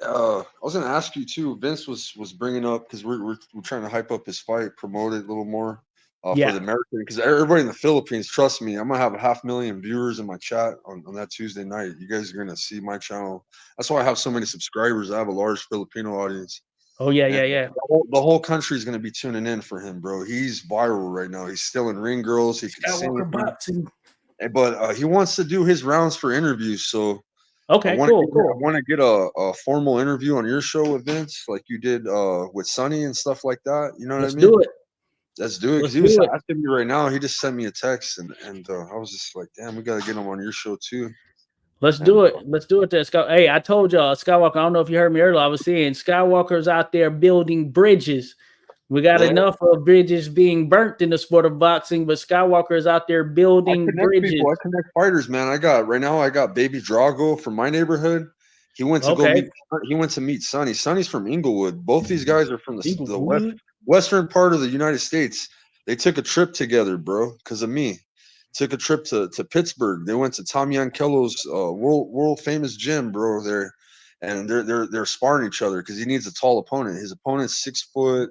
ask you too. Vince was bringing up, because we're trying to hype up his fight, promote it a little more for Yeah. the American. Because everybody in the Philippines, trust me, I'm gonna have 500,000 viewers in my chat on that Tuesday night. You guys are gonna see my channel. That's why I have so many subscribers. I have a large Filipino audience. Oh, yeah, And yeah. the whole country is gonna be tuning in for him, bro. He's viral right now. He's still in ring girls. He can sing. Skywalker boxing. But he wants to do his rounds for interviews. So Okay, I cool. want to get a formal interview on your show with Vince, like you did with Sonny and stuff like that. You know what I mean? Do it. Let's do it. Because he was asking me right now. He just sent me a text, and I was just like, damn, we got to get him on your show too. Let's do it. Let's do it there, Sky. Hey, I told y'all, Skywalker, I don't know if you heard me earlier. I was saying Skywalker's out there building bridges. We got enough of bridges being burnt in the sport of boxing, but Skywalker is out there building bridges. I connect fighters, man. I got Baby Drago from my neighborhood. He went to meet Sonny. Sonny's from Inglewood. Both these guys are from the western part of the United States. They took a trip together, bro, because of me. Took a trip to Pittsburgh. They went to Tommy Ankelo's world famous gym, bro. There, and they're sparring each other because he needs a tall opponent. His opponent's 6'5",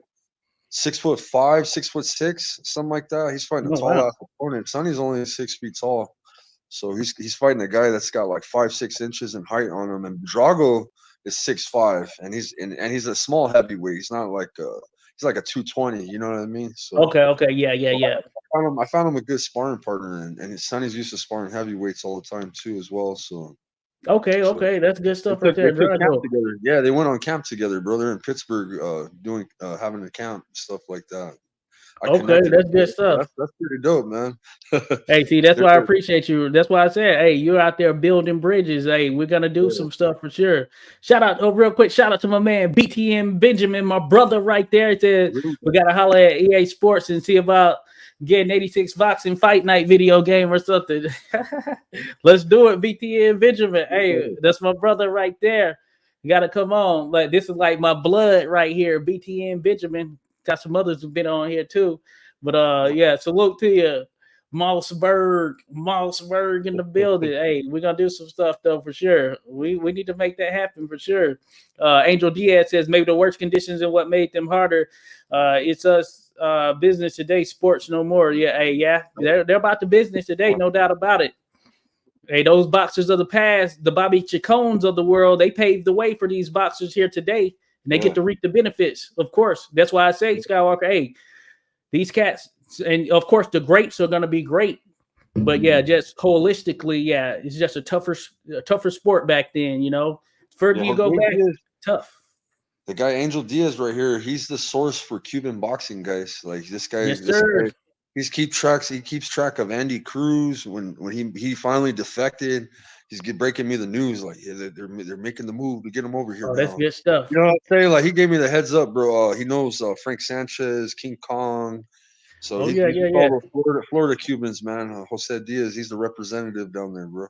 6'6", something like that. He's fighting a tall ass opponent. Sonny's only 6 feet tall, so he's fighting a guy that's got like 5-6 inches in height on him. And Drago is 6'5", and he's a small heavyweight. He's not like he's like a 220. You know what I mean? So okay, yeah. I found him a good sparring partner, and his Sonny's used to sparring heavyweights all the time too, as well. So okay, that's good stuff right there. Yeah, they went on camp together, bro. They're in Pittsburgh, doing having a camp, stuff like that. That's good stuff. That's pretty dope, man. Hey, see, that's why I appreciate you. That's why I said, hey, you're out there building bridges. Hey, we're gonna do some stuff for sure. Real quick, shout out to my man BTM Benjamin, my brother right there. It said we gotta holler at EA Sports and see about getting 86 boxing fight night video game or something. Let's do it, BTM Benjamin. Hey, that's my brother right there. You gotta come on. Like, this is like my blood right here, BTM Benjamin. Got some others who've been on here too. But yeah, salute to you. Mossberg in the building. Hey, we're gonna do some stuff though for sure. We need to make that happen for sure. Angel Diaz says maybe the worst conditions and what made them harder. It's us business today, sports no more. Yeah, they're about the business today, no doubt about it. Hey, those boxers of the past, the Bobby Chacones of the world, they paved the way for these boxers here today. And they get to reap the benefits, of course. That's why I say, Skywalker, hey, these cats, and of course the greats are going to be great. But yeah, just holistically, yeah, it's just a tougher sport back then, you know. Further you go back, tough. The guy Angel Diaz right here, he's the source for Cuban boxing, guys. Like this guy, he keeps track of Andy Cruz when he finally defected. He's breaking me the news, like they're making the move to get him over here. Oh, that's good stuff. You know what I'm saying? Like he gave me the heads up, bro. He knows Frank Sanchez, King Kong. So he's Florida Cubans, man. Jose Diaz, he's the representative down there, bro.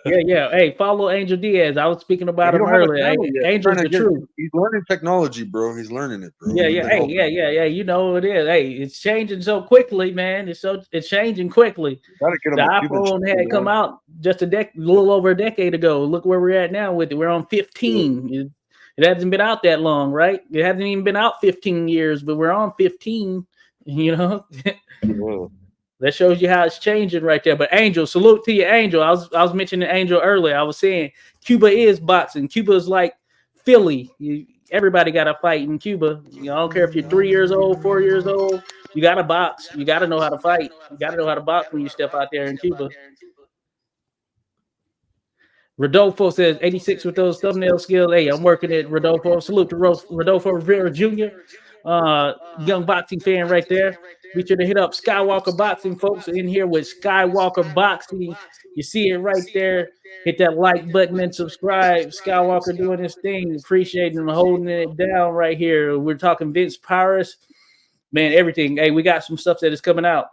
yeah. Hey, follow Angel Diaz. I was speaking about him earlier. Hey, Angel's the truth. He's learning technology, bro. He's learning it, bro. Yeah. Hey, you know what it is. Hey, it's changing so quickly, man. It's changing quickly. The iPhone had come out just a little over a decade ago. Look where we're at now with it. We're on 15. It hasn't been out that long, right? It hasn't even been out 15 years, but we're on 15. You know, that shows you how it's changing right there. But Angel, salute to you, Angel. I was mentioning Angel earlier. I was saying Cuba is boxing. Cuba is like Philly. Everybody got to fight in Cuba. You know, I don't care if you're 3 years old, 4 years old. You got to box. You got to know how to fight. You got to know how to box when you step out there in Cuba. Rodolfo says 86 with those thumbnail skills. Hey, I'm working at Rodolfo. Salute to Rodolfo Rivera Jr., young boxing fan right there. Be sure to hit up Skywalker Boxing, folks. In here with Skywalker Boxing. You see it right there. Hit that like button and subscribe. Skywalker doing his thing. Appreciating him holding it down right here. We're talking Vince Paris. Man, everything. Hey, we got some stuff that is coming out.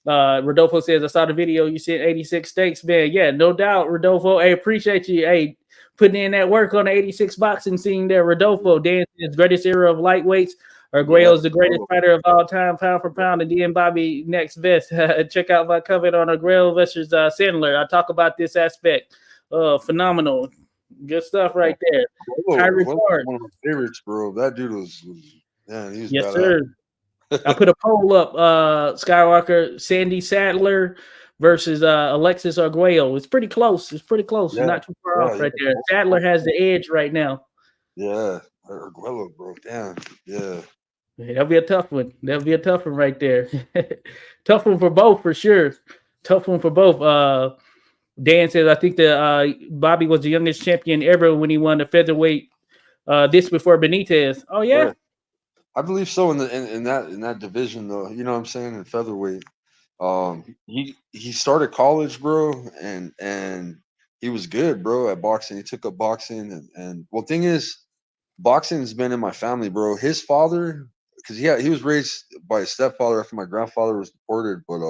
Rodolfo says, I saw the video. You said 86 steaks, man. Yeah, no doubt, Rodolfo. Hey, appreciate you. Hey, putting in that work on the 86 boxing scene there, Rodolfo. Dan says, greatest era of lightweights. Arguello is the greatest fighter of all time, pound for pound, and then Bobby next best. Check out my comment on Arguello versus Sandler. I talk about this aspect. Phenomenal. Good stuff right there. Kyrie one of my favorites, bro. That dude was man, he was yes, badass. sir. I put a poll up, Skywalker, Sandy Sadler versus Alexis Arguello. It's pretty close. It's pretty close. Yeah. It's not too far off right there. Sadler has the edge right now. Yeah. Arguello, bro. Damn. Yeah. That'll be a tough one. That'll be a tough one right there. Tough one for both, for sure. Tough one for both. Dan says, I think that Bobby was the youngest champion ever when he won the featherweight this before Benitez. Oh, yeah? Yeah. I believe so in that division though. You know what I'm saying? In featherweight. He started college, bro, and he was good, bro, at boxing. He took up boxing and well, thing is, boxing's been in my family, bro. His father, because he was raised by his stepfather after my grandfather was deported, but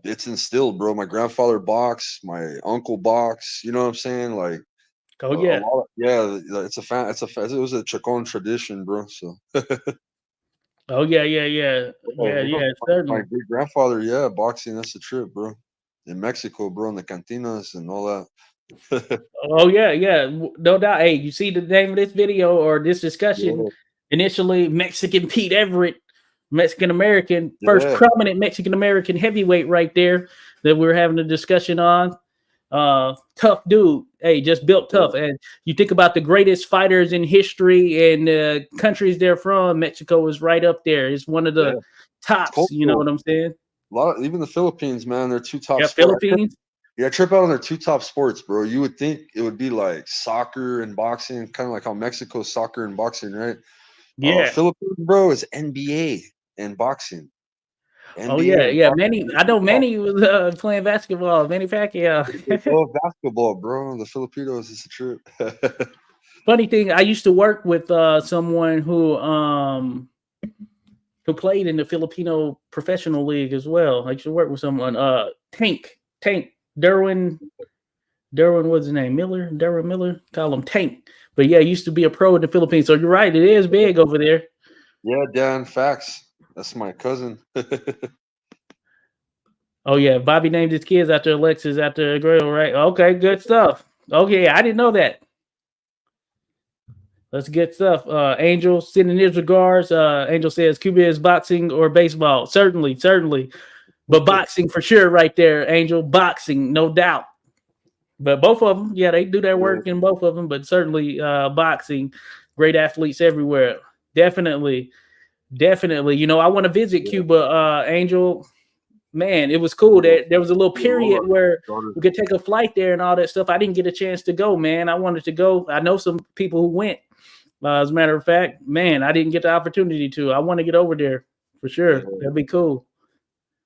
it's instilled, bro. My grandfather boxed, my uncle boxed. You know what I'm saying? Like, oh yeah, it's it was a Chacon tradition, bro. So. Oh yeah. My great grandfather, yeah, boxing. That's the trip, bro. In Mexico, bro, in the cantinas and all that. Oh yeah, no doubt. Hey, you see the name of this video or this discussion? Yeah. Initially, Mexican Pete Everett, Mexican American, first prominent Mexican American heavyweight, right there that we're having a discussion on. Tough dude. Hey, just built tough. And you think about the greatest fighters in history and countries they're from. Mexico is right up there. It's one of the tops. You know what I'm saying? Even the Philippines, man, they're two top. Philippines. Yeah, trip out on their two top sports, bro. You would think it would be like soccer and boxing, kind of like how Mexico's soccer and boxing, right? Yeah. Philippines, bro, is NBA and boxing. NBA oh yeah. Manny was playing basketball. Manny Pacquiao. Basketball, bro. The Filipinos is a trip. Funny thing, I used to work with someone who played in the Filipino professional league as well. I used to work with someone. Tank. Derwin, what's his name? Derwin Miller. Call him Tank. But yeah, he used to be a pro in the Philippines. So you're right, it is big over there. Yeah, Dan, facts. That's my cousin. Oh yeah, Bobby named his kids after Alexis, after Agrello, right? Okay, good stuff. Okay, I didn't know that. Let's get stuff. Angel sending his regards. Angel says Cuba is boxing or baseball. Certainly. But boxing for sure right there, Angel. Boxing, no doubt. But both of them, yeah, they do their work in both of them, but certainly boxing. Great athletes everywhere. Definitely. You know, I want to visit Cuba, Angel. Man, it was cool that there was a little period where we could take a flight there and all that stuff. I didn't get a chance to go, man. I wanted to go. I know some people who went. As a matter of fact, man, I didn't get the opportunity to. I want to get over there for sure. Yeah. That'd be cool.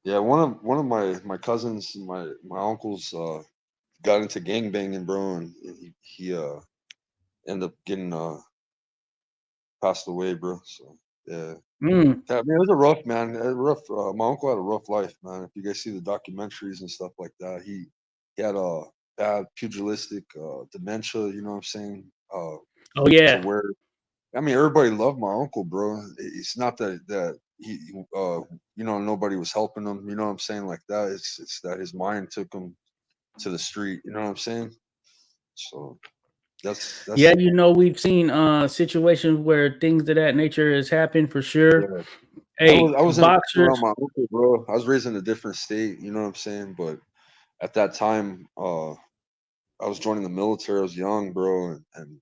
Yeah, one of my cousins, my uncles, got into gangbanging, bro, and he ended up getting passed away, bro. So yeah. Yeah, I mean, it was a rough, man. My uncle had a rough life, man. If you guys see the documentaries and stuff like that, he had a bad pugilistic dementia. You know what I'm saying? Oh yeah. Where, I mean, everybody loved my uncle, bro. It's not that he, nobody was helping him. You know what I'm saying? Like that. It's that his mind took him to the street. You know what I'm saying? So that's yeah. You know, we've seen situations where things of that nature has happened for sure. Yeah. Hey, I was boxers. Around my uncle, bro. I was raised in a different state. You know what I'm saying? But at that time, I was joining the military. I was young, bro, and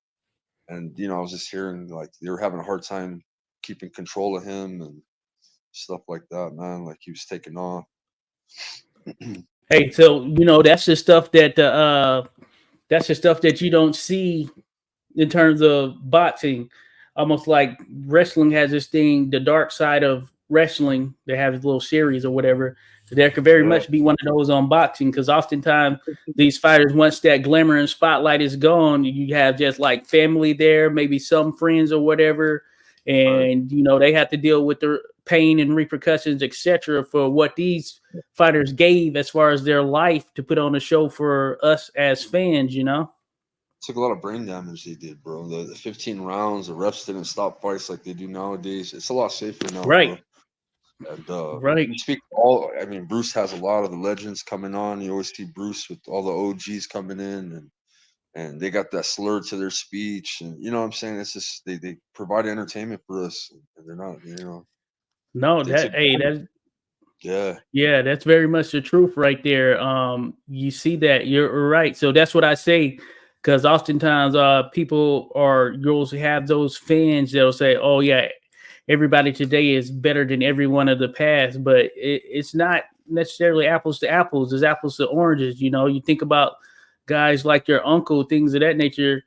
I was just hearing like they were having a hard time keeping control of him and stuff like that, man. Like he was taking off. Hey, so that's the stuff that you don't see in terms of boxing. Almost like wrestling has this thing, the dark side of wrestling. They have this little series or whatever. There could very Yeah. much be one of those on boxing, because oftentimes these fighters, once that glamour and spotlight is gone, you have just like family there, maybe some friends or whatever, Right. and they have to deal with the pain and repercussions, etc., for what these fighters gave as far as their life to put on a show for us as fans. Took a lot of brain damage they did, bro. The 15 rounds, the refs didn't stop fights like they do nowadays. It's a lot safer now, bro. Right, And right. you speak I mean, Bruce has a lot of the legends coming on. You always see Bruce with all the OGs coming in, and they got that slur to their speech, and you know what I'm saying. It's just they provide entertainment for us, and they're not, No, they took yeah. yeah, that's very much the truth right there. You see that, you're right. So that's what I say, because oftentimes you'll have those fans that'll say, "Oh yeah, everybody today is better than everyone of the past," but it's not necessarily apples to apples. It's apples to oranges. You think about guys like your uncle, things of that nature.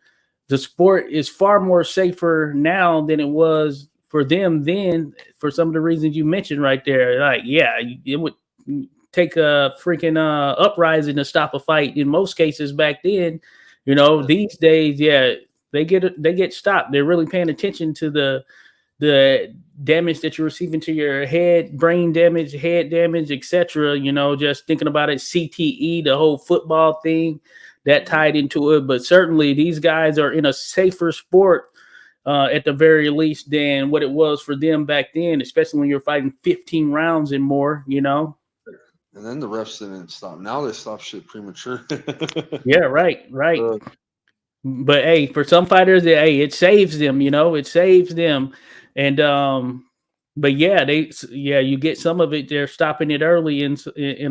The sport is far more safer now than it was for them then, for some of the reasons you mentioned right there. Like, yeah, it would take a freaking uprising to stop a fight in most cases back then. These days, yeah, they get stopped. They're really paying attention to the damage that you're receiving to your head, brain damage, head damage, etc. Just thinking about it, CTE, the whole football thing that tied into it. But certainly these guys are in a safer sport, at the very least, than what it was for them back then, especially when you're fighting 15 rounds and more. And then the refs didn't stop. Now they stop shit premature. Yeah, right. Uh, But hey, for some fighters, hey, it saves them. It saves them, and but yeah, you get some of it. They're stopping it early in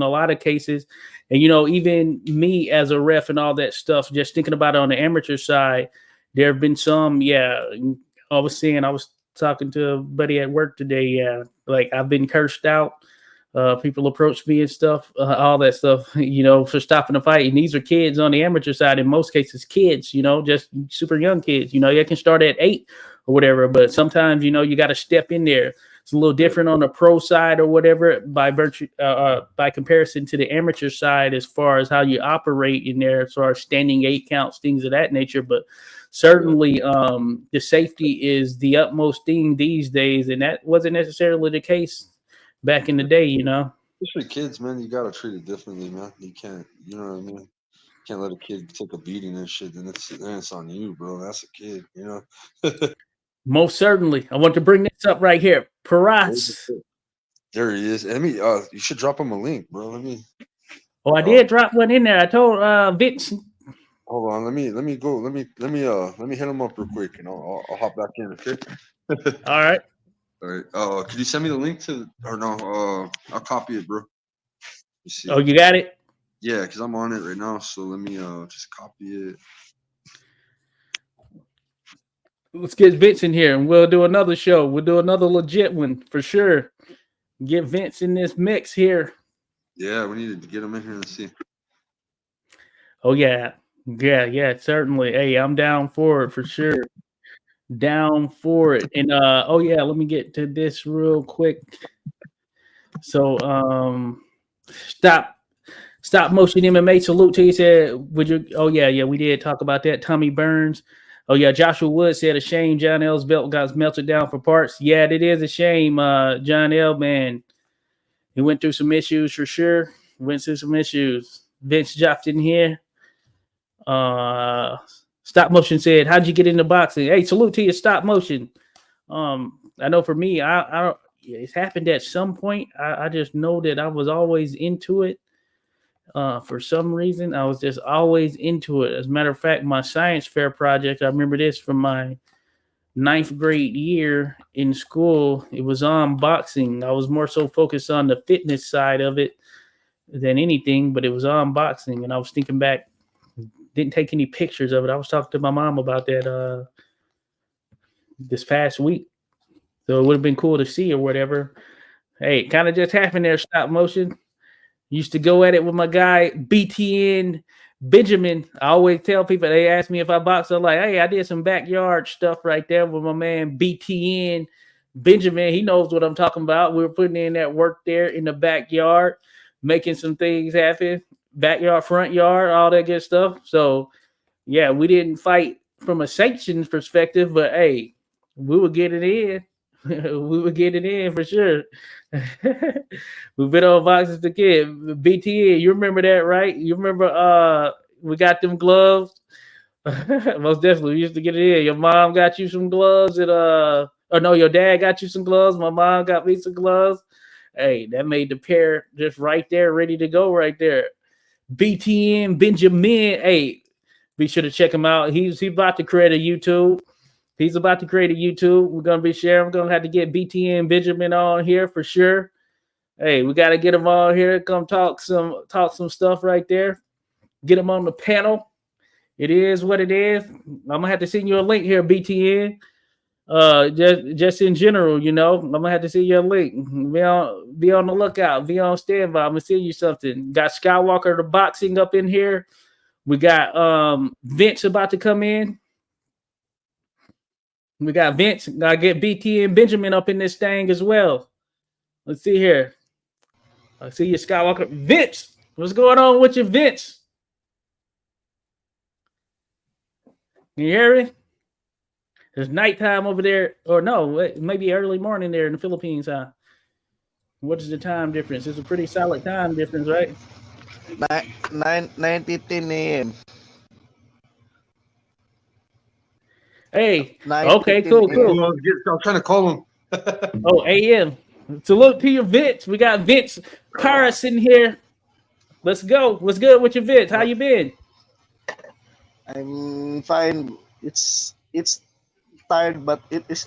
a lot of cases, and even me as a ref and all that stuff. Just thinking about it on the amateur side, there have been some. Yeah, I was talking to a buddy at work today. Yeah, like I've been cursed out. People approach me and stuff, all that stuff, for stopping a fight. And these are kids on the amateur side, in most cases, kids, just super young kids. They can start at 8 or whatever, but sometimes, you got to step in there. It's a little different on the pro side or whatever by by comparison to the amateur side, as far as how you operate in there, as far as standing 8 counts, things of that nature. But certainly, the safety is the utmost thing these days, and that wasn't necessarily the case back in the day. Especially kids, man, you gotta treat it differently, man. You can't, you know what I mean? Can't let a kid take a beating and shit. Then it's on you, bro. That's a kid. Most certainly. I want to bring this up right here. Prowess. There he is. Let me. You should drop him a link, bro. Let me. Oh, I did drop one in there. I told Vince. Hold on. Let me go. Let me hit him up real quick, and I'll hop back in. Okay. All right. All right. Could you send me the link to? Or no? I'll copy it, bro. You see? Oh, you got it? Yeah, because I'm on it right now. So let me just copy it. Let's get Vince in here, and we'll do another show. We'll do another legit one for sure. Get Vince in this mix here. Yeah, we need to get him in here and see. Oh yeah, certainly. Hey, I'm down for it for sure. Down for it. And oh yeah, let me get to this real quick. So stop motion MMA. Salute to you. Said, would you? Oh yeah, we did talk about that. Tommy Burns. Oh yeah, Joshua Wood said, a shame John L's belt got melted down for parts. Yeah, it is a shame. John L, man, he went through some issues for sure. Vince dropped in here. Stop motion said, how'd you get into boxing? Hey, salute to you, stop motion. I know for me, I don't. It's happened at some point. I just know that I was always into it. For some reason, I was just always into it. As a matter of fact, my science fair project, I remember this from my 9th grade year in school. It was on boxing. I was more so focused on the fitness side of it than anything, but it was on boxing. And I was thinking back, didn't take any pictures of it. I was talking to my mom about that this past week. So it would have been cool to see or whatever. Hey, it kind of just happened there, stop motion. Used to go at it with my guy BTN Benjamin. I always tell people, they ask me if I box, I'm like, hey, I did some backyard stuff right there with my man BTN Benjamin. He knows what I'm talking about. We were putting in that work there in the backyard, making some things happen. Backyard, front yard, all that good stuff. So yeah, we didn't fight from a sanctions perspective, but hey, we were getting in. We were getting in for sure. We've been on boxes the kid. BTA, you remember that, right? You remember we got them gloves? Most definitely. We used to get it in. Your mom got you some gloves and or no, your dad got you some gloves. My mom got me some gloves. Hey, that made the pair just right there, ready to go right there. BTN Benjamin. Hey, be sure to check him out. He's about to create a YouTube. He's about to create a YouTube. We're gonna be sharing. We're gonna have to get BTN Benjamin on here for sure. Hey, we gotta get him on here. Come talk some stuff right there. Get him on the panel. It is what it is. I'm gonna have to send you a link here, BTN. Just in general, you know, I'm gonna have to send you a link. Be on the lookout. Be on standby. I'm gonna send you something. Got Skywalker the boxing up in here. We got Vince about to come in. We got Vince. Gotta get BT and Benjamin up in this thing as well. Let's see here. I see you, Skywalker. Vince, what's going on with you, Vince? Can you hear me? It's nighttime over there, or no, maybe early morning there in the Philippines, huh? What is the time difference? It's a pretty solid time difference, right? 9:15 a.m. Hey, okay, cool. I'm trying to call him. Oh, AM. Salute to your Vince. We got Vince Paris in here. Let's go. What's good with your Vince? How you been? I'm fine. It's tired, but it's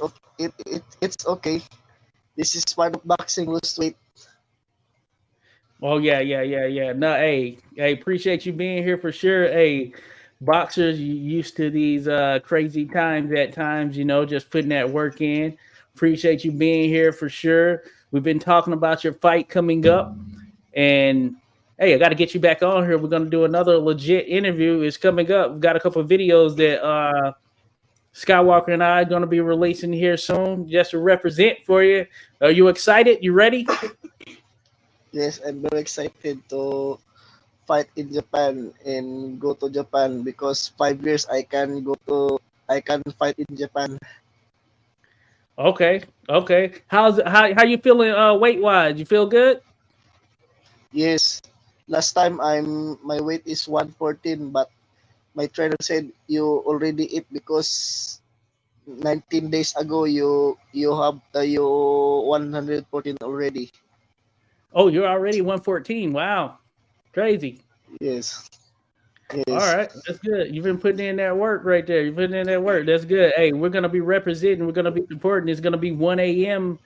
okay. This is part of boxing. Lose weight. Oh yeah. No, hey, appreciate you being here for sure. Hey, boxers, you used to these crazy times at times, you know, just putting that work in. Appreciate you being here for sure. We've been talking about your fight coming up, and hey, I got to get you back on here. We're gonna do another legit interview. It's coming up. We've got a couple of videos that Skywalker and I are gonna be releasing here soon, just to represent for you. Are you excited? You ready? Yes, I'm very excited to fight in Japan and go to Japan because 5 years I can fight in Japan. Okay. How you feeling weight wise? You feel good? Yes. Last time my weight is 114, but my trainer said you already eat because 19 days ago you have you 114 already. Oh, you're already 114. Wow. Crazy. Yes. All Yes. right. That's good. You've been putting in that work right there. You're putting in that work. That's good. Hey, we're gonna be representing, we're gonna be supporting. It's gonna be 1 a.m.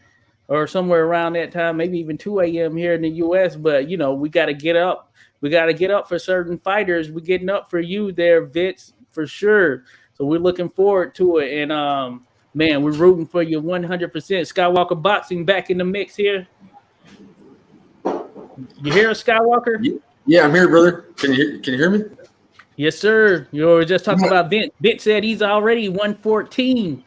or somewhere around that time, maybe even 2 a.m. here in the US. But you know, we gotta get up. We gotta get up for certain fighters. We're getting up for you there, Vince, for sure. So we're looking forward to it. And man, we're rooting for you 100%. Skywalker Boxing back in the mix here. You hear us, Skywalker? Yeah, I'm here, brother. Can you hear me? Yes, sir. You were just talking about Vince. Vince said he's already 114.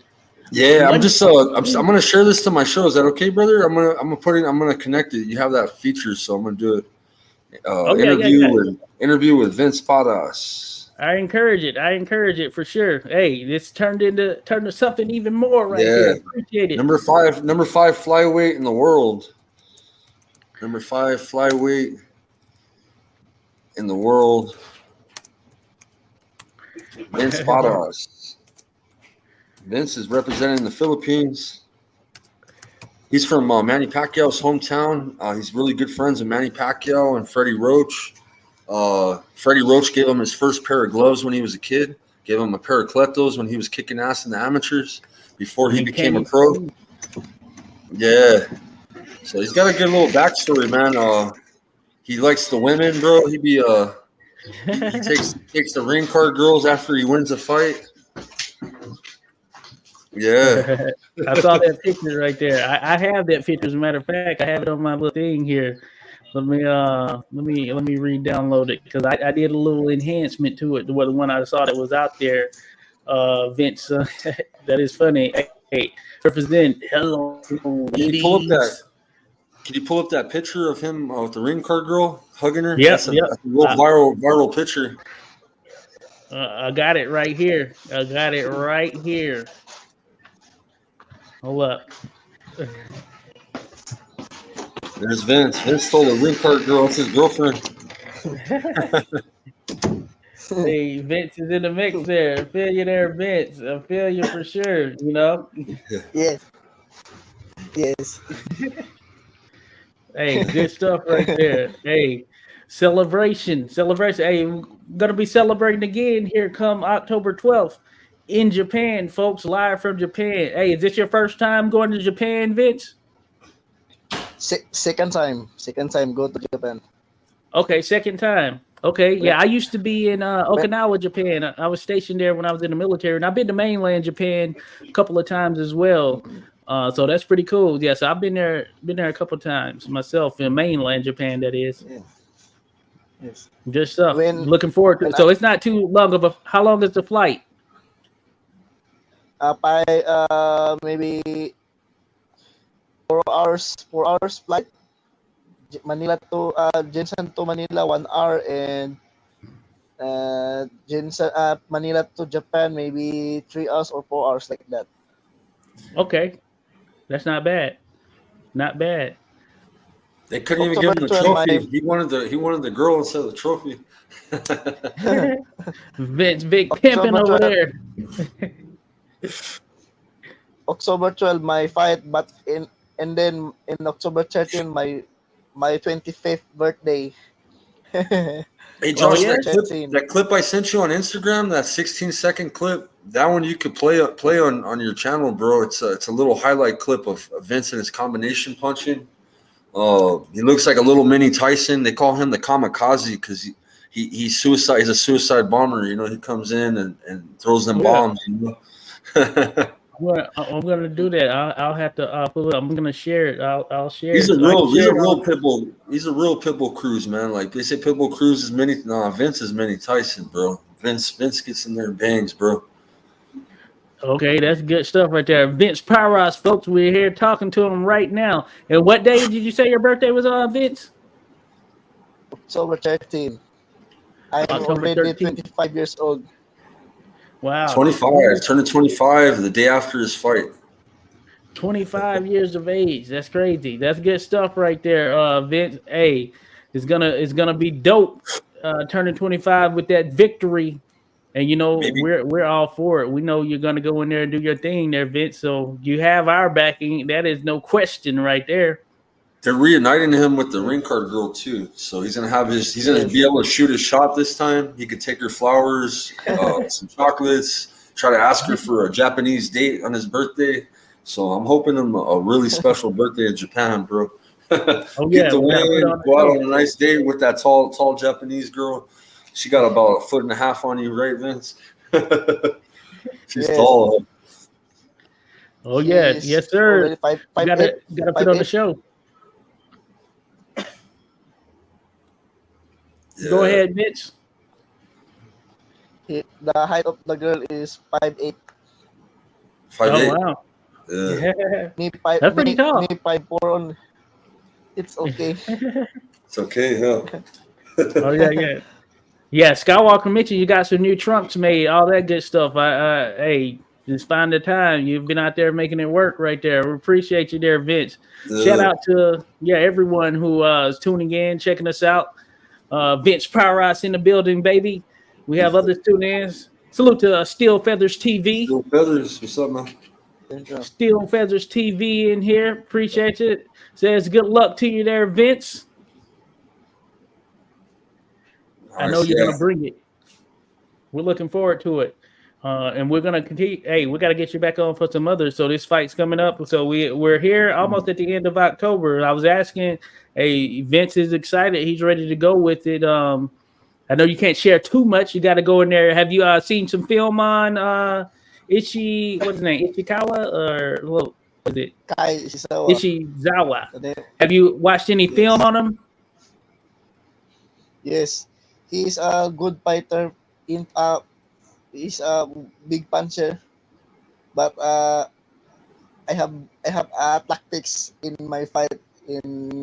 Yeah, I'm just I'm gonna share this to my show. Is that okay, brother? I'm gonna connect it. You have that feature, so I'm gonna do it. Interview with Vince Paras. I encourage it for sure. Hey, this turned into something even more right here. Appreciate it. Number five flyweight in the world. Number 5 flyweight in the world. Vince Paras. Vince is representing the Philippines. He's from Manny Pacquiao's hometown. He's really good friends with Manny Pacquiao and Freddie Roach. Freddie Roach gave him his first pair of gloves when he was a kid. Gave him a pair of Kletos when he was kicking ass in the amateurs before he became a pro. Yeah. So he's got a good little backstory, man. He likes the women, bro. He takes the ring card girls after he wins a fight. Yeah. I saw that picture right there. I have that picture, as a matter of fact. I have it on my little thing here. Let me re-download it because I did a little enhancement to it. The one I saw that was out there. Vince, that is funny. Hey, represent. Hello, Can you pull up that? ladies. Can you pull up that picture of him with the ring card girl hugging her? Yep, That's a yep. real viral picture. I got it right here. Hold up. There's Vince. Vince stole the ring card girl. It's his girlfriend. Hey, Vince is in the mix there. I feel you there, Vince. I feel you for sure. You know. Yes. Yes. Hey, good stuff right there. Hey, celebration. Hey, we're gonna be celebrating again here come October 12th in Japan, folks, live from Japan. Hey, is this your first time going to Japan, Vince? Second time go to Japan. Okay, second time. Okay, yeah, I used to be in Okinawa, Japan. I was stationed there when I was in the military, and I've been to mainland Japan a couple of times as well. So that's pretty cool. Yeah, so I've been there a couple of times myself in mainland Japan. That is, Yeah. Yes. good stuff. When Looking forward to it. So it's not too long of a. How long is the flight? by maybe 4 hours flight. Manila to Jensen to Manila 1 hour, and Jensen Manila to Japan maybe 3 hours or 4 hours like that. Okay, that's not bad. Not bad. They couldn't even give him the October 12, trophy. He wanted the girl instead of the trophy. Vince, big pimping over there. October 12 my fight, but and then in October 13 my 25th birthday. Hey Josh, yeah? that clip I sent you on Instagram, that 16-second clip, that one you could play on your channel, bro. It's a little highlight clip of Vince and his combination punching. He looks like a little mini Tyson. They call him the kamikaze because he's suicide. He's a suicide bomber. You know, he comes in and throws them bombs. You know. I'm gonna do that. I'll have to pull it. I'm gonna share it. I'll share. He's it. a real pitbull. He's a real pitbull Cruz, man. Like they say, pitbull Cruz is many. Nah, Vince is many Tyson, bro. Vince gets in there and bangs, bro. Okay, that's good stuff right there. Vince Powerhouse, folks. We're here talking to him right now. And what day did you say your birthday was on, Vince? October 13. I'm October already 13th. 25 years old. Wow. 25. Turning 25 the day after his fight. 25 years of age. That's crazy. That's good stuff right there, Vince. Hey, it's gonna be dope. Turning 25 with that victory. And you know, Maybe. we're all for it. We know you're gonna go in there and do your thing there, Vince. So you have our backing. That is no question right there. They're reuniting him with the ring card girl too. So he's gonna be able to shoot his shot this time. He could take her flowers, some chocolates, try to ask her for a Japanese date on his birthday. So I'm hoping him a really special birthday in Japan, bro. Oh Get yeah, the win, go out on a show. nice date with that tall Japanese girl. She got about 1.5 feet on you, right, Vince? She's tall. Oh yeah, yes sir. Gotta put on the show. Yeah. Go ahead, Mitch. The height of the girl is 5'8". 5'8". Oh wow. Yeah. That's pretty tall. Me 5'4" on. It's okay. It's okay, yeah. Oh yeah. Yeah, Skywalker mentioned you got some new trunks made, all that good stuff. Hey, just find the time. You've been out there making it work right there. We appreciate you there, Vince. Yeah. Shout out to everyone who is tuning in, checking us out. Vince Powerhouse in the building, baby. We have others tuning in. Salute to Steel Feathers TV. Steel Feathers, what's up, man? Steel Feathers TV in here. Appreciate it. Says good luck to you there, Vince. I know you're gonna bring it. We're looking forward to it, and we're gonna continue. Hey, we got to get you back on for some others. So this fight's coming up. So we're here almost at the end of October. I was asking, hey, Vince is excited. He's ready to go with it. I know you can't share too much. You got to go in there. Have you seen some film on what's his name, Ishikawa, or what is it? Kai Ishizawa. Ishizawa. Have you watched any film on him? Yes, he is a good fighter. In he's a big puncher, but I have tactics in my fight in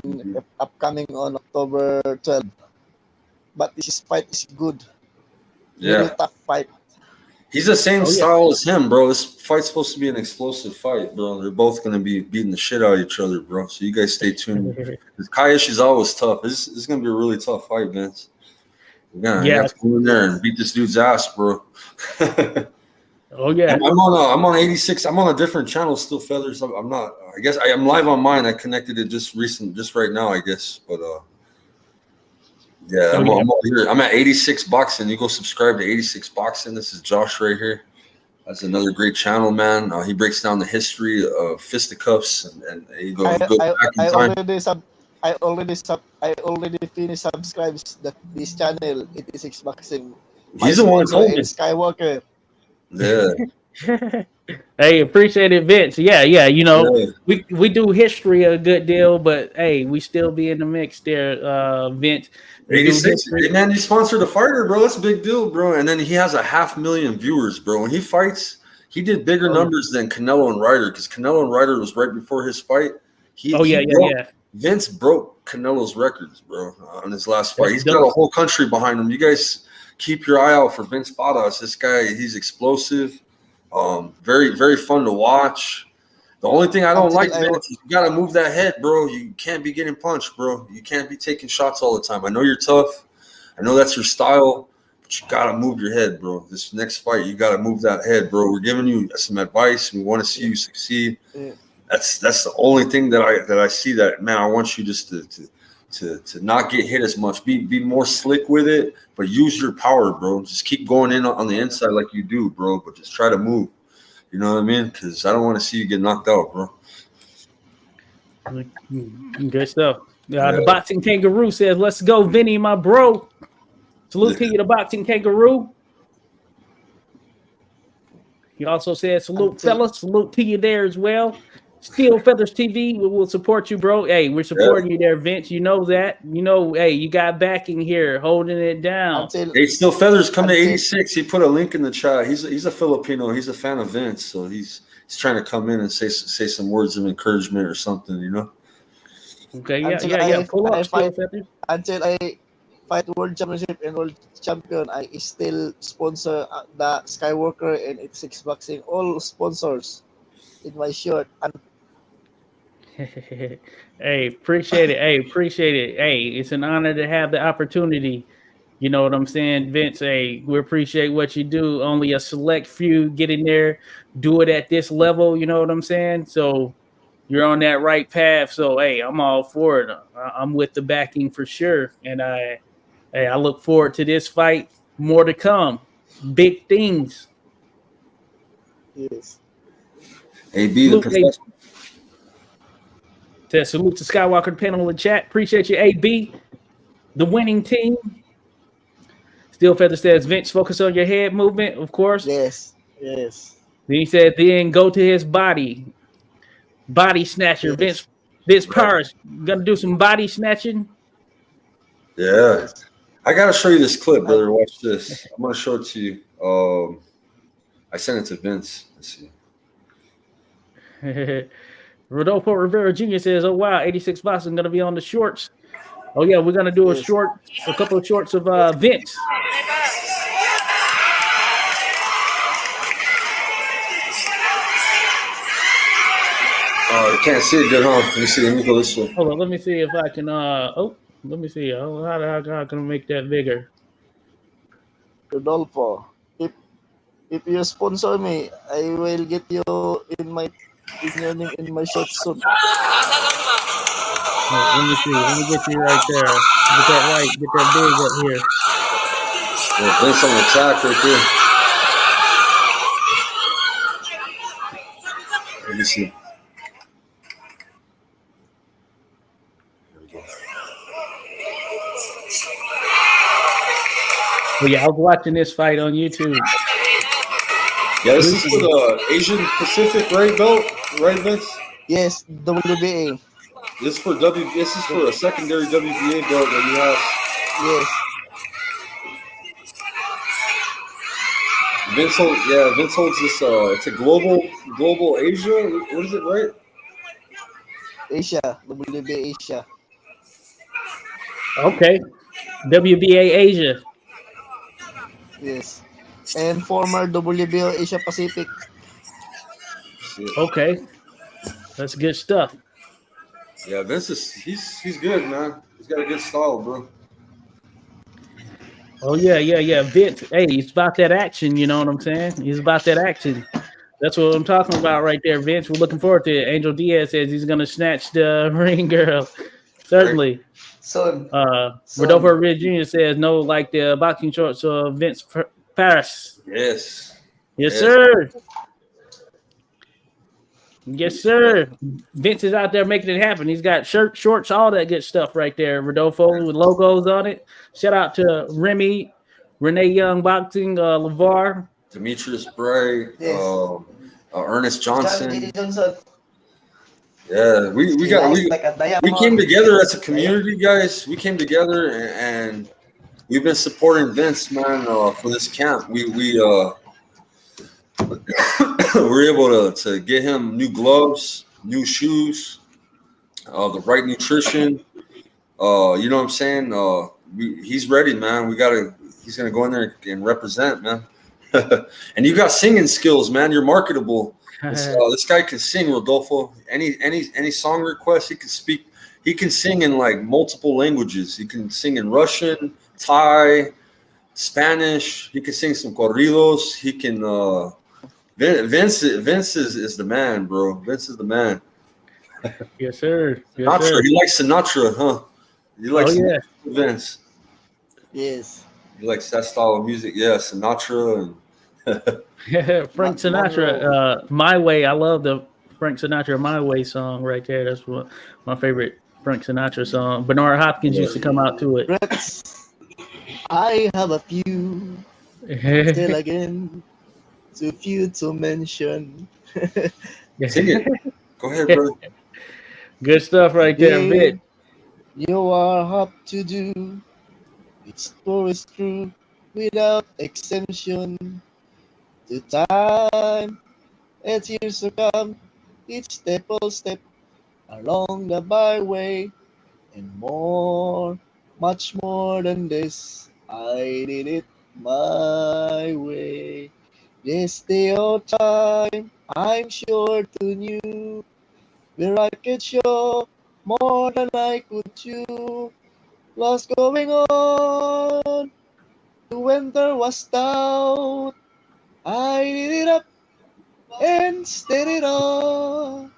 upcoming on October 12. But this fight is good, very Yeah. tough fight. He's the same Oh, yeah. style as him, bro. This fight's supposed to be an explosive fight, bro. They're both going to be beating the shit out of each other, bro. So you guys stay tuned. Kayesh is always tough. This is going to be a really tough fight, Vince. We're going to Yeah. have to go in there and beat this dude's ass, bro. Oh yeah. I'm on 86. I'm on a different channel still, Feathers. I'm not. I guess I'm live on mine. I connected it just right now, I guess. But yeah, I'm over here. I'm at 86 Boxing. You go subscribe to 86 Boxing. This is Josh right here. That's another great channel, man. He breaks down the history of fisticuffs and he goes back in time. I already finished subscribes this channel 86 Boxing. He's the one who told me. Skywalker. Yeah. Hey, appreciate it, Vince. Yeah. You know, we do history a good deal, but hey, we still be in the mix there, Vince. 86. Hey, man, he sponsored a fighter, bro. That's a big deal, bro. And then he has 500,000 viewers, bro. When he fights, he did bigger numbers than Canelo and Ryder because Canelo and Ryder was right before his fight. Vince broke Canelo's records, bro, on his last fight. He's got a whole country behind him. You guys keep your eye out for Vince Barras. This guy, he's explosive. Very, very fun to watch. The only thing I don't like, Vince, is you got to move that head, bro. You can't be getting punched, bro. You can't be taking shots all the time. I know you're tough. I know that's your style, but you got to move your head, bro. This next fight, you got to move that head, bro. We're giving you some advice. We want to see you succeed. Yeah. That's the only thing that I see that, man, I want you just to not get hit as much. Be more slick with it, but use your power, bro. Just keep going in on the inside like you do, bro, but just try to move. You know what I mean? Because I don't want to see you get knocked out, bro. Good stuff. The Boxing Kangaroo says, let's go, Vinny, my bro. Salute to you, the Boxing Kangaroo. He also said, salute, fellas. Salute to you there as well. Steel Feathers TV, we will support you, bro. Hey, we're supporting you there, Vince. You know that. You know, hey, you got backing here, holding it down. Hey, Steel Feathers, come to 86. He put a link in the chat. He's a Filipino. He's a fan of Vince, so he's trying to come in and say some words of encouragement or something, you know? Okay, yeah. Pull up, Steel Feathers. Until I fight World Championship and World Champion, I still sponsor the Skywalker and 86 Boxing, all sponsors in my shirt. Hey, appreciate it. Hey, it's an honor to have the opportunity. You know what I'm saying, Vince? Hey, we appreciate what you do. Only a select few get in there, do it at this level. You know what I'm saying? So you're on that right path. So hey, I'm all for it. I'm with the backing for sure. And I look forward to this fight. More to come. Big things. Yes. AB, the professor. Salute to Skywalker panel in chat. Appreciate you, AB. The winning team. Steel Feather says, Vince, focus on your head movement, of course. Yes. Then he said, then go to his body. Body snatcher. Yes. Vince Paris, gonna do some body snatching? Yeah. I gotta show you this clip, brother. Watch this. I'm gonna show it to you. I sent it to Vince. Let's see. Rodolfo Rivera Jr. says, oh, wow, 86 Boston going to be on the shorts. Oh, yeah, we're going to do a couple of shorts of Vince. Oh, you can't see it good, huh? Let me see. Let me go this way. Hold on. Let me see if I can. Let me see. How can I make that bigger? Rodolfo, if you sponsor me, I will get you in my short soon. Let me see. Let me get you right there. Get that right. Get that big up here. Yeah, Vince on the attack right there. Let me see. Well, yeah, I was watching this fight on YouTube. Yeah, this is for the Asian Pacific, right, belt? Right, Vince? Yes, WBA. This is for a secondary WBA belt that you have. Yes. Vince holds this. It's a global Asia. What is it, right? Asia, WBA Asia. Okay. WBA Asia. Yes. And former WBO Asia Pacific. Shit. Okay. That's good stuff. Yeah, Vince is he's good, man. He's got a good style, bro. Oh yeah. Vince, hey, he's about that action. You know what I'm saying? He's about that action. That's what I'm talking about right there, Vince. We're looking forward to it. Angel Diaz says he's gonna snatch the ring girl. Right? Certainly. Son. Rodolfo Ridge Jr. says no, like the boxing shorts of Vince Paris. Yes. Yes, sir. Yes, sir. Vince is out there making it happen. He's got shirts, shorts, all that good stuff right there. Rodolfo with logos on it. Shout out to Remy, Renee Young Boxing, LeVar. Demetrius Bray, Yes. Ernest John Johnson. D. Johnson. Yeah, we He got lies we like a diamond. we came together as a community, guys. We came together and we've been supporting Vince, man, for this camp. We were able to get him new gloves, new shoes, the right nutrition. You know what I'm saying? He's ready, man. He's gonna go in there and represent, man. And you got singing skills, man. You're marketable. This guy can sing, Rodolfo. Any song request, he can speak. He can sing in like multiple languages. He can sing in Russian, Thai, Spanish. He can sing some corridos. He can. Vince is the man, bro. Vince is the man. Yes, sir. Yes, Sinatra. sir. He likes Sinatra, huh? He likes Vince. Yes. He likes that style of music. Yeah, Sinatra and Frank Sinatra, My Way. I love the Frank Sinatra My Way song right there. That's what my favorite Frank Sinatra song. Bernard Hopkins used to come out to it. Regrets. I have a few. Still again. Too few to mention. sing it. Go ahead, brother. Good stuff right there, Vic. You are hard to do. It's always true without exemption. To time as years to come, each step along the byway, and more, much more than this. I did it my way. This day or time, I'm sure to knew where I could show more than I could chew. Lots going on. The winter was stout. I did it up and stayed it all.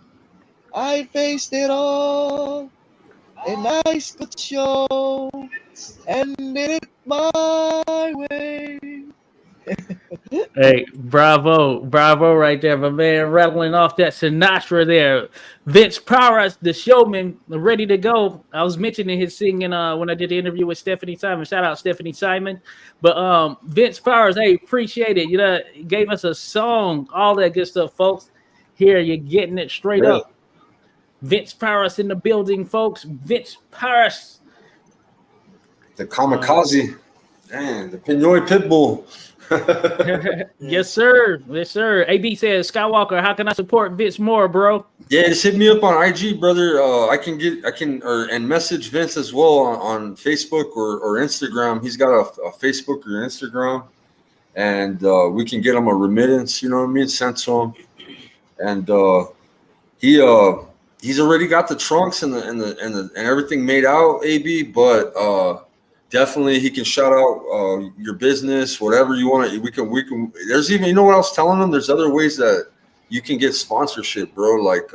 I faced it all, and I could show, and did it my way. Hey, bravo right there, my man, rattling off that Sinatra there. Vince Prowess, the showman, ready to go. I was mentioning his singing when I did the interview with Stephanie Simon. Shout out Stephanie Simon. But Vince Prowess, hey, appreciate it. You know, he gave us a song, all that good stuff, folks. Here, you're getting it straight up. Vince Prowess in the building, folks. Vince Prowess. The kamikaze. Man, the Pinoy Pitbull. Yes, sir. Yes, sir. AB says, Skywalker, how can I support Vince more, bro? Yeah, just hit me up on IG, brother. And message Vince as well on Facebook or Instagram. He's got a Facebook or Instagram, and we can get him a remittance. You know what I mean? Sent to him, and he's already got the trunks and everything made out, AB. But definitely he can shout out your business, whatever you want. We can. There's even, you know what I was telling him? There's other ways that you can get sponsorship, bro. Like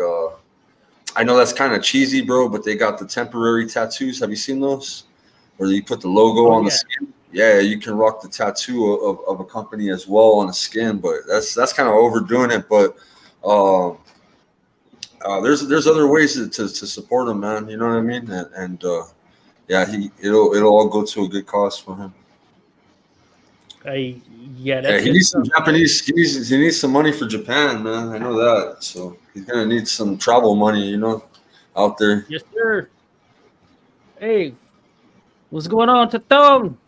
I know that's kind of cheesy, bro, but they got the temporary tattoos. Have you seen those? Where you put the logo on the skin. Yeah, you can rock the tattoo of a company as well on the skin, but that's kind of overdoing it. But there's other ways to support him, man. You know what I mean? And yeah, it'll all go to a good cause for him. That's he needs some Japanese. He needs some money for Japan, man. I know that. So he's gonna need some travel money, you know, out there. Yes, sir. Hey, what's going on, Taton?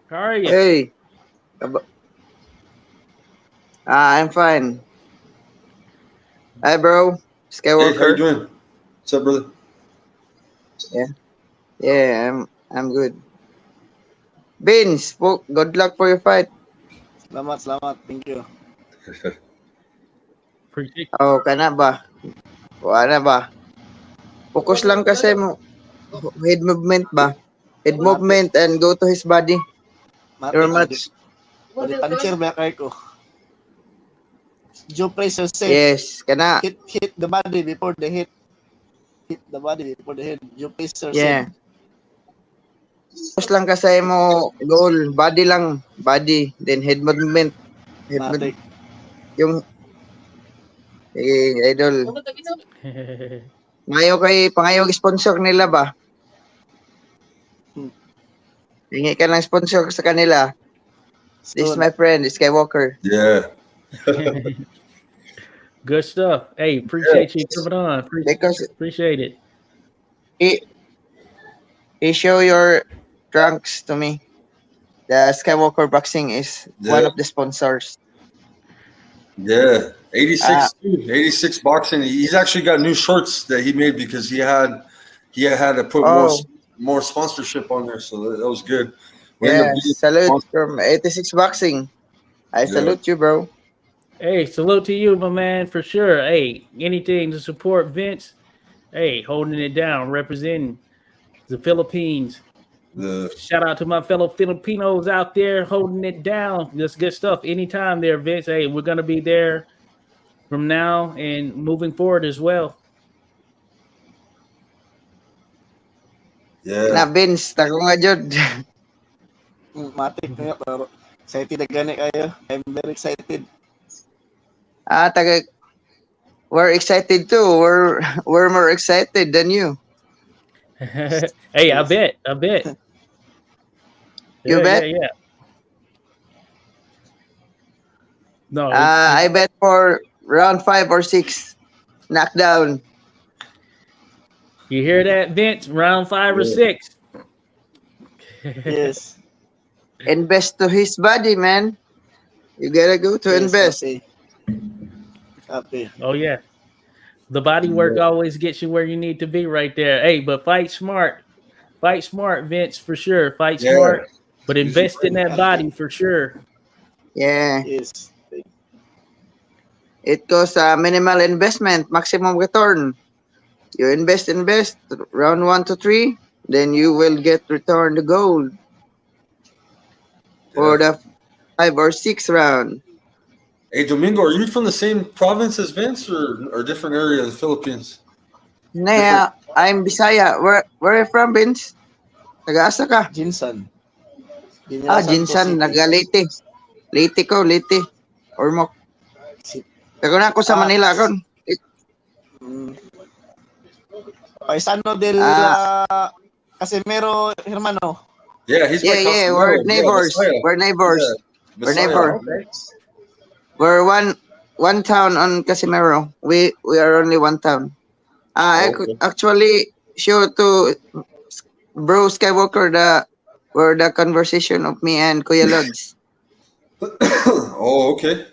How are you? Hey, I'm fine. Hi, bro. Hey, how you Skywalker. doing? What's up, brother? Yeah, yeah, I'm good. Vince, good luck for your fight. Salamat. Thank you. Appreciate Oh, kana ba? Wala ba? Focus lang kasi mo head movement ba? Head Matik. movement and go to his body. Your Matik. match. Pwede puncher ba kay ko? Joe Fraser said, Yes, kana. hit the body before the hit. Hit the body before the head. Joe Fraser Yeah. said, Focus lang kasi mo goal. Body lang. Body. Then head movement. Matik. Yung idol. it. Pangayo sponsor nila ba? Hingi ka ng sponsor sa kanila. This is my friend, Skywalker. Yeah. Good stuff. Hey, appreciate you coming on. Because Appreciate it. he show your trunks to me. The Skywalker boxing is one of the sponsors. Yeah. 86 boxing. He's actually got new shorts that he made because he had to put more sponsorship on there, so that was good. Yeah, salute from 86 boxing. I salute you, bro. Hey, salute to you, my man, for sure. Hey, anything to support Vince. Hey, holding it down, representing the Philippines. Shout out to my fellow Filipinos out there holding it down. That's good stuff. Anytime there, Vince. Hey, we're gonna be there from now and moving forward as well. Yeah. Na Vince, tako nga jud. Matik nga pero excited na gani kayo. I'm very excited. We're excited too. We're more excited than you. Hey, I bet. You bet? Yeah. No, I bet for round 5 or 6 knockdown. You hear that, Vince? Round 5 or 6. Yes. Invest to his body, man. You gotta go to invest. Happy. Oh yeah. The body work always gets you where you need to be right there. Hey, but fight smart. Fight smart, Vince, for sure. Fight smart. But invest in that body for sure. Yeah. Yes. It goes minimal investment, maximum return. You invest, round 1 to 3, then you will get return the gold for the 5 or 6 round. Hey, Domingo, are you from the same province as Vince or different area of the Philippines? Nah, I'm Bisaya. Where are you from, Vince? Taga-asa ka? Jinsan. Jinsan. Naga-Leyte. Leyte. Ormoc. Tago na ako sa Manila. Paisano del Casimero Hermano. Yeah, he's my Yeah, we're neighbors. We're neighbors. We're neighbors. Okay. We're one town on Casimero. We are only one town. I could actually show to Bro Skywalker the conversation of me and Kuya Lods. Oh, okay.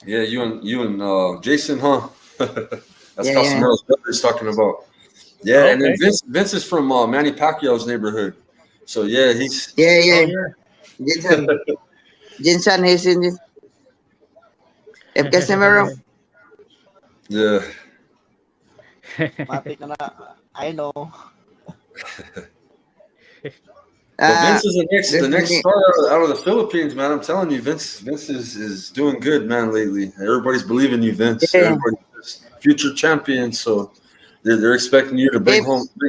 Yeah, you and Jason, huh? That's Casimero's brother he's talking about. Yeah, and then Vince is from Manny Pacquiao's neighborhood. So yeah, he's Jinsan, he's in Casimero. Yeah. Matik na. I know. Vince is the next star out of the Philippines, man. I'm telling you, Vince is doing good, man, lately. Everybody's believing you, Vince. Yeah. Everybody's future champion, so they're expecting you to bring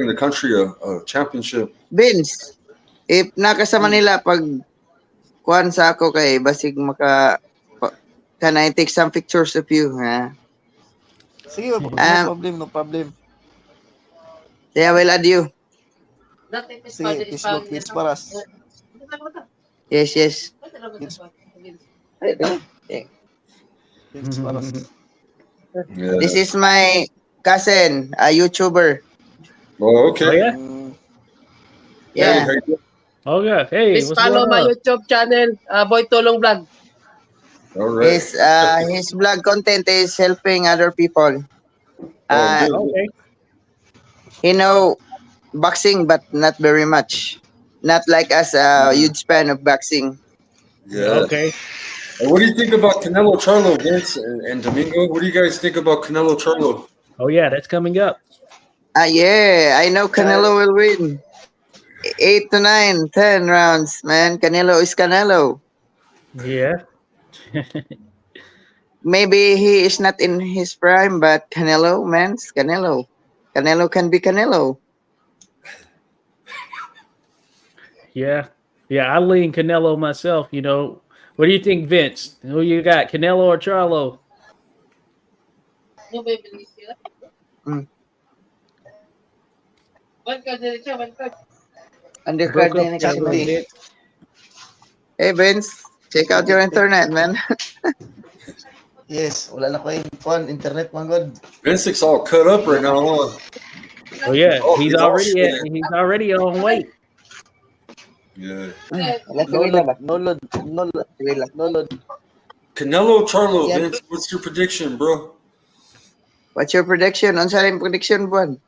the country a championship. Vince, if naka sa Manila pag kuan sa ako kay basig can I take some pictures of you, ha? Sige, no problem. Yeah, I will add you. Sige, Facebook, Vince Paras. Yes. Vince Paras. Yeah. This is my cousin, a YouTuber. Oh, okay. Oh, yeah? Yeah. Oh yeah. Hey, Please what's going follow my on? YouTube channel, Boy Tulong Vlog. All right. His blog content is helping other people. Oh, Uh, good. Okay. he know boxing, but not very much. Not like us, a huge fan of boxing. Yeah. Okay. And what do you think about Canelo Charlo, Vince and Domingo? What do you guys think about Canelo Charlo? Oh yeah, that's coming up. Yeah, I know Canelo will win. 8 to 9, 10 rounds, man. Canelo is Canelo. Yeah. Maybe he is not in his prime, but Canelo, man, it's Canelo. Canelo can be Canelo. Yeah. Yeah. I lean Canelo myself. What do you think, Vince? Who you got, Canelo or Charlo? Mm. You broke Undercard up na there a next little Sunday. bit. Hey, Vince, check out your internet, man. Yes, wala na ko yung phone, internet man good. Vince looks all cut up right now. Huh? Oh yeah, Oh, he's he's all already sweating. he's already on weight. Yeah. No load, no load, no load, no load. Canelo Charlo, Yeah. Vince. What's your prediction, bro? What's your prediction? Unsa rin prediction, buwan?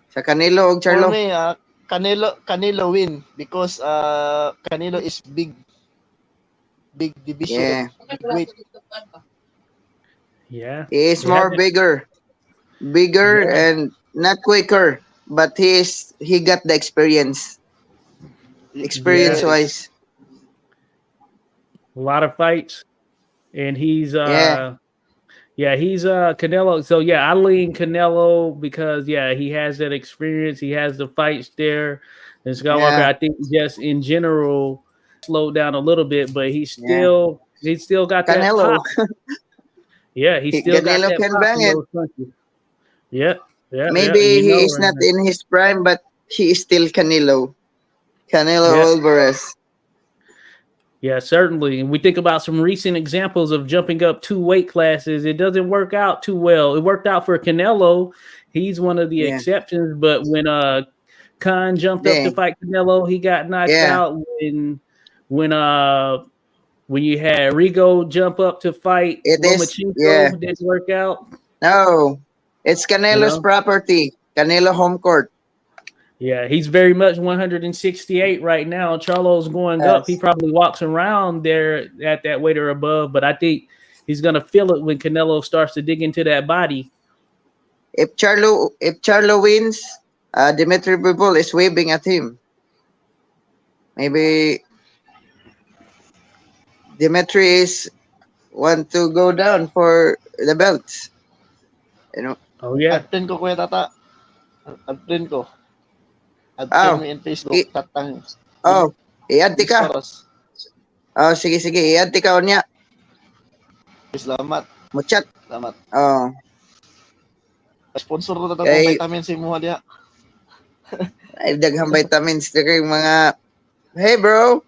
Sa Canelo o For Charlo? me, Canelo win because Canelo is big division, Yeah. big weight. Yeah. He is He more hasn't- bigger Yeah. and not quicker, but he got the experience. Experience wise. A lot of fights, and he's Yeah. he's Canelo. So yeah, I lean Canelo because he has that experience. He has the fights there. And Skywalker, Yeah. I think just in general slowed down a little bit, but he's Yeah. still got that Canelo. pop. Yeah, he's still got Canelo that can pop bang in it. those punches. Yeah, yeah, yeah. Maybe And he is not in his prime, but he is still Canelo. Canelo Yeah. Alvarez. Yeah, certainly. And we think about some recent examples of jumping up 2 weight classes. It doesn't work out too well. It worked out for Canelo. He's one of the Yeah. exceptions. But when Khan jumped up Yeah. to fight Canelo, he got knocked Yeah. out. When you had Rigo jump up to fight It is. Lomachenko, Yeah. didn't work out. No. It's Canelo's No. property. Canelo home court. Yeah, he's very much 168 right now. Charlo's going up. He Yes. probably walks around there at that weight or above, but I think he's gonna feel it when Canelo starts to dig into that body. If Charlo wins, Dimitri Bivol is waving at him. Maybe Dimitri is want to go down for the belt. You know. Oh yeah, Adpin ko kuya tata. Adpin ko. Oh. Adpin mo in Facebook. Tatang. Oh, iadti ka. Soros. Oh, sige. Iadti ka niya. Salamat. Muchat. Salamat. Oh. Sponsor ko tatang Kay- vitamin si Muha diha. Ay, daghang vitamins. Daghang mga, hey bro,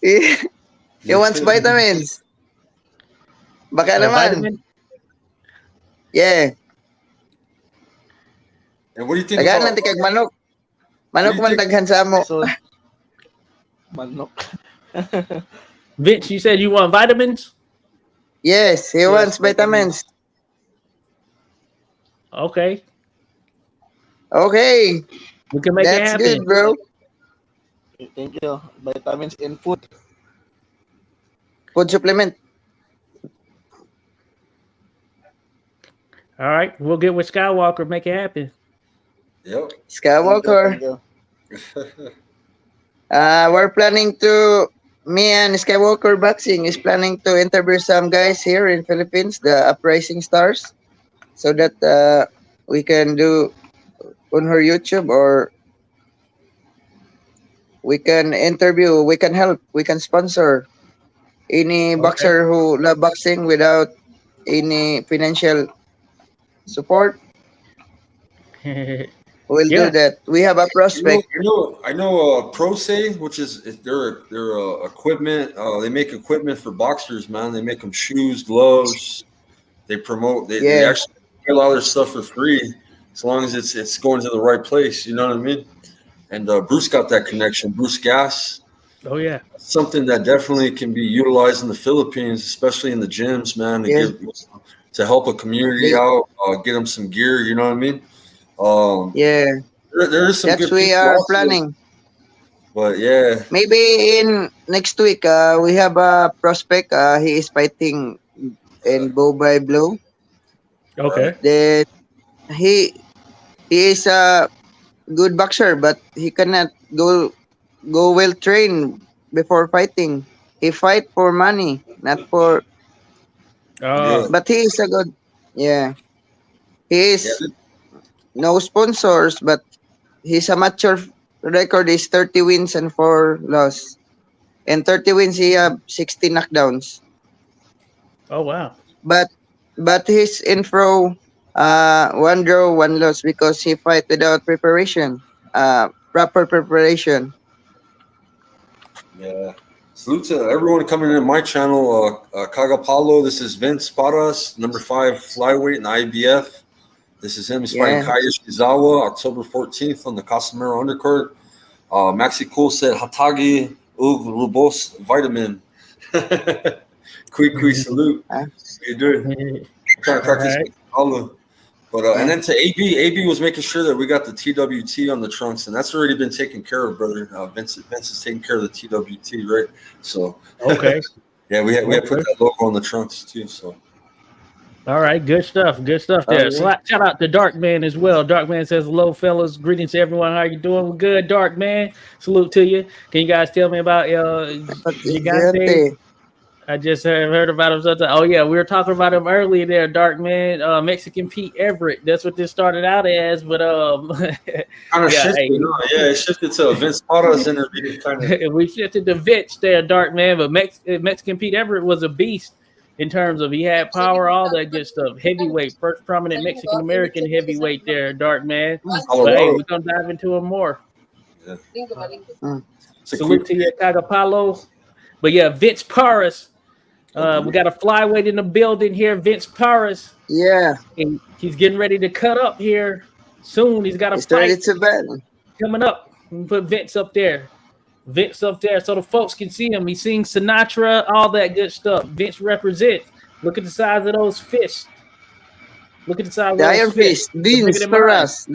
you want vitamins? Baka naman. vitamin. Yeah. And what do you think Daghan about lang tikag manok. Manok What do you man think- daghan sa amo. So, manok. Vince, you said you want vitamins? Yes, he Yes, wants vitamins. Okay, Okay, we can make it that's happen. good, bro. Thank you. Vitamins and food. Food supplement. All right, we'll get with Skywalker, make it happen. Yep. Skywalker. Thank you. We're planning to, me and Skywalker Boxing is planning to interview some guys here in Philippines, the uprising stars, so that we can do on her YouTube, or we can interview, we can help, we can sponsor any boxer who love boxing without any financial support. We'll Yeah. do that. We have a prospect. I know Pro Say, which is their equipment. They make equipment for boxers, man. They make them shoes, gloves. They promote. They Yeah. actually get a lot of their stuff for free, as long as it's going to the right place. You know what I mean? And Bruce got that connection. Bruce Gas. Oh yeah. Something that definitely can be utilized in the Philippines, especially in the gyms, man, Yeah. to help a community out, get them some gear. You know what I mean? Yeah, There is some that's good we people are out there, planning. but yeah, Maybe in next week, we have a prospect. He is fighting in bow by blow. Okay. Then he he is a good boxer, but he cannot go well trained before fighting. He fight for money, not for. yeah, Uh, But he is a good. Yeah, he yeah. is no sponsors, but his amateur record is 30 wins and 4 loss. And 30 wins, he have 60 knockdowns. oh wow. But his infro, one draw, one loss because he fight without preparation, proper preparation. Yeah. Salute to everyone coming in my channel. Kagapalo, this is Vince Paras, number 5 flyweight in IBF. This is him. He's fighting Yeah, Kaya Shizawa October 14th on the Casimiro undercard. Maxi Cool said Hatagi Ug Rubos Vitamin. Quick salute. uh, How you doing? Trying to All practice right. Paulo. But and yeah. then to AB was making sure that we got the TWT on the trunks, and that's already been taken care of, brother. Vince is taking care of the TWT, right? So Okay. yeah, we had put Okay. that logo on the trunks too. So All right. Good stuff. Good stuff Oh, there. yeah. Shout out to Dark Man as well. Dark Man says hello, fellas. Greetings to everyone. How you doing? Good, Dark Man. Salute to you. Can you guys tell me about Gigante? Gigante. I just heard about him. Oh yeah, we were talking about him earlier there, Dark Man. Mexican Pete Everett. That's what this started out as, but kind of yeah, shifted. hey, It shifted to a Vince Paras interview. Kind of. we shifted to Vince there, Dark Man. But Mexican Pete Everett was a beast in terms of he had power, all that good stuff. Heavyweight, first prominent Mexican American heavyweight there, Dark Man. But hey, Colorado. we're gonna dive into him more. Yeah. Mm. It's a Salute to you, Cagapalo. But yeah, Vince Paras. We got a flyweight in the building here, Vince Paras. Yeah, And he's getting ready to cut up here soon. He's got a he's ready fight to bet. coming up. We put Vince up there. Vince up there so the folks can see him. He sings Sinatra, all that good stuff. Vince represents. Look at the size of those fists. Look at the size of The those Iron fists. Fist, Vince Peras.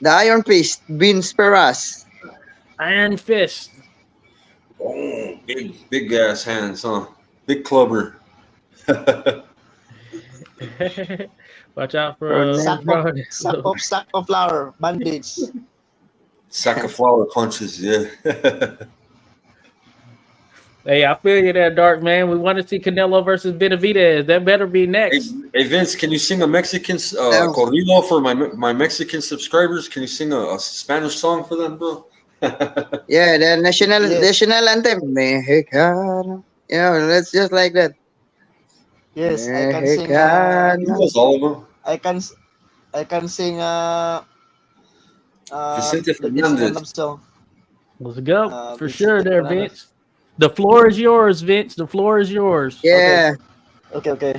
The Iron Fist, Vince Peras. Iron fist. Oh, big ass hands, huh? Big clubber. Watch out for Sack of flour, bandage. Sack of flour punches, yeah. Hey, I feel you there, Dark Man. We want to see Canelo versus Benavidez. That better be next. Hey Vince, can you sing a Mexican corrido for my Mexican subscribers? Can you sing a Spanish song for them, bro? Yeah, the national Yes. anthem, Mexicano. You know, it's just like that. Yes, I can sing. He Mexicano. knows all of them. I can sing. Vicente the Disney Fernandez. love song. Let's go. For Vince sure there, Fernandez. Vince. The floor is yours, Vince. The floor is yours. Yeah. Okay.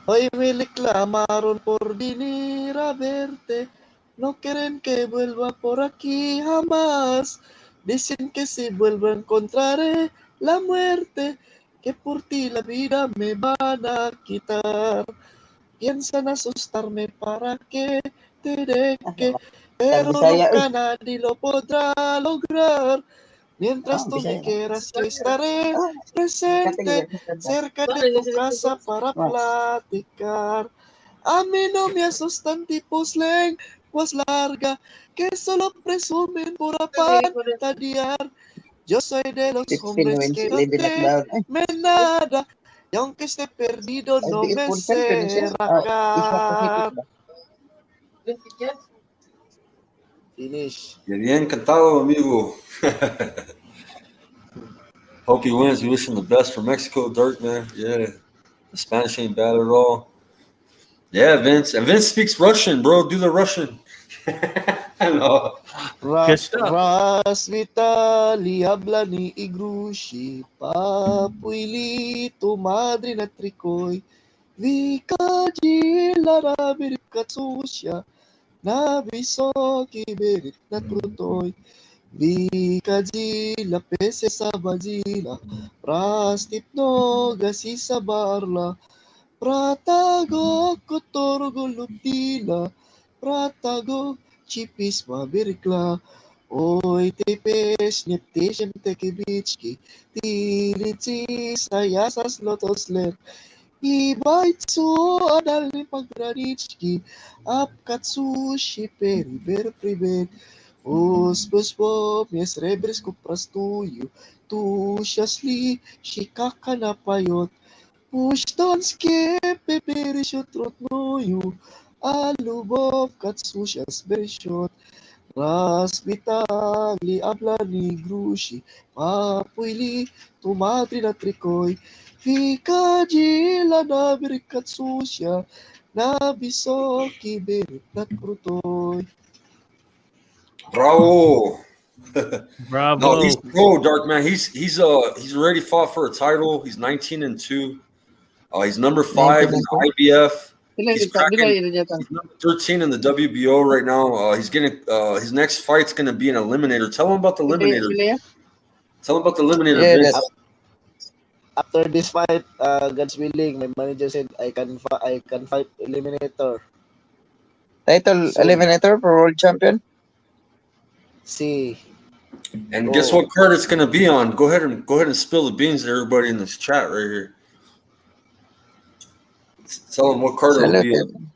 Hoy me reclamaron por venir a verte. No quieren que vuelva por aquí jamás. Dicen que si vuelvo encontraré la muerte. Que por ti la vida me van a quitar. Piensan asustarme para que te deje. Pero nunca nadie lo podrá lograr. Mientras tú me quieras, yo estaré presente cerca de tu casa para platicar. A mí no me asustan tipos lenguas largas que solo presumen por apantallar. Yo soy de los 16 hombres wins, que no 11 knockdown. temen nada. Y aunque esté perdido, no me sé rajar. Finish. Bien encantado, amigo. Hope he wins. We wish him the best for Mexico, Dirk, man. Yeah. The Spanish ain't bad at all. Yeah, Vince. And Vince speaks Russian, bro. Do the Russian. I know. Good stuff. Ras Vitali habla ni igrushi papuili tu madre na trikoy vikaji lara birkatsusha na visoki berit na krutoy. Vikadzila pese sa bazila, prastipno gasi sa barla, pratago kotorgo luptila, pratago chipis mabirikla. Oy tepes nepteshem tekibitski, tilitsi sayasas lotosler. Ibaitsu adali pagranitski, apkatsu shiperi berprivet. Os bosbom yes rebres kuprastuyo, tu shasli shikaka na payot. Pushtanske peperishot rotnoyo, alubov katsushas berishot. Ras bitagli ablani grushi, papuili tumatri na trikoy. Fika jila na birikatsusya, na bisoki berit na krutoy. Bravo. Bravo. No, he's pro, Dark Man. He's already fought for a title. He's 19-2. He's number 5 in the IBF. He's cracking. He's number 13 in the WBO right now. He's getting his next fight's gonna be an eliminator. Tell him about the eliminator. Tell him about the eliminator. Yeah, Vince. that, After this fight, God's willing, my manager said I can fight eliminator. title Soon. eliminator for world champion. See. And guess what card it's gonna be on? Go ahead and spill the beans to everybody in this chat right here. Tell them what card it'll Salute be him.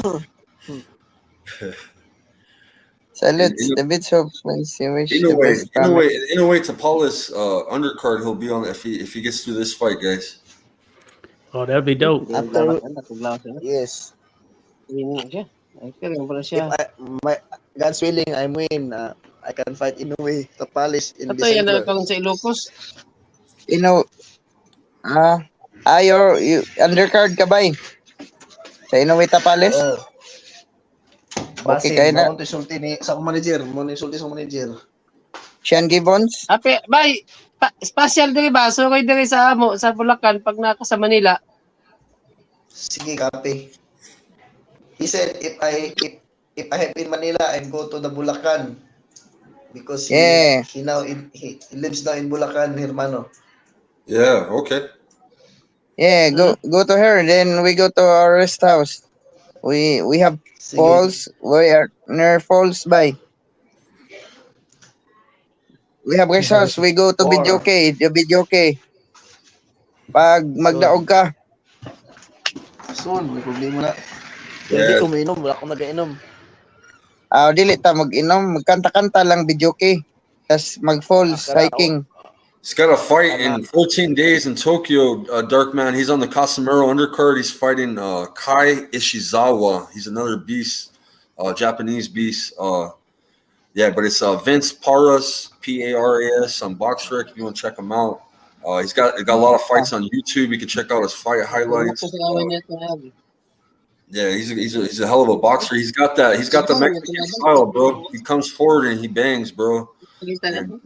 on. Salute the bits of friends. You wish the best in a way, to Paula's undercard, he'll be on if he gets through this fight, guys. Oh, that'd be dope. After, yes. If my God's willing, I win. I can fight in a way to polish in Ito yan December. ang sa Ilocos. You know, your undercard ka ba eh? Sa Inuwi Tapales? Oh. Okay, Base, kaya na. mo sulti ni sa manager, mo sulti sa manager. Sean Gibbons? Ape, bay, special diri ba? So kayo diri sa amo sa Bulacan pag naka sa Manila. Sige, copy. He said if I have in Manila, I go to the Bulacan because he lives now in Bulacan, hermano. Yeah. Okay. Yeah, go to her. Then we go to our rest house. We have Sige. falls. We are near falls by. We have rest house. We go to Bidyoke. The Bidyoke. Pag magdaog ka. Soon, may problema na. Yeah. Hindi uminom, wala akong nag-inom. Dili ta mag-inom, magkanta-kanta lang Bidyoke. Tas mag-falls hiking. He's got a fight in 14 days in Tokyo, Dark Man. He's on the Casemiro undercard. He's fighting Kai Ishizawa. He's another beast, Japanese beast. Yeah, but it's Vince Paras, Paras on BoxRec if you want to check him out. He's got a lot of fights on YouTube. You can check out his fight highlights. Yeah, he's a hell of a boxer. He's got the Mexican style, bro. He comes forward and he bangs, bro. And,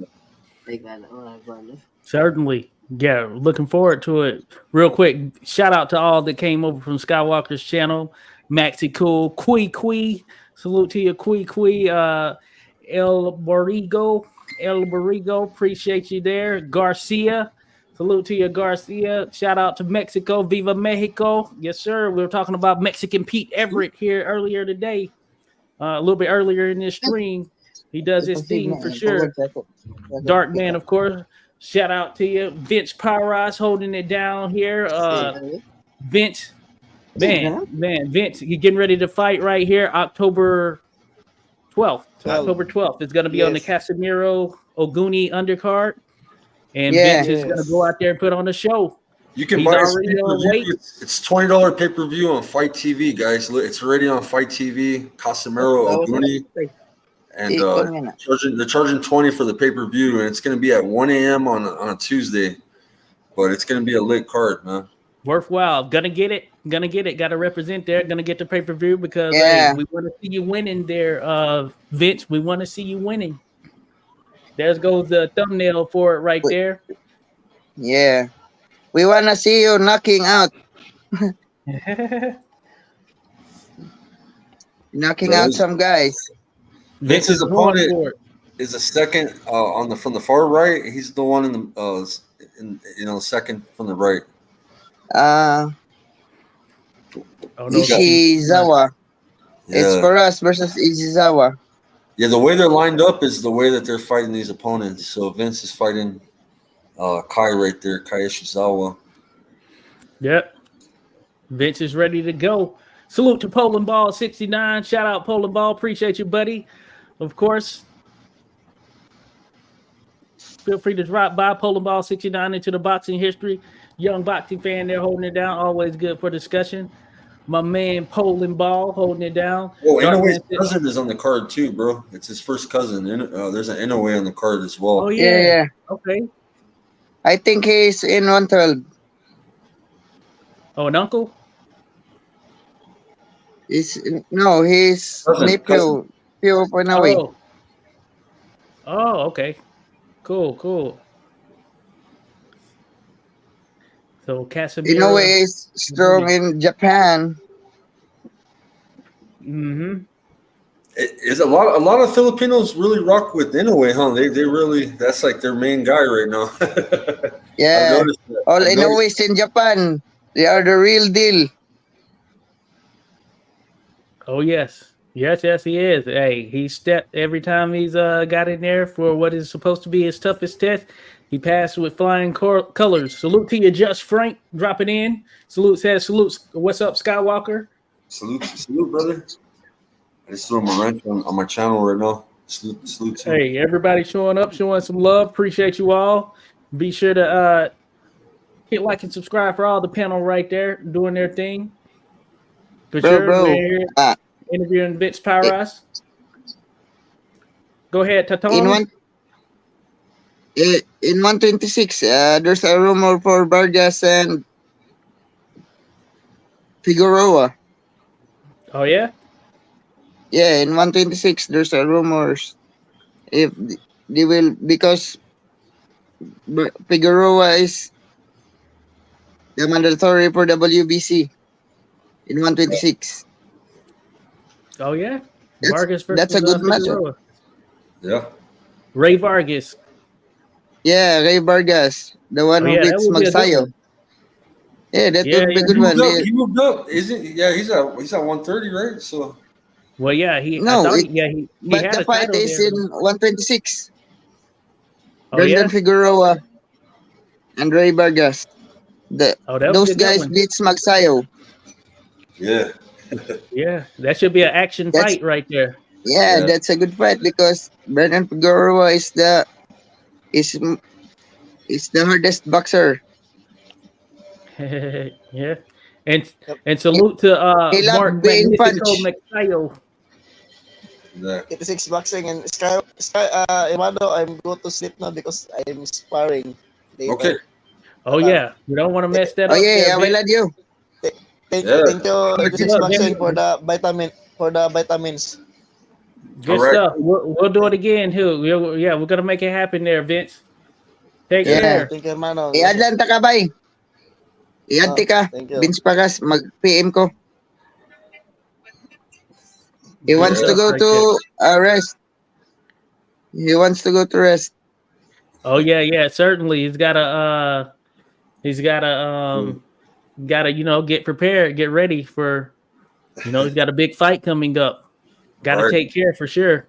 Certainly. Yeah, looking forward to it. Real quick, shout out to all that came over from Skywalker's channel. Maxi Cool, Kui. Salute to you, Kui. El Borrego, appreciate you there. Garcia, salute to you, Garcia. Shout out to Mexico, Viva Mexico. Yes, sir. We were talking about Mexican Pete Everett here earlier today, a little bit earlier in this stream. He does his thing for sure. Dark Man, of course. Shout out to you. Vince Powerhouse holding it down here. Vince, Vince, you're getting ready to fight right here, October 12th. October 12th. It's going to be on the Casemiro Oguni undercard. And Vince is going to go out there and put on a show. You can buy it's $20 pay-per-view on Fight TV, guys. It's already on Fight TV. Casemiro Oguni. And they're charging $20 for the pay-per-view, and it's going to be at 1 a.m. on a Tuesday. But it's going to be a lit card, man. Worthwhile. Gonna get it. Got to represent there. Gonna get the pay-per-view because we want to see you winning there, Vince. We want to see you winning. There goes the thumbnail for it right there. Yeah. We want to see you knocking out. knocking Yeah, out some guys. Vince's going opponent for it. is a second from the far right. He's the one in the second from the right. Oh, no, Ishizawa. It's Yeah, for us versus Ishizawa. yeah. The way they're lined up is the way that they're fighting these opponents. So Vince is fighting Kai right there, Kai Ishizawa. Yep. Vince is ready to go. Salute to Poland Ball 69. Shout out Poland Ball. Appreciate you, buddy. Of course, feel free to drop by Poland Ball 69 into the boxing history. Young boxing fan there holding it down. Always good for discussion. My man Poland Ball holding it down. Oh, Dark Inoue's Man- cousin is on the card too, bro. It's his first cousin. There's an Inoue on the card as well. Oh, Yeah, yeah. Okay. I think he's in 112. Oh, an uncle? He's Cousin. nephew. Pure Panawi. Oh, okay. Cool. So Casemiro. Inoue is strong in Japan. Mm-hmm. Is a lot of Filipinos really rock with Inoue, huh? They really, that's like their main guy right now. Yeah. I've noticed that. All I've noticed- Inoue's in Japan. They are the real deal. Oh yes, he is. Hey, he stepped every time he's got in there for what is supposed to be his toughest test. He passed with flying colors. Salute to you, Just Frank, dropping in. Salute. What's up, Skywalker? Salute, brother. I just threw him a wrench on my channel right now. Salute to him. Hey, everybody showing up, showing some love. Appreciate you all. Be sure to hit like and subscribe for all the panel right there doing their thing. For Bro, sure, bro. we're here interviewing Vince Powerhouse. Go ahead, Taton. In 126, there's a rumor for Vargas and Figueroa. Oh yeah. Yeah, in 126, there's a rumors if they will, because Figueroa is the mandatory for WBC in 126. Oh yeah. That's- Vargas versus that's a good matchup. Figueroa. Yeah. Ray Vargas. Yeah, Ray Vargas, the one who that beats would be a good Magsayo. one. Yeah, that Yeah, would be a yeah. good one. He moved up, isn't? Yeah, he's at 130, right? So Well, yeah, he But had the a fight title is there. in 126. Oh Brendan yeah. Figueroa and Ray Vargas. That would Those be a good guys one. beats Magsayo. yeah. Yeah, that should be an action That's- fight right there. Yeah, Yeah. that's a good fight because Brendan Figueroa is the hardest boxer. Yeah. And salute to He loved Mark being Magnifico punched. Magsayo. Yeah. 86 boxing and Sky Imado, I'm go to sleep now because I'm sparring later. Okay. Oh yeah, you don't want to mess that Oh up. yeah, there, I will Vic. add you. Thank Yeah. you 86 Good. boxing for the vitamins. Good Correct. stuff. We'll do it again too. We're gonna make it happen there, Vince. Take Yeah. care. Thank you, Mano. I-adlanta ka ba? I-ante ka. Thank you. Vince Pagas, mag-PM ko. He Yeah. wants to go Right to rest. He wants to go to rest. Oh yeah, certainly. He's gotta get prepared, get ready for he's got a big fight coming up. Gotta Right. take care for sure.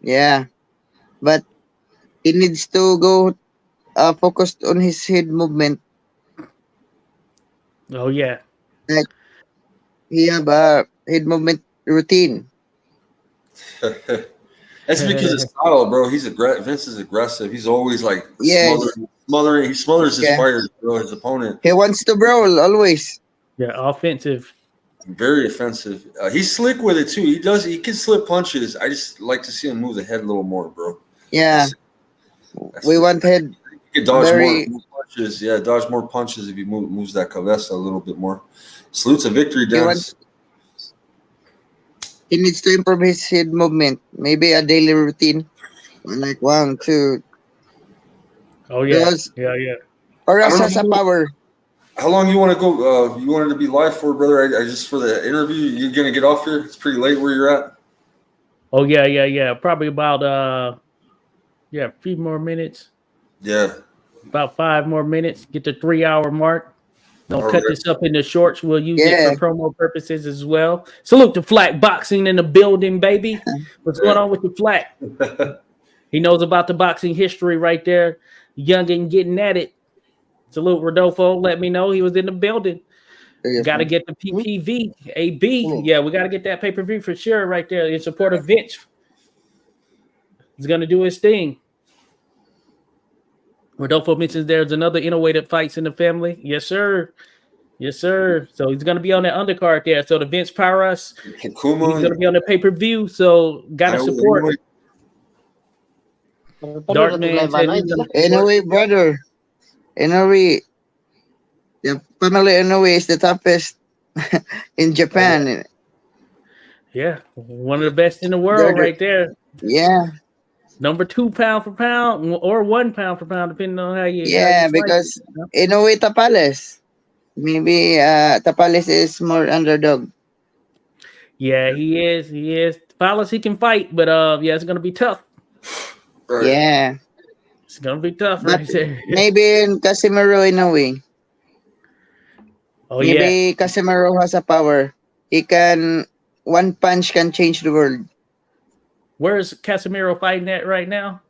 Yeah. But he needs to go focused on his head movement. Oh yeah. He have a head movement routine. That's because of style, bro. Vince is aggressive. He's always like Yes. smothering. He smothers his Yeah. fighters, bro. His opponent. He wants to brawl always. Yeah, offensive. Very offensive. He's slick with it too. He can slip punches. I just like to see him move the head a little more, bro. Yeah. We want head. He can dodge very- more punches. Yeah, dodge more punches if he moves that cabeza a little bit more. Salutes a victory dance. He needs to improve his head movement. Maybe a daily routine. Like 1, 2. Oh yeah. Because Yeah. Powerhouse I don't has a know. power. How long you want to go? You wanted to be live for, brother? I just for the interview. You're gonna get off here. It's pretty late where you're at. Oh yeah. Probably about a few more minutes. Yeah. About 5 more minutes. Get the 3-hour mark. Don't All cut right. this up into shorts. We'll use it Yeah. for promo purposes as well. Salute to Flack Boxing in the building, baby. What's going on with the Flack? He knows about the boxing history right there. Youngin getting at it. Salute Rodolfo. Let me know he was in the building. Got to get the PPV, AB. Yeah, we got to get that pay-per-view for sure right there in support of Vince. He's going to do his thing. Rodolfo mentions there's another innovative fights in the family. Yes, sir. Yes, sir. So he's going to be on that undercard there. So the Vince Prowess, he's going to be on the pay-per-view. So got to support. Darkman said, Anyway, brother. Anyway, the family Inoue is the toughest in Japan. Yeah, one of the best in the world right there. Yeah. Number 2 pound for pound or 1 pound for pound, depending on how you. Yeah, because Inoue Tapales. Maybe Tapales is more underdog. Yeah, he is. He is. Tapales, he can fight, but yeah, it's gonna be tough. Right. Yeah. It's gonna be tough But right there. maybe in Casimiro Inoue. Oh Maybe yeah. Casimiro has a power. He can one punch can change the world. Where's Casemiro fighting at right now?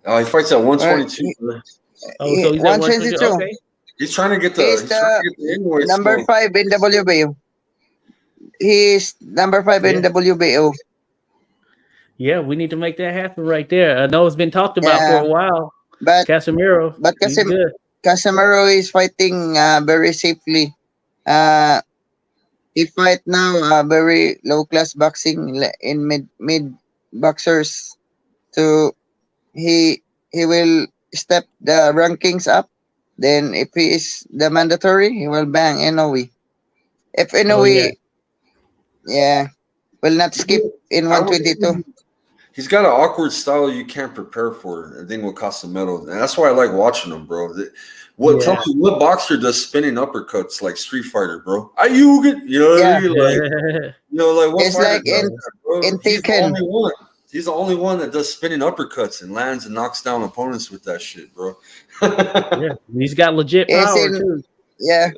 He fights at 122. Oh, so he's at 122. 122. Okay. He's trying to get the, He's the number smoke. 5 in WBO. He's number 5 in WBO. Yeah, we need to make that happen right there. I know it's been talked about for a while. But Casemiro, but he's good. Casemiro is fighting very safely. He fight now very low class boxing in mid boxers. So he will step the rankings up. Then if he is the mandatory, he will bang Inoue. If Inoue, will not skip in 122. He's got an awkward style you can't prepare for. I think with Casemiro, and that's why I like watching him, bro. Tell me what boxer does spinning uppercuts like Street Fighter, bro? You know what I mean? Like what it's fighter like does that, bro? in He's the Tekken. only one. He's the only one that does spinning uppercuts and lands and knocks down opponents with that shit, bro. Yeah, he's got legit power too. Yeah.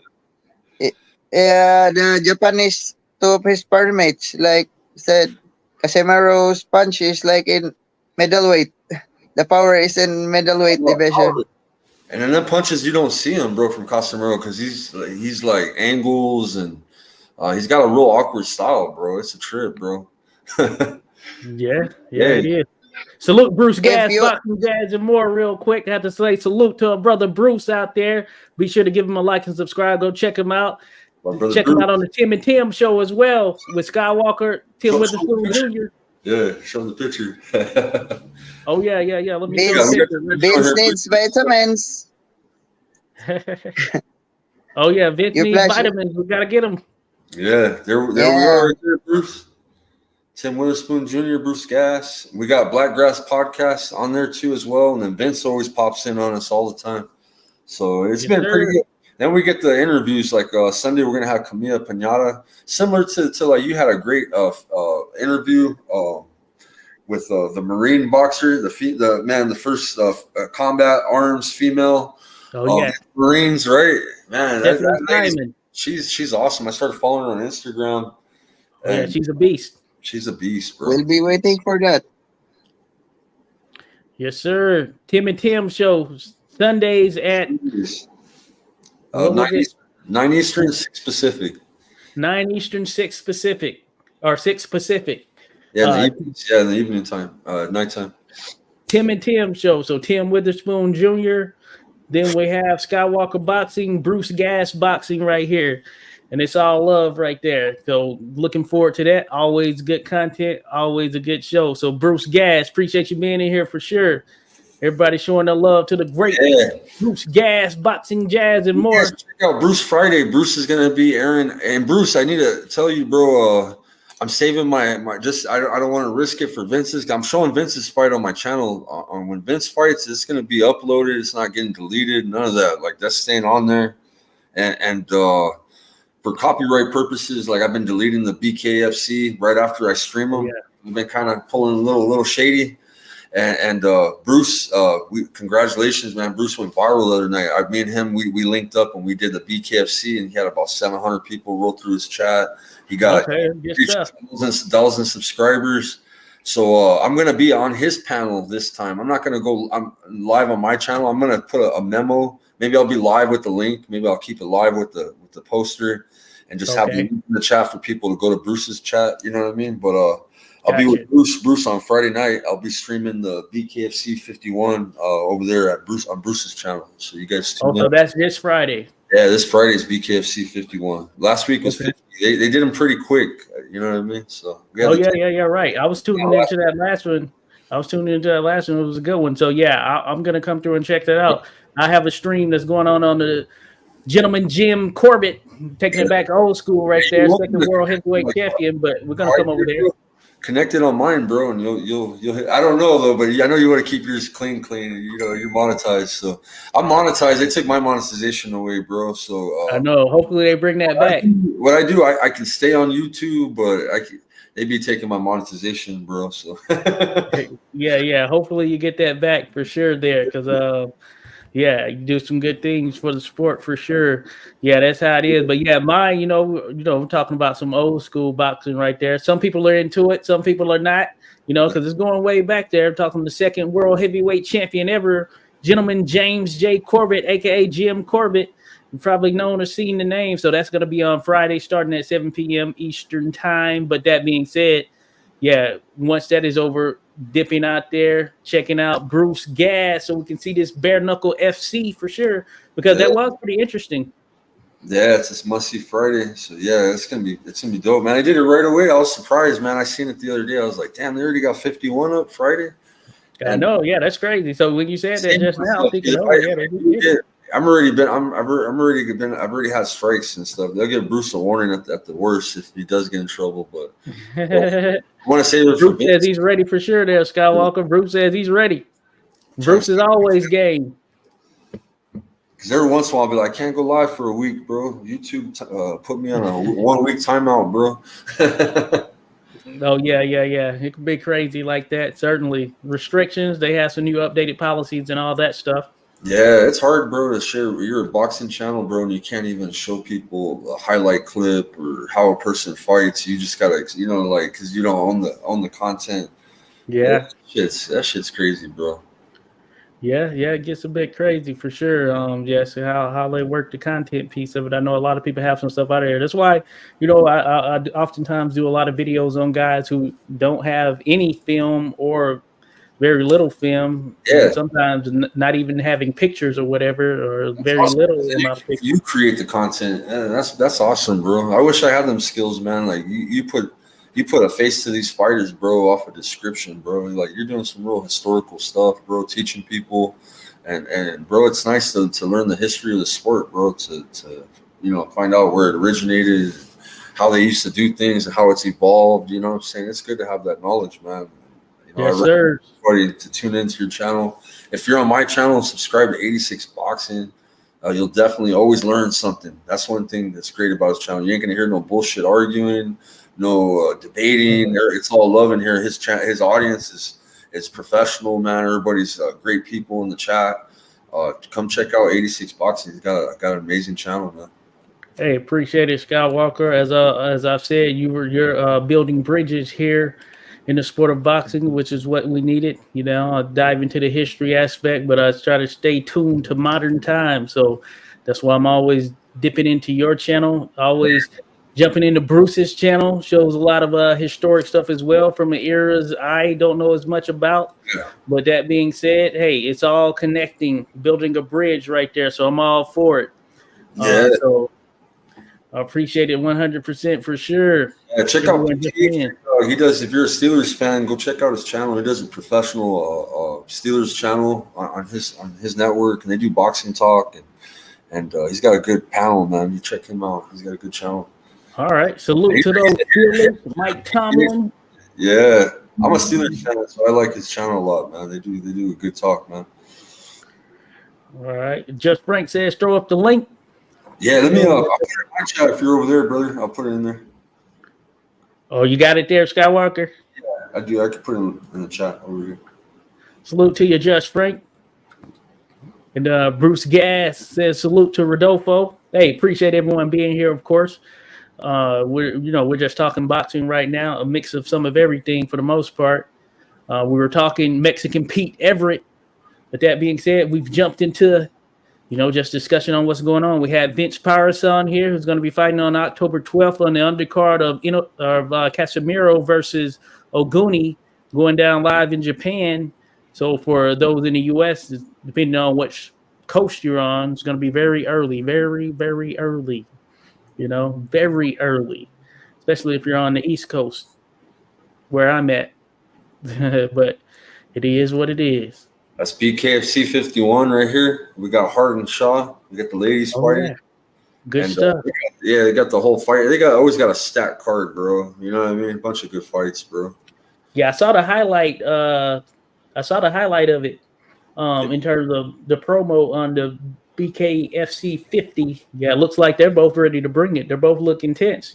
The Japanese, 2 of his mates, like said, Casemiro's punch is like in middleweight. The power is in middleweight division. And then the punches you don't see him, bro, from Casemiro because he's like angles and he's got a real awkward style, bro. It's a trip, bro. Yeah, it is. Salute Bruce Gas, Boxing Jazz, and more real quick. I have to say salute to our brother Bruce out there. Be sure to give him a like and subscribe. Go check him out. Check him out on the Tim and Tim show as well with Skywalker, Tim Witherspoon Jr. Yeah, show the picture. Oh, yeah. Let me show the picture. Vince needs vitamins. Oh, yeah, Vince needs vitamins. We got to get them. Yeah, there we are right there, Bruce. Tim Witherspoon Jr., Bruce Gas. We got Blackgrass Podcast on there too as well. And then Vince always pops in on us all the time. So it's been pretty good. Then we get the interviews like Sunday. We're gonna have Camilla Pinata, similar to like you had a great interview with the Marine boxer, the first combat arms female. Oh yeah, Marines, right? Man, that she's awesome. I started following her on Instagram. Yeah, she's a beast. She's a beast, bro. We'll be waiting for that. Yes, sir. Tim and Tim shows Sundays at 9 Eastern, 6 Pacific. 9 Eastern, 6 Pacific, or 6 Pacific. Yeah, in the evening time, nighttime. Tim and Tim show. So Tim Witherspoon Jr. Then we have Skywalker Boxing, Bruce Gas Boxing right here. And it's all love right there. So looking forward to that. Always good content. Always a good show. So Bruce Gas, appreciate you being in here for sure. Everybody showing their love to the great Bruce Gas, Boxing Jazz, and more. Check out Bruce Friday. Bruce is going to be Aaron. And Bruce, I need to tell you, bro, I'm saving my I don't want to risk it for Vince's. I'm showing Vince's fight on my channel. On when Vince fights, it's going to be uploaded. It's not getting deleted. None of that. Like, that's staying on there. and for copyright purposes, like I've been deleting the BKFC right after I stream them. Yeah. We've been kind of pulling a little shady. And Bruce, congratulations, man. Bruce went viral the other night. Me and him, we linked up and we did the BKFC, and he had about 700 people roll through his chat. He got thousand subscribers. So I'm gonna be on his panel this time. I'm not gonna go. I'm live on my channel. I'm gonna put a memo. Maybe I'll be live with the link. Maybe I'll keep it live with the poster, and just have the link in the chat for people to go to Bruce's chat. You know what I mean? But I'll be with Bruce on Friday night. I'll be streaming the BKFC 51 over there at Bruce's channel. So you guys tune in. So that's this Friday. Yeah, this Friday is BKFC 51. Last week was 50. They did them pretty quick. You know what I mean? So yeah, right. I was tuning into that last one. It was a good one. So yeah, I'm gonna come through and check that out. I have a stream that's going on the Gentleman Jim Corbett, taking it back old school right there, second world heavyweight champion. But we're gonna come over there. Connected on mine, bro, and you'll hit. I don't know though, but I know you want to keep yours clean. You know, you're monetized, so I'm monetized. They took my monetization away, bro. So I know. Hopefully, they bring that back. What I do, I can stay on YouTube, but they be taking my monetization, bro. So yeah. Hopefully, you get that back for sure there, because yeah, you do some good things for the sport for sure. Yeah, that's how it is. But yeah, mine, we're talking about some old school boxing right there. Some people are into it, some people are not, because it's going way back there. I'm talking the second world heavyweight champion ever, Gentleman James J. Corbett, aka Jim Corbett. You've probably known or seen the name. So that's going to be on Friday starting at 7 p.m. Eastern time. But that being said, yeah, once that is over, dipping out there, checking out Bruce Gas so we can see this bare knuckle FC for sure, because that was pretty interesting. Yeah, it's this must see Friday. So yeah, it's gonna be dope, man. I did it right away. I was surprised, man. I seen it the other day. I was like, damn, they already got 51 up Friday. I know, yeah, that's crazy. So when you said that just now, I'm thinking, I've already had strikes and stuff. They'll give Bruce a warning at the worst if he does get in trouble. But I want to say Bruce says he's ready for sure. There, Skywalker. Bruce says he's ready. Bruce is always game. Because every once in a while, I'll be like, I can't go live for a week, bro. YouTube put me on a 1 week timeout, bro. Oh yeah. It could be crazy like that. Certainly, restrictions. They have some new updated policies and all that stuff. Yeah, it's hard, bro, to share. You're a boxing channel, bro, and you can't even show people a highlight clip or how a person fights. You just gotta, because you don't own the content. Yeah, that shit's crazy, bro. Yeah, it gets a bit crazy for sure. So how they work the content piece of it. I know a lot of people have some stuff out of there. That's why, I oftentimes do a lot of videos on guys who don't have any film or very little film. Yeah. Sometimes not even having pictures or whatever, or very little amount of pictures. You create the content. That's awesome, bro. I wish I had them skills, man. Like you put a face to these fighters, bro, off a description, bro. Like you're doing some real historical stuff, bro, teaching people. And bro, it's nice to learn the history of the sport, bro, to find out where it originated, how they used to do things and how it's evolved. You know what I'm saying? It's good to have that knowledge, man. Yes, sir. Everybody to tune into your channel. If you're on my channel, subscribe to 86 Boxing. You'll definitely always learn something. That's one thing that's great about his channel. You ain't gonna hear no bullshit arguing, no debating. It's all love in here. His audience is professional, man. Everybody's great people in the chat. Come check out 86 Boxing. He's got an amazing channel, man. Hey, appreciate it, Skywalker. As I've said, you're building bridges here in the sport of boxing, which is what we needed. I'll dive into the history aspect, but I try to stay tuned to modern times. So that's why I'm always dipping into your channel, always jumping into Bruce's channel. Shows a lot of historic stuff as well from the eras I don't know as much about. Yeah. But that being said, hey, it's all connecting, building a bridge right there. So I'm all for it. Yeah. So I appreciate it 100% for sure. Yeah, check out he does. If you're a Steelers fan, go check out his channel. He does a professional Steelers channel on his network, and they do boxing talk, and he's got a good panel, man. You check him out. He's got a good channel. All right, salute to those Steelers, Mike Tomlin. Yeah, I'm a Steelers fan, so I like his channel a lot, man. They do a good talk, man. All right, Just Frank says throw up the link. Yeah, let me. I'll put it in my chat if you're over there, brother. I'll put it in there. Oh, you got it there, Skywalker? I do. I can put it in the chat over here. Salute to you, Judge Frank. And Bruce Gass says salute to Rodolfo. Hey, appreciate everyone being here, of course. We're just talking boxing right now, a mix of some of everything for the most part. We were talking Mexican Pete Everett. But that being said, we've jumped into, just discussion on what's going on. We had Vince Paris on here, who's going to be fighting on October 12th on the undercard of Casemiro versus Oguni, going down live in Japan. So for those in the U.S., depending on which coast you're on, it's going to be very early, very, very early. Very early, especially if you're on the East Coast, where I'm at. But it is what it is. That's BKFC 51 right here. We got Hart and Shaw. We got the ladies fighting. Yeah. Good stuff. They got the whole fight. They always got a stacked card, bro. You know what I mean? A bunch of good fights, bro. Yeah, I saw the highlight. Of it. In terms of the promo on the BKFC 50. Yeah, it looks like they're both ready to bring it. They're both looking tense.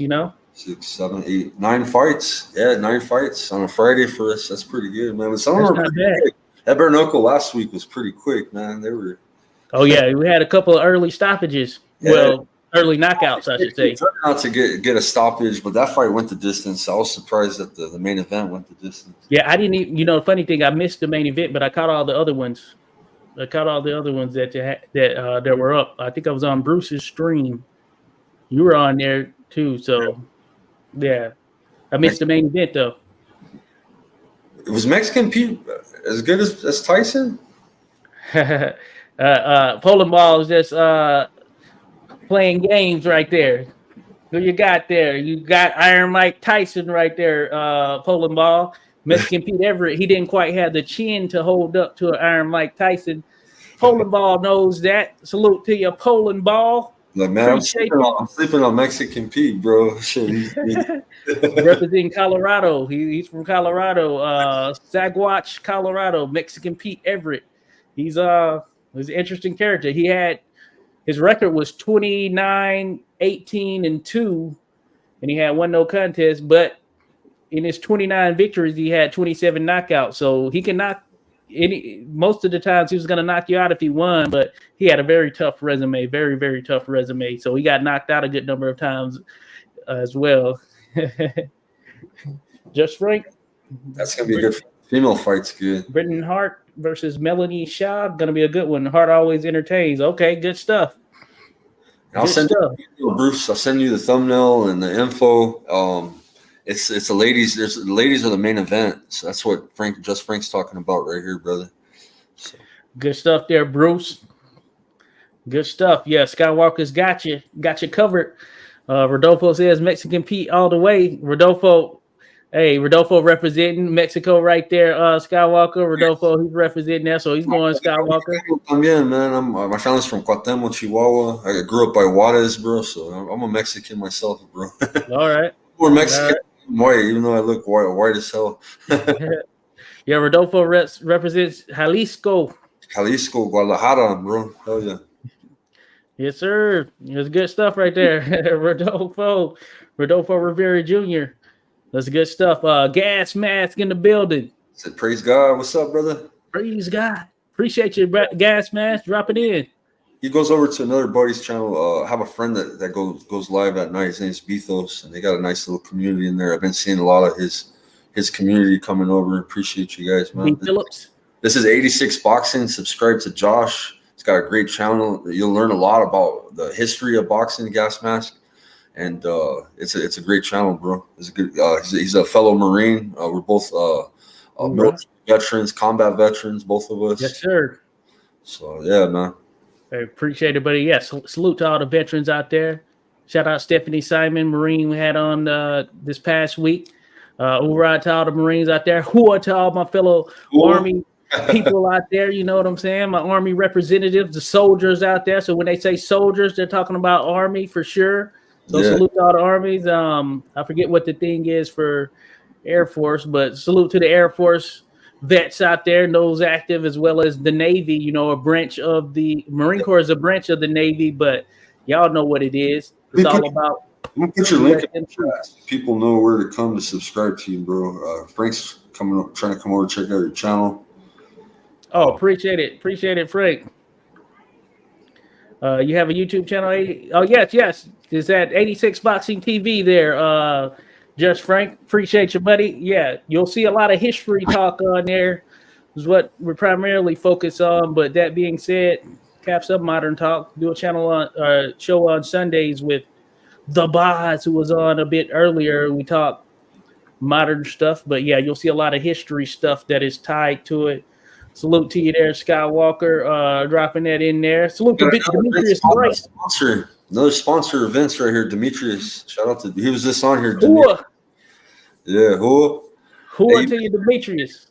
6, 7, 8, 9 fights. Yeah, 9 fights on a Friday for us. That's pretty good, man. But some of them are pretty quick. That bare knuckle last week was pretty quick, man. They were. Oh yeah, we had a couple of early stoppages. Yeah. Well, early knockouts, I should say. Turned out to get a stoppage, but that fight went the distance. I was surprised that the main event went the distance. Yeah, I didn't even. Funny thing, I missed the main event, but I caught all the other ones. That were up. I think I was on Bruce's stream. You were on there too, so yeah. I missed the main event though. It was Mexican Pete as good as Tyson? Poland Ball is just playing games right there. Who you got there? You got Iron Mike Tyson right there, Poland Ball. Mexican Pete Everett, he didn't quite have the chin to hold up to an Iron Mike Tyson. Poland Ball knows that. Salute to you, Poland Ball. Like, man, I'm sleeping on Mexican Pete, bro. Shit, representing Colorado. He's from Colorado. Saguache, Colorado. Mexican Pete Everett. He's an interesting character. His record was 29, 18, and 2, and he had one no contest. But in his 29 victories, he had 27 knockouts. So he can knock most of the times he was going to knock you out if he won, but he had a very tough resume, very, very tough resume. So he got knocked out a good number of times as well. Just Frank. That's going to be a good female fight's good. Britain Hart versus Melanie Shaw, going to be a good one. Hart always entertains. Okay, good stuff. I'll send you, Bruce. I'll send you the thumbnail and the info. It's the ladies. The ladies are the main event. So that's what Frank's talking about right here, brother. So. Good stuff there, Bruce. Good stuff. Yeah, Skywalker's got you covered. Rodolfo says Mexican Pete all the way. Rodolfo representing Mexico right there. Skywalker, Rodolfo, he's representing that, so he's going Skywalker. También, man. My family's from Cuauhtemoc, Chihuahua. I grew up by Juarez, bro. So I'm a Mexican myself, bro. All right. We're Mexican. White, even though I look white as hell. Yeah, Rodolfo represents Jalisco, Guadalajara, bro. Hell yeah. Yes, sir. It's good stuff right there. Rodolfo Rivera Jr. That's good stuff. Gas Mask in the building. Said praise God. What's up, brother? Praise God. Appreciate you, Gas Mask, dropping in. He goes over to another buddy's channel. I have a friend that goes live at night. His name's Bethos, and they got a nice little community in there. I've been seeing a lot of his community coming over. Appreciate you guys, man. Phillips. This is 86 Boxing. Subscribe to Josh. He's got a great channel. You'll learn a lot about the history of boxing, Gas Mask, and it's a great channel, bro. It's a good. He's a fellow Marine. We're both military veterans, combat veterans, both of us. Yes, sir. So yeah, man. I appreciate it, buddy. Yes, salute to all the veterans out there. Shout out Stephanie Simon, Marine we had on this past week. Hoorah to all the Marines out there. Hoorah to all my fellow Army people out there. You know what I'm saying? My Army representatives, the soldiers out there. So when they say soldiers, they're talking about Army for sure. So salute to all the Armies. I forget what the thing is for Air Force, but salute to the Air Force vets out there, and those active, as well as the Navy. A branch of the Marine Corps is a branch of the Navy, but Y'all know what it is. It's all about. I'm gonna put your link let in them the shoot. chat so people know where to come to subscribe to you, bro. Frank's trying to come over, check out your channel. Oh, appreciate it. Appreciate it, Frank. You have a YouTube channel? Oh, yes. Is that 86 Boxing TV there? Just Frank, appreciate you, buddy. Yeah, you'll see a lot of history talk on there. Is what we're primarily focused on. But that being said, have some modern talk. Do a channel on show on Sundays with the Boz, who was on a bit earlier. We talk modern stuff, but yeah, you'll see a lot of history stuff that is tied to it. Salute to you there, Skywalker, dropping that in there. Salute to Demetrius Bright. Another sponsor of Vince right here, Demetrius. Shout out to he was just on here. Hua. Yeah, Hua. Hua to you, Demetrius.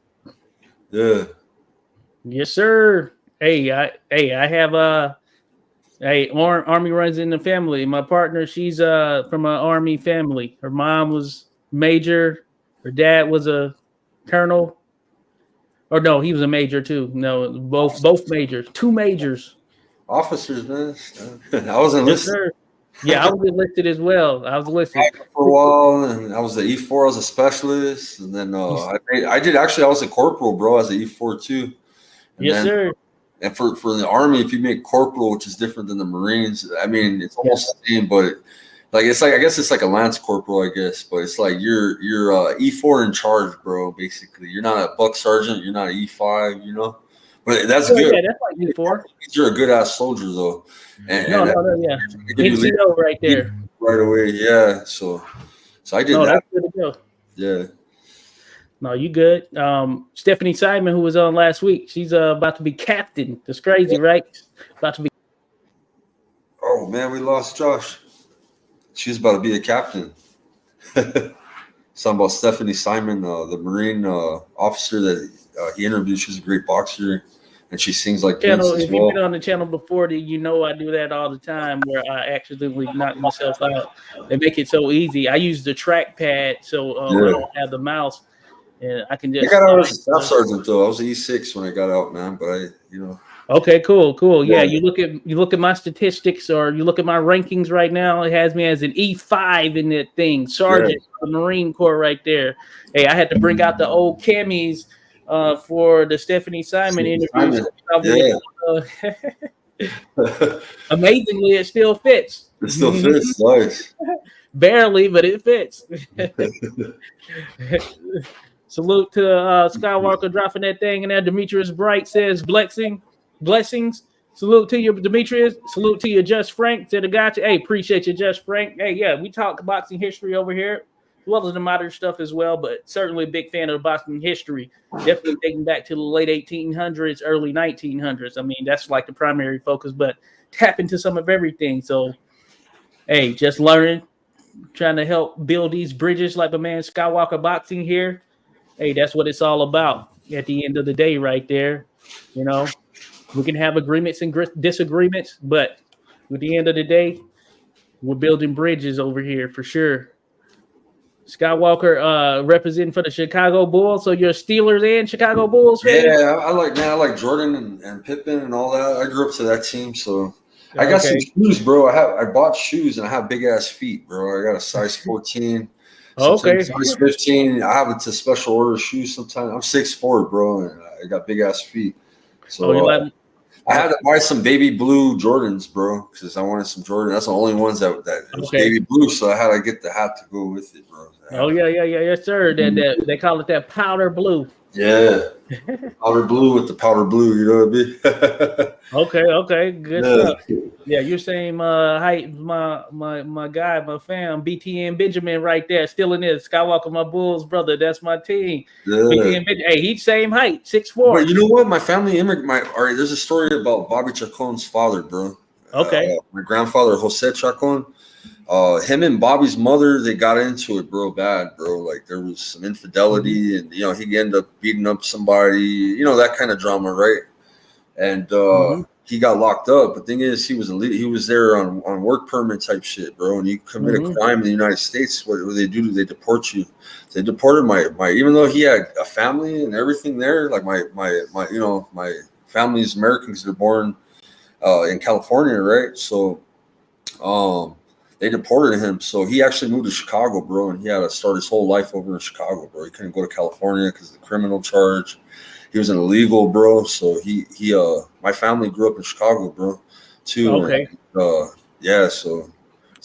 Yeah. Yes, sir. Hey, I have Army runs in the family. My partner, she's from an Army family. Her mom was major. Her dad was a colonel. Or no, he was a major too. No, both majors. Two majors. Officers, man. I was enlisted. Yes, sir. Yeah, I was enlisted as well. I was enlisted for a while, and I was the E4. I was a specialist, and then I did actually. I was a corporal, bro. I was an E4 too. And yes, sir. And for the Army, if you make corporal, which is different than the Marines, I mean, it's almost the same, but I guess it's like a lance corporal, I guess, but it's like you're E4 in charge, bro. Basically, you're not a buck sergeant, you're not an E5, you know. But that's good. Yeah, that's like E4. You're a good ass soldier, though. And, no, yeah. NCO right there. Right away, yeah. So I did that. That's good to go. Yeah. No, you good. Stephanie Simon, who was on last week, she's about to be captain. That's crazy, right? About to be. Oh man, we lost Josh. She's about to be a captain. Something about Stephanie Simon, the Marine officer that he interviewed. She's a great boxer, and she sings like Prince as if well. you've been on the channel before, you know I do that all the time, where I accidentally knock myself out. They make it so easy. I use the trackpad, so I don't have the mouse. And I can just. I got out as a staff sergeant though. I was an E6 when I got out, man. But Okay, cool. Yeah, you look at my statistics, or you look at my rankings right now. It has me as an E5 in that thing, sergeant, the Marine Corps right there. Hey, I had to bring out the old camis for the Stephanie Simon interview. Amazingly, it still fits. It still fits, nice. Barely, but it fits. Salute to Skywalker dropping that thing in there. Demetrius Bright says blessings. Salute to you, Demetrius. Salute to you, Just Frank. To the gotcha. Hey, appreciate you, Just Frank. Hey, yeah, we talk boxing history over here, as well as the modern stuff as well, but certainly a big fan of boxing history. Definitely dating back to the late 1800s, early 1900s. I mean, that's like the primary focus, but tap into some of everything. So, hey, just learning, trying to help build these bridges like my man Skywalker Boxing here. Hey, that's what it's all about at the end of the day right there. You know, we can have agreements and disagreements, but at the end of the day, we're building bridges over here for sure. Skywalker representing for the Chicago Bulls. So you're Steelers and Chicago Bulls fan? Yeah, I like Jordan and Pippen and all that. I grew up to that team, so I got some shoes, bro. I bought shoes and I have big ass feet, bro. I got a size 14. Okay. Size 15. I have it to special order shoes sometimes. I'm 6'4", bro, and I got big ass feet. So I had to buy some baby blue Jordans, bro, because I wanted some Jordan. That's the only ones that was baby blue, so I had to get the hat to go with it, bro. Oh yeah, yes sir. That they call it that powder blue. Yeah, powder blue with the powder blue. You know what I mean? Okay, good stuff. Yeah, you're same height. My guy, my fam, BTN Benjamin, right there, still in this. Skywalker, my Bulls brother. That's my team. Yeah. BTN Hey, he's same height, 6'4". But you know what? My family immigrated. All right, there's a story about Bobby Chacon's father, bro. Okay. My grandfather, Jose Chacon. Him and Bobby's mother, they got into it, bro, bad, bro. Like there was some infidelity, and he ended up beating up somebody, that kind of drama, right? And he got locked up. But thing is, he was there on work permit type shit, bro. And you commit a crime in the United States, what do? They deport you. They deported my even though he had a family and everything there, like my family's American because they're born in California, right? So they deported him, so he actually moved to Chicago, bro, and he had to start his whole life over in Chicago, bro. He couldn't go to California because of the criminal charge. He was an illegal, bro. So my family grew up in Chicago, bro, too. Okay. And, yeah, so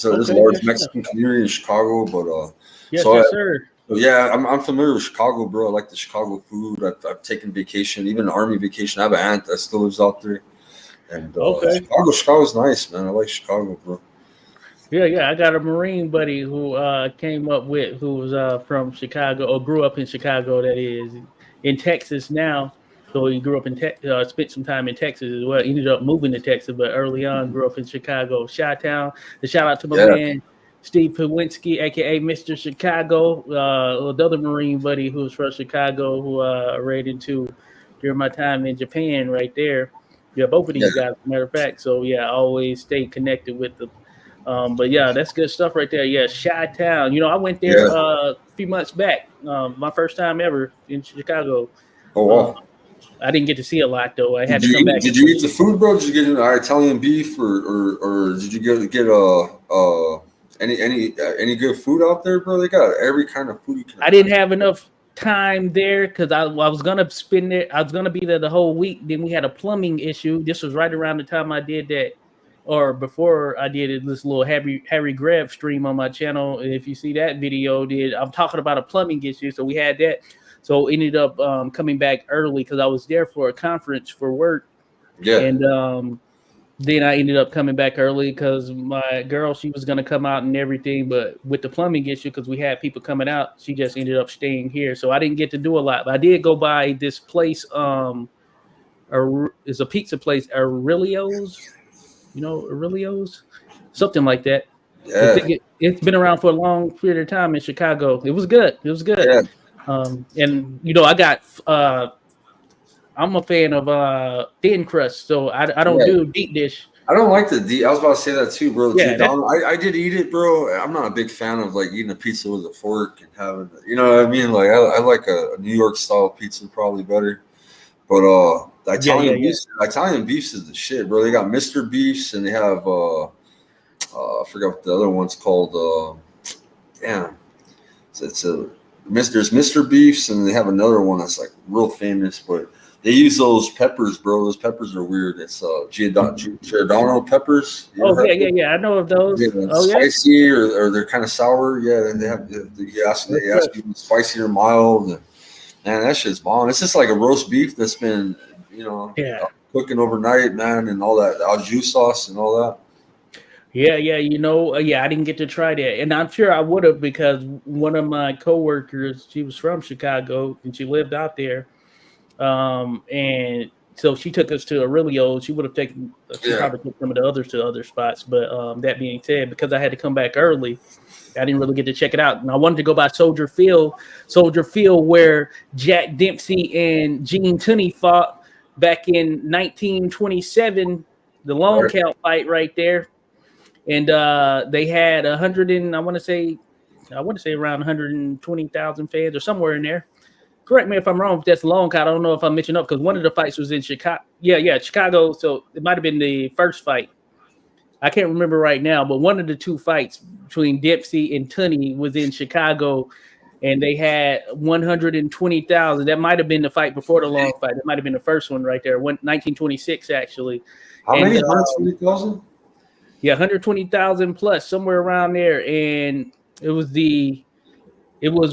there's a large Mexican community in Chicago, but yes, so yes, sir. So yeah, I'm familiar with Chicago, bro. I like the Chicago food. I've taken vacation, even an army vacation. I have an aunt that still lives out there, and Chicago's nice, man. I like Chicago, bro. Yeah. I got a Marine buddy who came up with who was from Chicago or grew up in Chicago. That is in Texas now. So he grew up in spent some time in Texas as well. Ended up moving to Texas, but early on grew up in Chicago, Chi-Town. The shout out to my man Steve Pawinski, aka Mr. Chicago, the other Marine buddy who's from Chicago, who I ran into during my time in Japan, right there. Yeah, both of these guys, as a matter of fact. So yeah, I always stay connected with them. But yeah, that's good stuff right there. Yeah, Chi-Town. I went there a few months back. My first time ever in Chicago. Oh wow. I didn't get to see a lot though. I had to come back. Did you eat the food, bro? Did you get an Italian beef, or did you get any good food out there, bro? They got every kind of food you can. I didn't have enough time there because I was gonna spend it. I was gonna be there the whole week. Then we had a plumbing issue. This was right around the time I did that, or before I did this little Harry Grab stream on my channel. If you see that video, I'm talking about a plumbing issue. So we had that. So ended up coming back early because I was there for a conference for work. Yeah. And then I ended up coming back early because my girl, she was going to come out and everything. But with the plumbing issue, because we had people coming out, she just ended up staying here. So I didn't get to do a lot. But I did go by this place. It's a pizza place, Aurelio's. Aurelio's? Something like that. Yeah. It's been around for a long period of time in Chicago. It was good. Yeah. And I got I'm a fan of thin crust, so I don't do deep dish. I don't like the deep. I was about to say that too, bro. Yeah, I did eat it, bro. I'm not a big fan of like eating a pizza with a fork and having, you know what I mean? Like I like a New York style pizza probably better. But the Italian beefs is the shit, bro. They got Mr. Beefs and they have I forgot what the other one's called. There's Mr. Beefs, and they have another one that's like real famous, but they use those peppers, bro. Those peppers are weird. It's Giordano peppers. Yeah. I know of those. Spicy or they're kind of sour. Yeah, and they ask you spicy or mild. And man, that shit's bomb. It's just like a roast beef that's been cooking overnight, man, and all that au jus sauce and all that. Yeah, I didn't get to try that, and I'm sure I would have because one of my coworkers, she was from Chicago and she lived out there, and so she took us to Aurelio's. She would have taken, probably took some of the others to other spots, but that being said, because I had to come back early, I didn't really get to check it out, and I wanted to go by Soldier Field, where Jack Dempsey and Gene Tunney fought back in 1927, the long count fight right there. And they had 100 and I want to say around 120,000 fans or somewhere in there. Correct me if I'm wrong. If that's long count, I don't know if I mentioned up because one of the fights was in Chicago. Yeah, Chicago. So it might have been the first fight. I can't remember right now, but one of the two fights between Dempsey and Tunney was in Chicago, and they had 120,000. That might have been the fight before the long fight. That might have been the first one right there. 1926 actually. How many? 120,000. Yeah, 120,000 plus, somewhere around there, and it was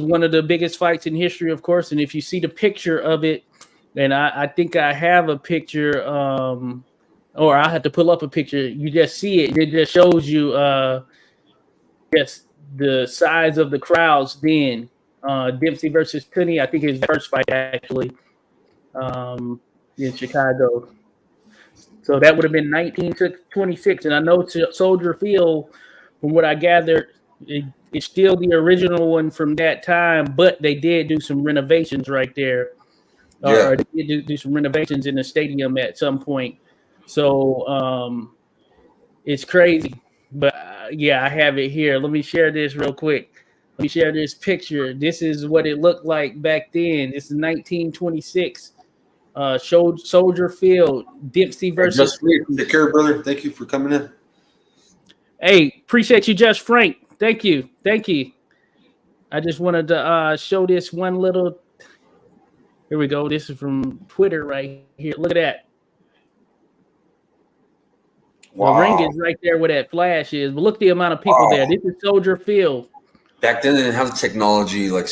one of the biggest fights in history, of course. And if you see the picture of it, and I think I have a picture, or I have to pull up a picture. You just see it; it just shows you, the size of the crowds. Then Dempsey versus Tunney, I think his first fight actually, in Chicago. So that would have been 1926, and I know Soldier Field, from what I gathered, it's still the original one from that time, but they did do some renovations right there. Or they did do some renovations in the stadium at some point. So it's crazy. But I have it here. Let me share this real quick. Let me share this picture. This is what it looked like back then. This is 1926. Soldier Field, Dempsey versus. Take care, brother. Thank you for coming in. Hey, appreciate you, Judge Frank. Thank you. I just wanted to show this one little. Here we go. This is from Twitter right here. Look at that. The ring is right there where that flash is. But look the amount of people there. This is Soldier Field. Back then, they didn't have the technology like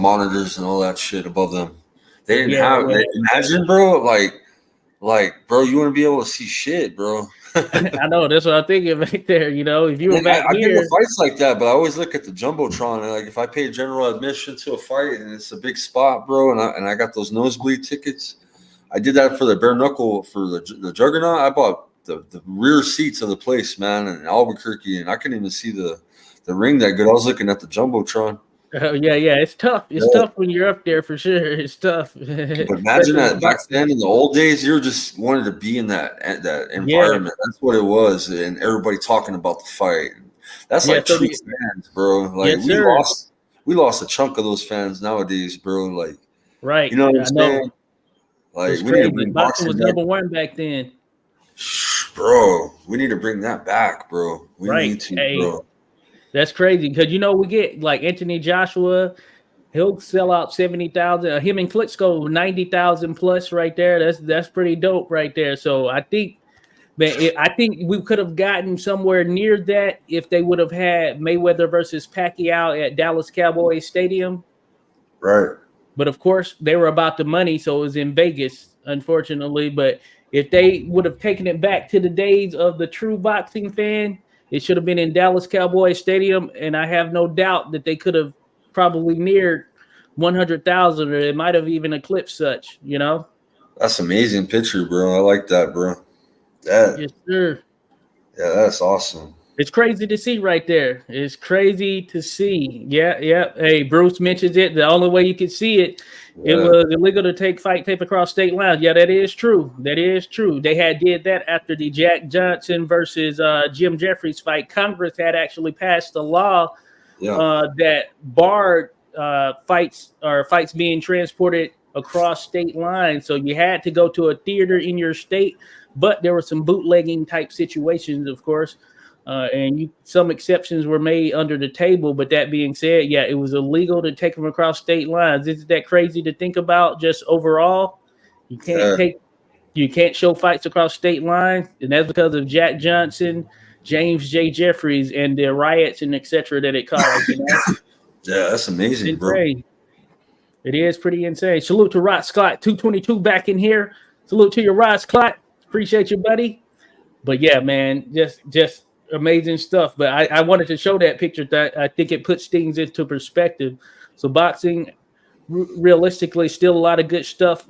monitors and all that shit above them. They didn't have. Imagine, bro. Like, bro, you want to be able to see shit, bro. I know. That's what I'm thinking right there. You know, if you were back I've here, been to fights like that, but I always look at the jumbotron. And like, if I pay general admission to a fight and it's a big spot, bro, and I got those nosebleed tickets, I did that for the bare knuckle for the Juggernaut. I bought the rear seats of the place, man, in Albuquerque, and I couldn't even see the ring that good. I was looking at the jumbotron. Yeah, it's tough. It's tough when you're up there for sure. It's tough. But imagine that back then in the old days, you just wanted to be in that environment. That's what it was, and everybody talking about the fight. That's like true fans, bro. Like we lost a chunk of those fans nowadays, bro. Like, right? You know what I'm saying? Like, we need to bring boxing was number one back then, bro. We need to bring that back, bro. We need to, bro. That's crazy because we get like Anthony Joshua, he'll sell out 70,000. Him and Klitschko 90,000 plus right there. That's pretty dope right there. So I think, man, I think we could have gotten somewhere near that if they would have had Mayweather versus Pacquiao at Dallas Cowboys Stadium. Right. But of course, they were about the money, so it was in Vegas, unfortunately. But if they would have taken it back to the days of the true boxing fan, it should have been in Dallas Cowboys Stadium, and I have no doubt that they could have probably neared 100,000, or it might have even eclipsed such, That's amazing picture, bro. I like that, bro. Yes, sir. Yeah, that's awesome. It's crazy to see right there. It's crazy to see. Yeah. Hey, Bruce mentions it. The only way you could see it, it was illegal to take fight tape across state lines. Yeah, that is true. They did that after the Jack Johnson versus Jim Jeffries fight. Congress had actually passed a law that barred fights being transported across state lines. So you had to go to a theater in your state, but there were some bootlegging type situations, of course. And some exceptions were made under the table. But that being said, it was illegal to take them across state lines. Isn't that crazy to think about? Just overall, you can't show fights across state lines, and that's because of Jack Johnson, James J. Jeffries, and the riots and etc. that it caused. Yeah, that's amazing, bro. It is pretty insane. Salute to Rod Scott, 222 back in here. Salute to your Rod Scott. Appreciate you, buddy. But yeah, man, just amazing stuff. But I wanted to show that picture that I think it puts things into perspective. So boxing, realistically, still a lot of good stuff.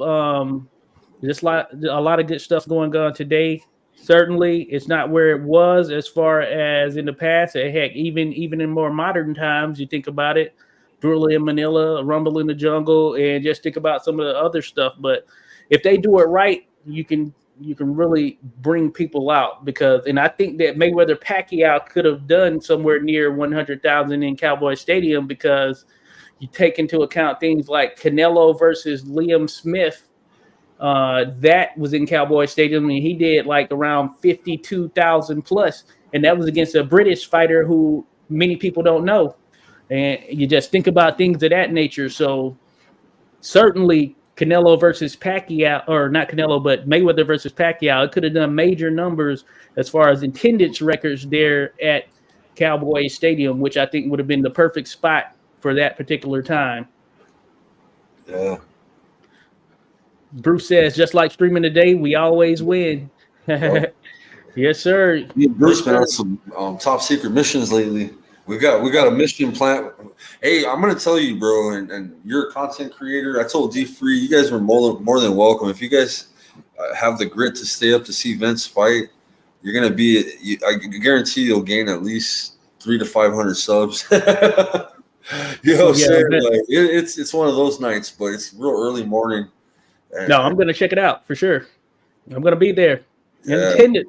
Just a lot of good stuff going on today. Certainly, it's not where it was as far as in the past. Heck, even in more modern times, you think about it, Brutal in Manila, Rumble in the Jungle, and just think about some of the other stuff. But if they do it right, you can really bring people out and I think that Mayweather Pacquiao could have done somewhere near 100,000 in Cowboy Stadium because you take into account things like Canelo versus Liam Smith. That was in Cowboy Stadium, and he did like around 52,000 plus, and that was against a British fighter who many people don't know. And you just think about things of that nature. So certainly Canelo versus Pacquiao, or not Canelo, but Mayweather versus Pacquiao, it could have done major numbers as far as attendance records there at Cowboy Stadium, which I think would have been the perfect spot for that particular time. Yeah. Bruce says, just like streaming today, we always win. Yes, sir. Me and Bruce been on some top secret missions lately. We got a mission plan. Hey, I'm gonna tell you, bro, and you're a content creator. I told D3, you guys were more than welcome. If you guys have the grit to stay up to see Vince fight, you're gonna be. I guarantee you'll gain at least 300 to 500 subs. You know what I'm saying? Like, it's one of those nights, but it's real early morning. No, I'm gonna check it out for sure. I'm gonna be there. Yeah. Intended.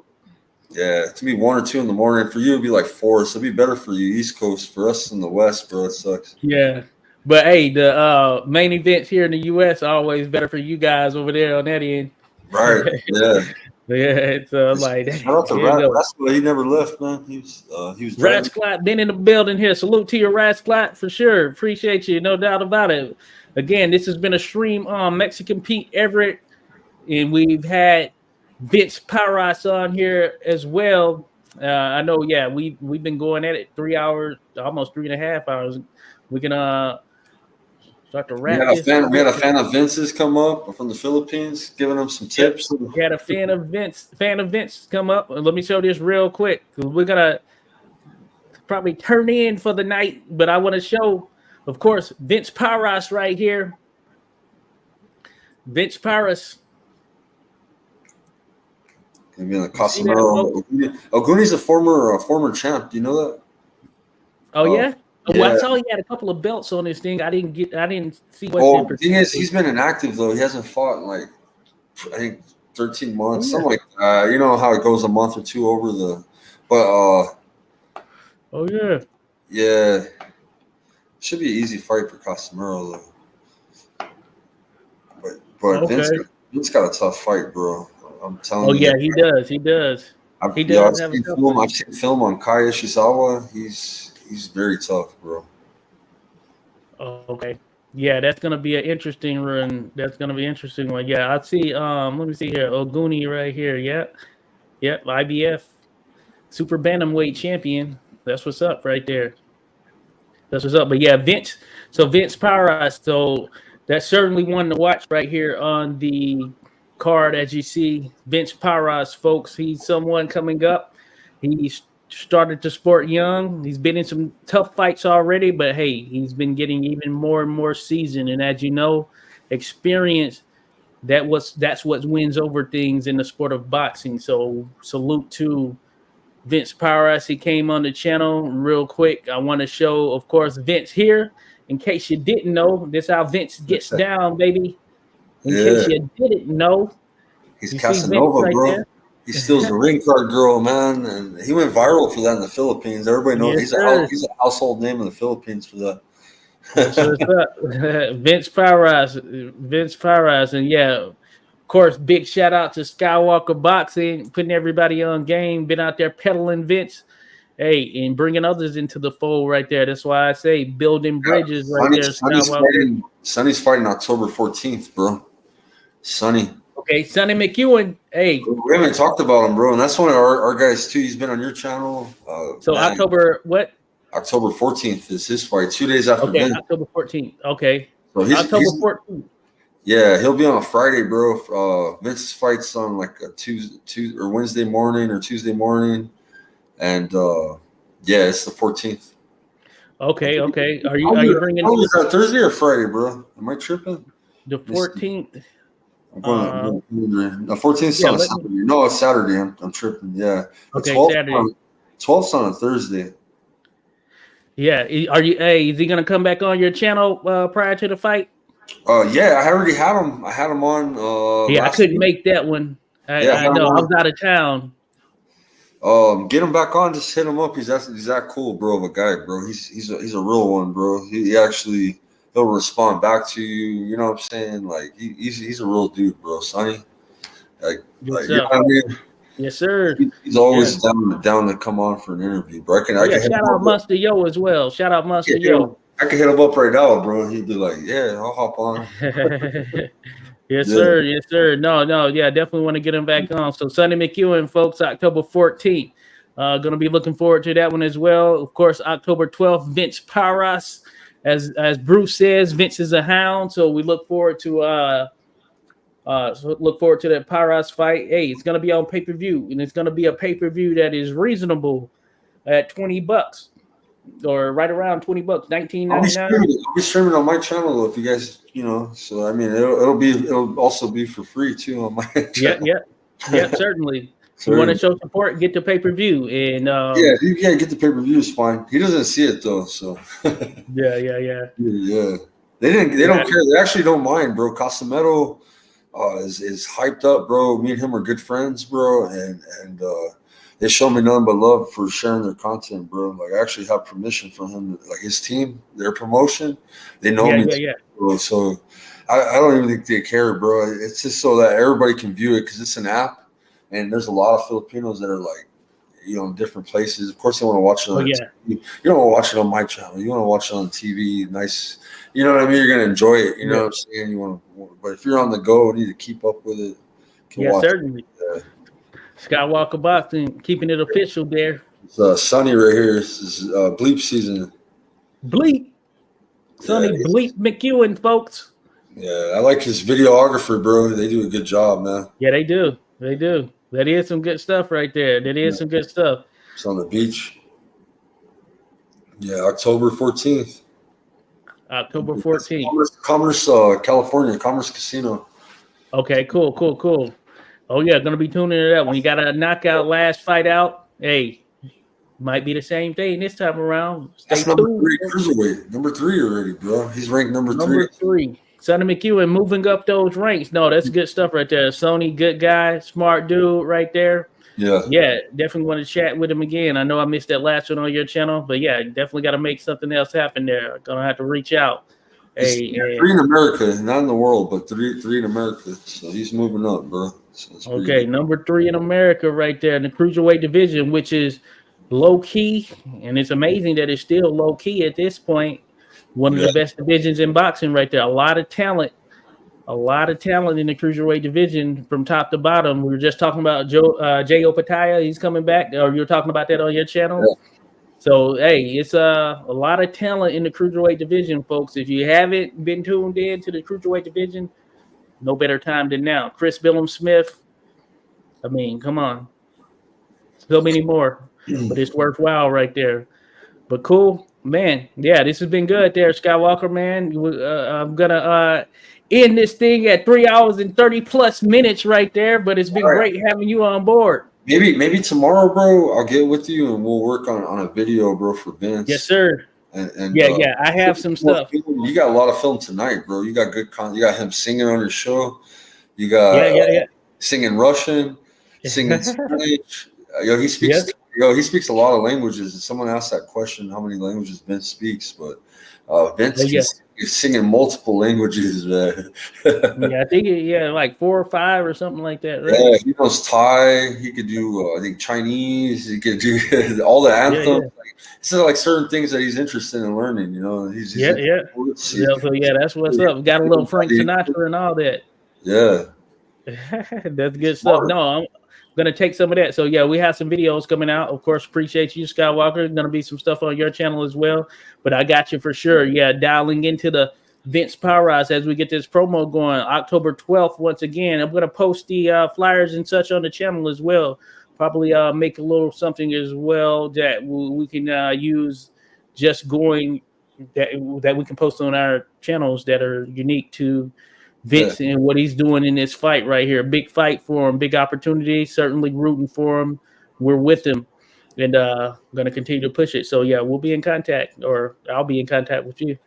Yeah, it's gonna be 1 or 2 in the morning. For you, it'd be like 4. So it'd be better for you, East Coast. For us in the West, bro, it sucks. Yeah, but hey, the main events here in the U.S. are always better for you guys over there on that end. Right. Yeah. Yeah, so I'm like, Shout out to here you go. Rascal. He never left, man. He was driving. Rasclot been in the building here. Salute to you, Rasclot, for sure. Appreciate you, no doubt about it. Again, this has been a stream on Mexican Pete Everett, and we've had Vince Powerhouse on here as well. I know, yeah, we've been going at it 3 hours, almost 3.5 hours. We can start to wrap this. We had a fan of Vince's come up from the Philippines, giving him some tips. We had a fan of Vince come up. Let me show this real quick. We're gonna probably turn in for the night, but I want to show, of course, Vince Powerhouse right here. Vince Powerhouse. I mean, like Casemiro. Oguni's a former champ. Do you know that? Oh yeah. Yeah. Well, I saw he had a couple of belts on this thing. I didn't see what. The thing is, he's been inactive though. He hasn't fought in like, I think 13 months. Something like you know how it goes a month or two over the. But oh yeah. Yeah. Should be an easy fight for Casemiro though. But okay. Vince got a tough fight, bro. I'm telling you. Oh yeah, he does. He does. I've seen film on Kaya Shizawa. He's very tough, bro. Oh, okay. Yeah, that's gonna be an interesting run. That's gonna be an interesting one. Yeah, I see. Let me see here. Oguni right here. Yep. IBF super bantamweight champion. That's what's up right there. That's what's up. But yeah, Vince. So Vince Powerhouse. So that's certainly one to watch right here on the card, as you see. Vince Powerhouse, folks. He's someone coming up. He's started to sport young. He's been in some tough fights already, but hey, he's been getting even more and more seasoned. And as you know, experience, that's what wins over things in the sport of boxing. So salute to Vince Powerhouse. He came on the channel real quick. I want to show, of course, Vince here. In case you didn't know, this is how Vince gets down, baby. In case you didn't know. He's Casanova, bro. There? He steals the ring card girl, man, and he went viral for that in the Philippines. Everybody knows he's a household name in the Philippines for that. Vince Powerhouse, and yeah, of course, big shout out to Skywalker Boxing, putting everybody on game. Been out there peddling Vince, hey, and bringing others into the fold right there. That's why I say building bridges right there. Sonny's fighting October 14th, bro. Sonny. Okay, Sonny McEwen. Hey, we haven't talked about him, bro, and that's one of our guys too. He's been on your channel. So man, October what? October 14th is his fight. 2 days after. Okay, October 14th. Okay, so October 14th. Yeah, he'll be on a Friday, bro. Vince's fight's on like a Tuesday or Wednesday morning or Tuesday morning, and yeah, it's the 14th. Okay. Are you bringing? Is that Thursday or Friday, bro? Am I tripping? The 14th. The 14th on Saturday. No, it's Saturday. I'm tripping. Yeah. Okay, 12th's on a Thursday. Yeah. Are you? Hey, is he gonna come back on your channel prior to the fight? Yeah, I already had him. I had him on. Yeah, I couldn't make that one. I know. I was out of town. Get him back on. Just hit him up. He's that cool, bro, of a guy, bro. He's a real one, bro. He actually. He'll respond back to you. You know what I'm saying? Like he's a real dude, bro. Sonny. You know what I mean? Yes, sir. He's always down to come on for an interview, bro. I can shout out Monster Yo as well. Shout out Monster Yo. I can hit him up right now, bro. He'd be like, "Yeah, I'll hop on." Yes, sir. Yes, sir. No. Yeah, definitely want to get him back on. So Sonny McEwen, folks, October 14th. Gonna be looking forward to that one as well. Of course, October 12th, Vince Powerhouse. As Bruce says, Vince is a hound, so we look forward to that Powerhouse fight. Hey, it's gonna be on pay-per-view, and it's gonna be a pay-per-view that is reasonable at $20 or right around $20, $19.99. I'll be streaming on my channel if you guys, So I mean, it'll also be for free too on my channel. Yeah, certainly. You want to show support, get the pay-per-view, and yeah, you can't get the pay-per-view is fine. He doesn't see it though, so yeah. They don't care. They actually don't mind, bro. Casemiro is hyped up, bro. Me and him are good friends, bro, and they show me nothing but love for sharing their content, bro. Like I actually have permission from him, like his team, their promotion. They know me, bro. So I don't even think they care, bro. It's just so that everybody can view it because it's an app. and there's a lot of Filipinos that are like, you know, in different places. Of course, they want to watch it on TV. You don't want to watch it on my channel. You want to watch it on TV. Nice, you know what I mean? You're gonna enjoy it. You know what I'm saying? You want to, but if you're on the go, you need to keep up with it. Yeah, certainly. Skywalker Boxing, keeping it official there. It's Sunny right here. This is bleep season. Bleep. Sonny Bleep McEwen, folks. Yeah, I like his videographer, bro. They do a good job, man. Yeah, they do. They do. That is some good stuff right there. That is some good stuff. It's on the beach. Yeah, October 14th. October 14th. Commerce, California, Commerce Casino. Okay, cool. Oh, yeah, going to be tuning it up. When you got a knockout last fight out, hey, might be the same thing this time around. That's number 3 cruiserweight. Number 3 already, bro. He's ranked number 3. Number 3. Sonny McEwen moving up those ranks. No, that's good stuff right there. Sony, good guy, smart dude right there. Yeah, definitely want to chat with him again. I know I missed that last one on your channel, but yeah, definitely got to make something else happen there. Gonna have to reach out. Hey, 3 in America, not in the world, but three in America. So he's moving up, bro. So okay, number 3 in America right there in the cruiserweight division, which is low key, and it's amazing that it's still low key at this point. One of the best divisions in boxing right there. A lot of talent in the cruiserweight division from top to bottom. We were just talking about Jay Opataya. He's coming back, or you're talking about that on your channel. Yeah. So, hey, it's a lot of talent in the cruiserweight division, folks. If you haven't been tuned in to the cruiserweight division, no better time than now. Chris Billum-Smith, I mean, come on. So many more, but it's worthwhile right there. But cool. Man, yeah, this has been good there, Skywalker, man. I'm going to end this thing at 3 hours and 30 plus minutes right there, but it's been great having you on board. Maybe tomorrow, bro, I'll get with you and we'll work on a video, bro, for Vince. Yes, sir. And I have some stuff. You got a lot of film tonight, bro. You got good content. You got him singing on your show. You got singing Russian, singing Spanish. He speaks. He speaks a lot of languages. Someone asked that question, how many languages Vince speaks, but Vince is singing multiple languages, man. I think like 4 or 5 or something like that, right? Yeah, he knows Thai. He could do, I think, Chinese. He could do all the anthems. It's like certain things that he's interested in learning, you know. He's So that's what's up. We got a little Frank Sinatra and all that. Yeah. That's good stuff. No, I'm going to take some of that. So, we have some videos coming out. Of course, appreciate you, Skywalker. There's going to be some stuff on your channel as well. But I got you for sure. Yeah, dialing into the Vince Powerhouse as we get this promo going. October 12th, once again. I'm going to post the flyers and such on the channel as well. Probably make a little something as well that we can use just going that we can post on our channels that are unique to Vince and what he's doing in this fight right here. Big fight for him, big opportunity, certainly rooting for him. We're with him and going to continue to push it. So, we'll be in contact, or I'll be in contact with you.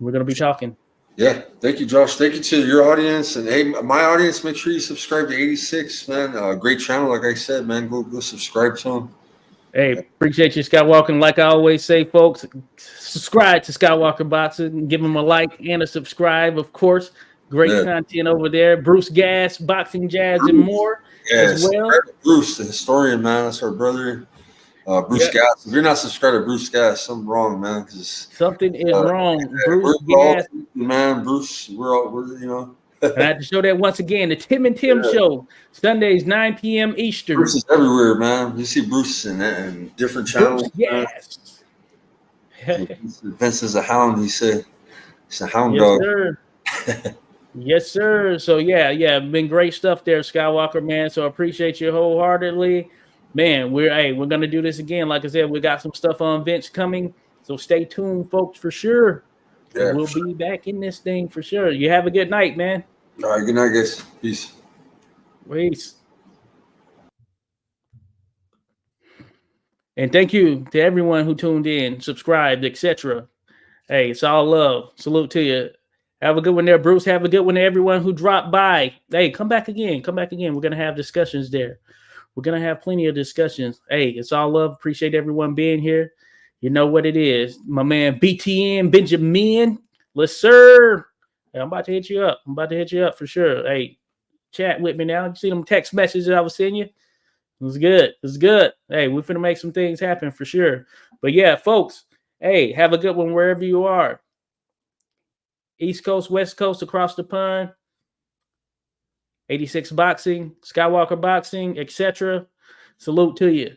We're going to be talking. Yeah. Thank you, Josh. Thank you to your audience. And, hey, my audience, make sure you subscribe to 86, man. Great channel, like I said, man. Go subscribe to him. Hey, appreciate you, Skywalker. And like I always say, folks, subscribe to Skywalker Boxing. Give him a like and a subscribe, of course. Great content over there. Bruce Gass, Boxing Jazz, and more as well. Bruce, the historian, man. That's our brother. Bruce Gass. If you're not subscribed to Bruce Gass, something wrong, man. Something is wrong. Bruce Gass. Man, Bruce, we're you know. And I have to show that once again. The Tim and Tim Show, Sundays, 9 p.m. Eastern. Bruce is everywhere, man. You see Bruce in different channels. Yes. Vince is a hound, he said. He's a hound dog. Sir. Yes, sir. So, been great stuff there, Skywalker, man. So, I appreciate you wholeheartedly. Man, we're going to do this again. Like I said, we got some stuff on Vince coming. So, stay tuned, folks, for sure. Yeah, we'll be back in this thing for sure. You have a good night, man. All right, good night, guys. Peace. Peace. And thank you to everyone who tuned in, subscribed, etc. Hey, it's all love. Salute to you. Have a good one there, Bruce. Have a good one to everyone who dropped by. Hey, come back again. Come back again. We're going to have discussions there. We're going to have plenty of discussions. Hey, it's all love. Appreciate everyone being here. You know what it is. My man BTN Benjamin. Yes, sir. Hey, I'm about to hit you up. For sure. Hey, chat with me now. You see them text messages I was sending you? It was good. It was good. Hey, we're finna make some things happen for sure. But yeah, folks, hey, have a good one wherever you are. East Coast, West Coast, across the pond. 86 Boxing, Skywalker Boxing, etc. Salute to you.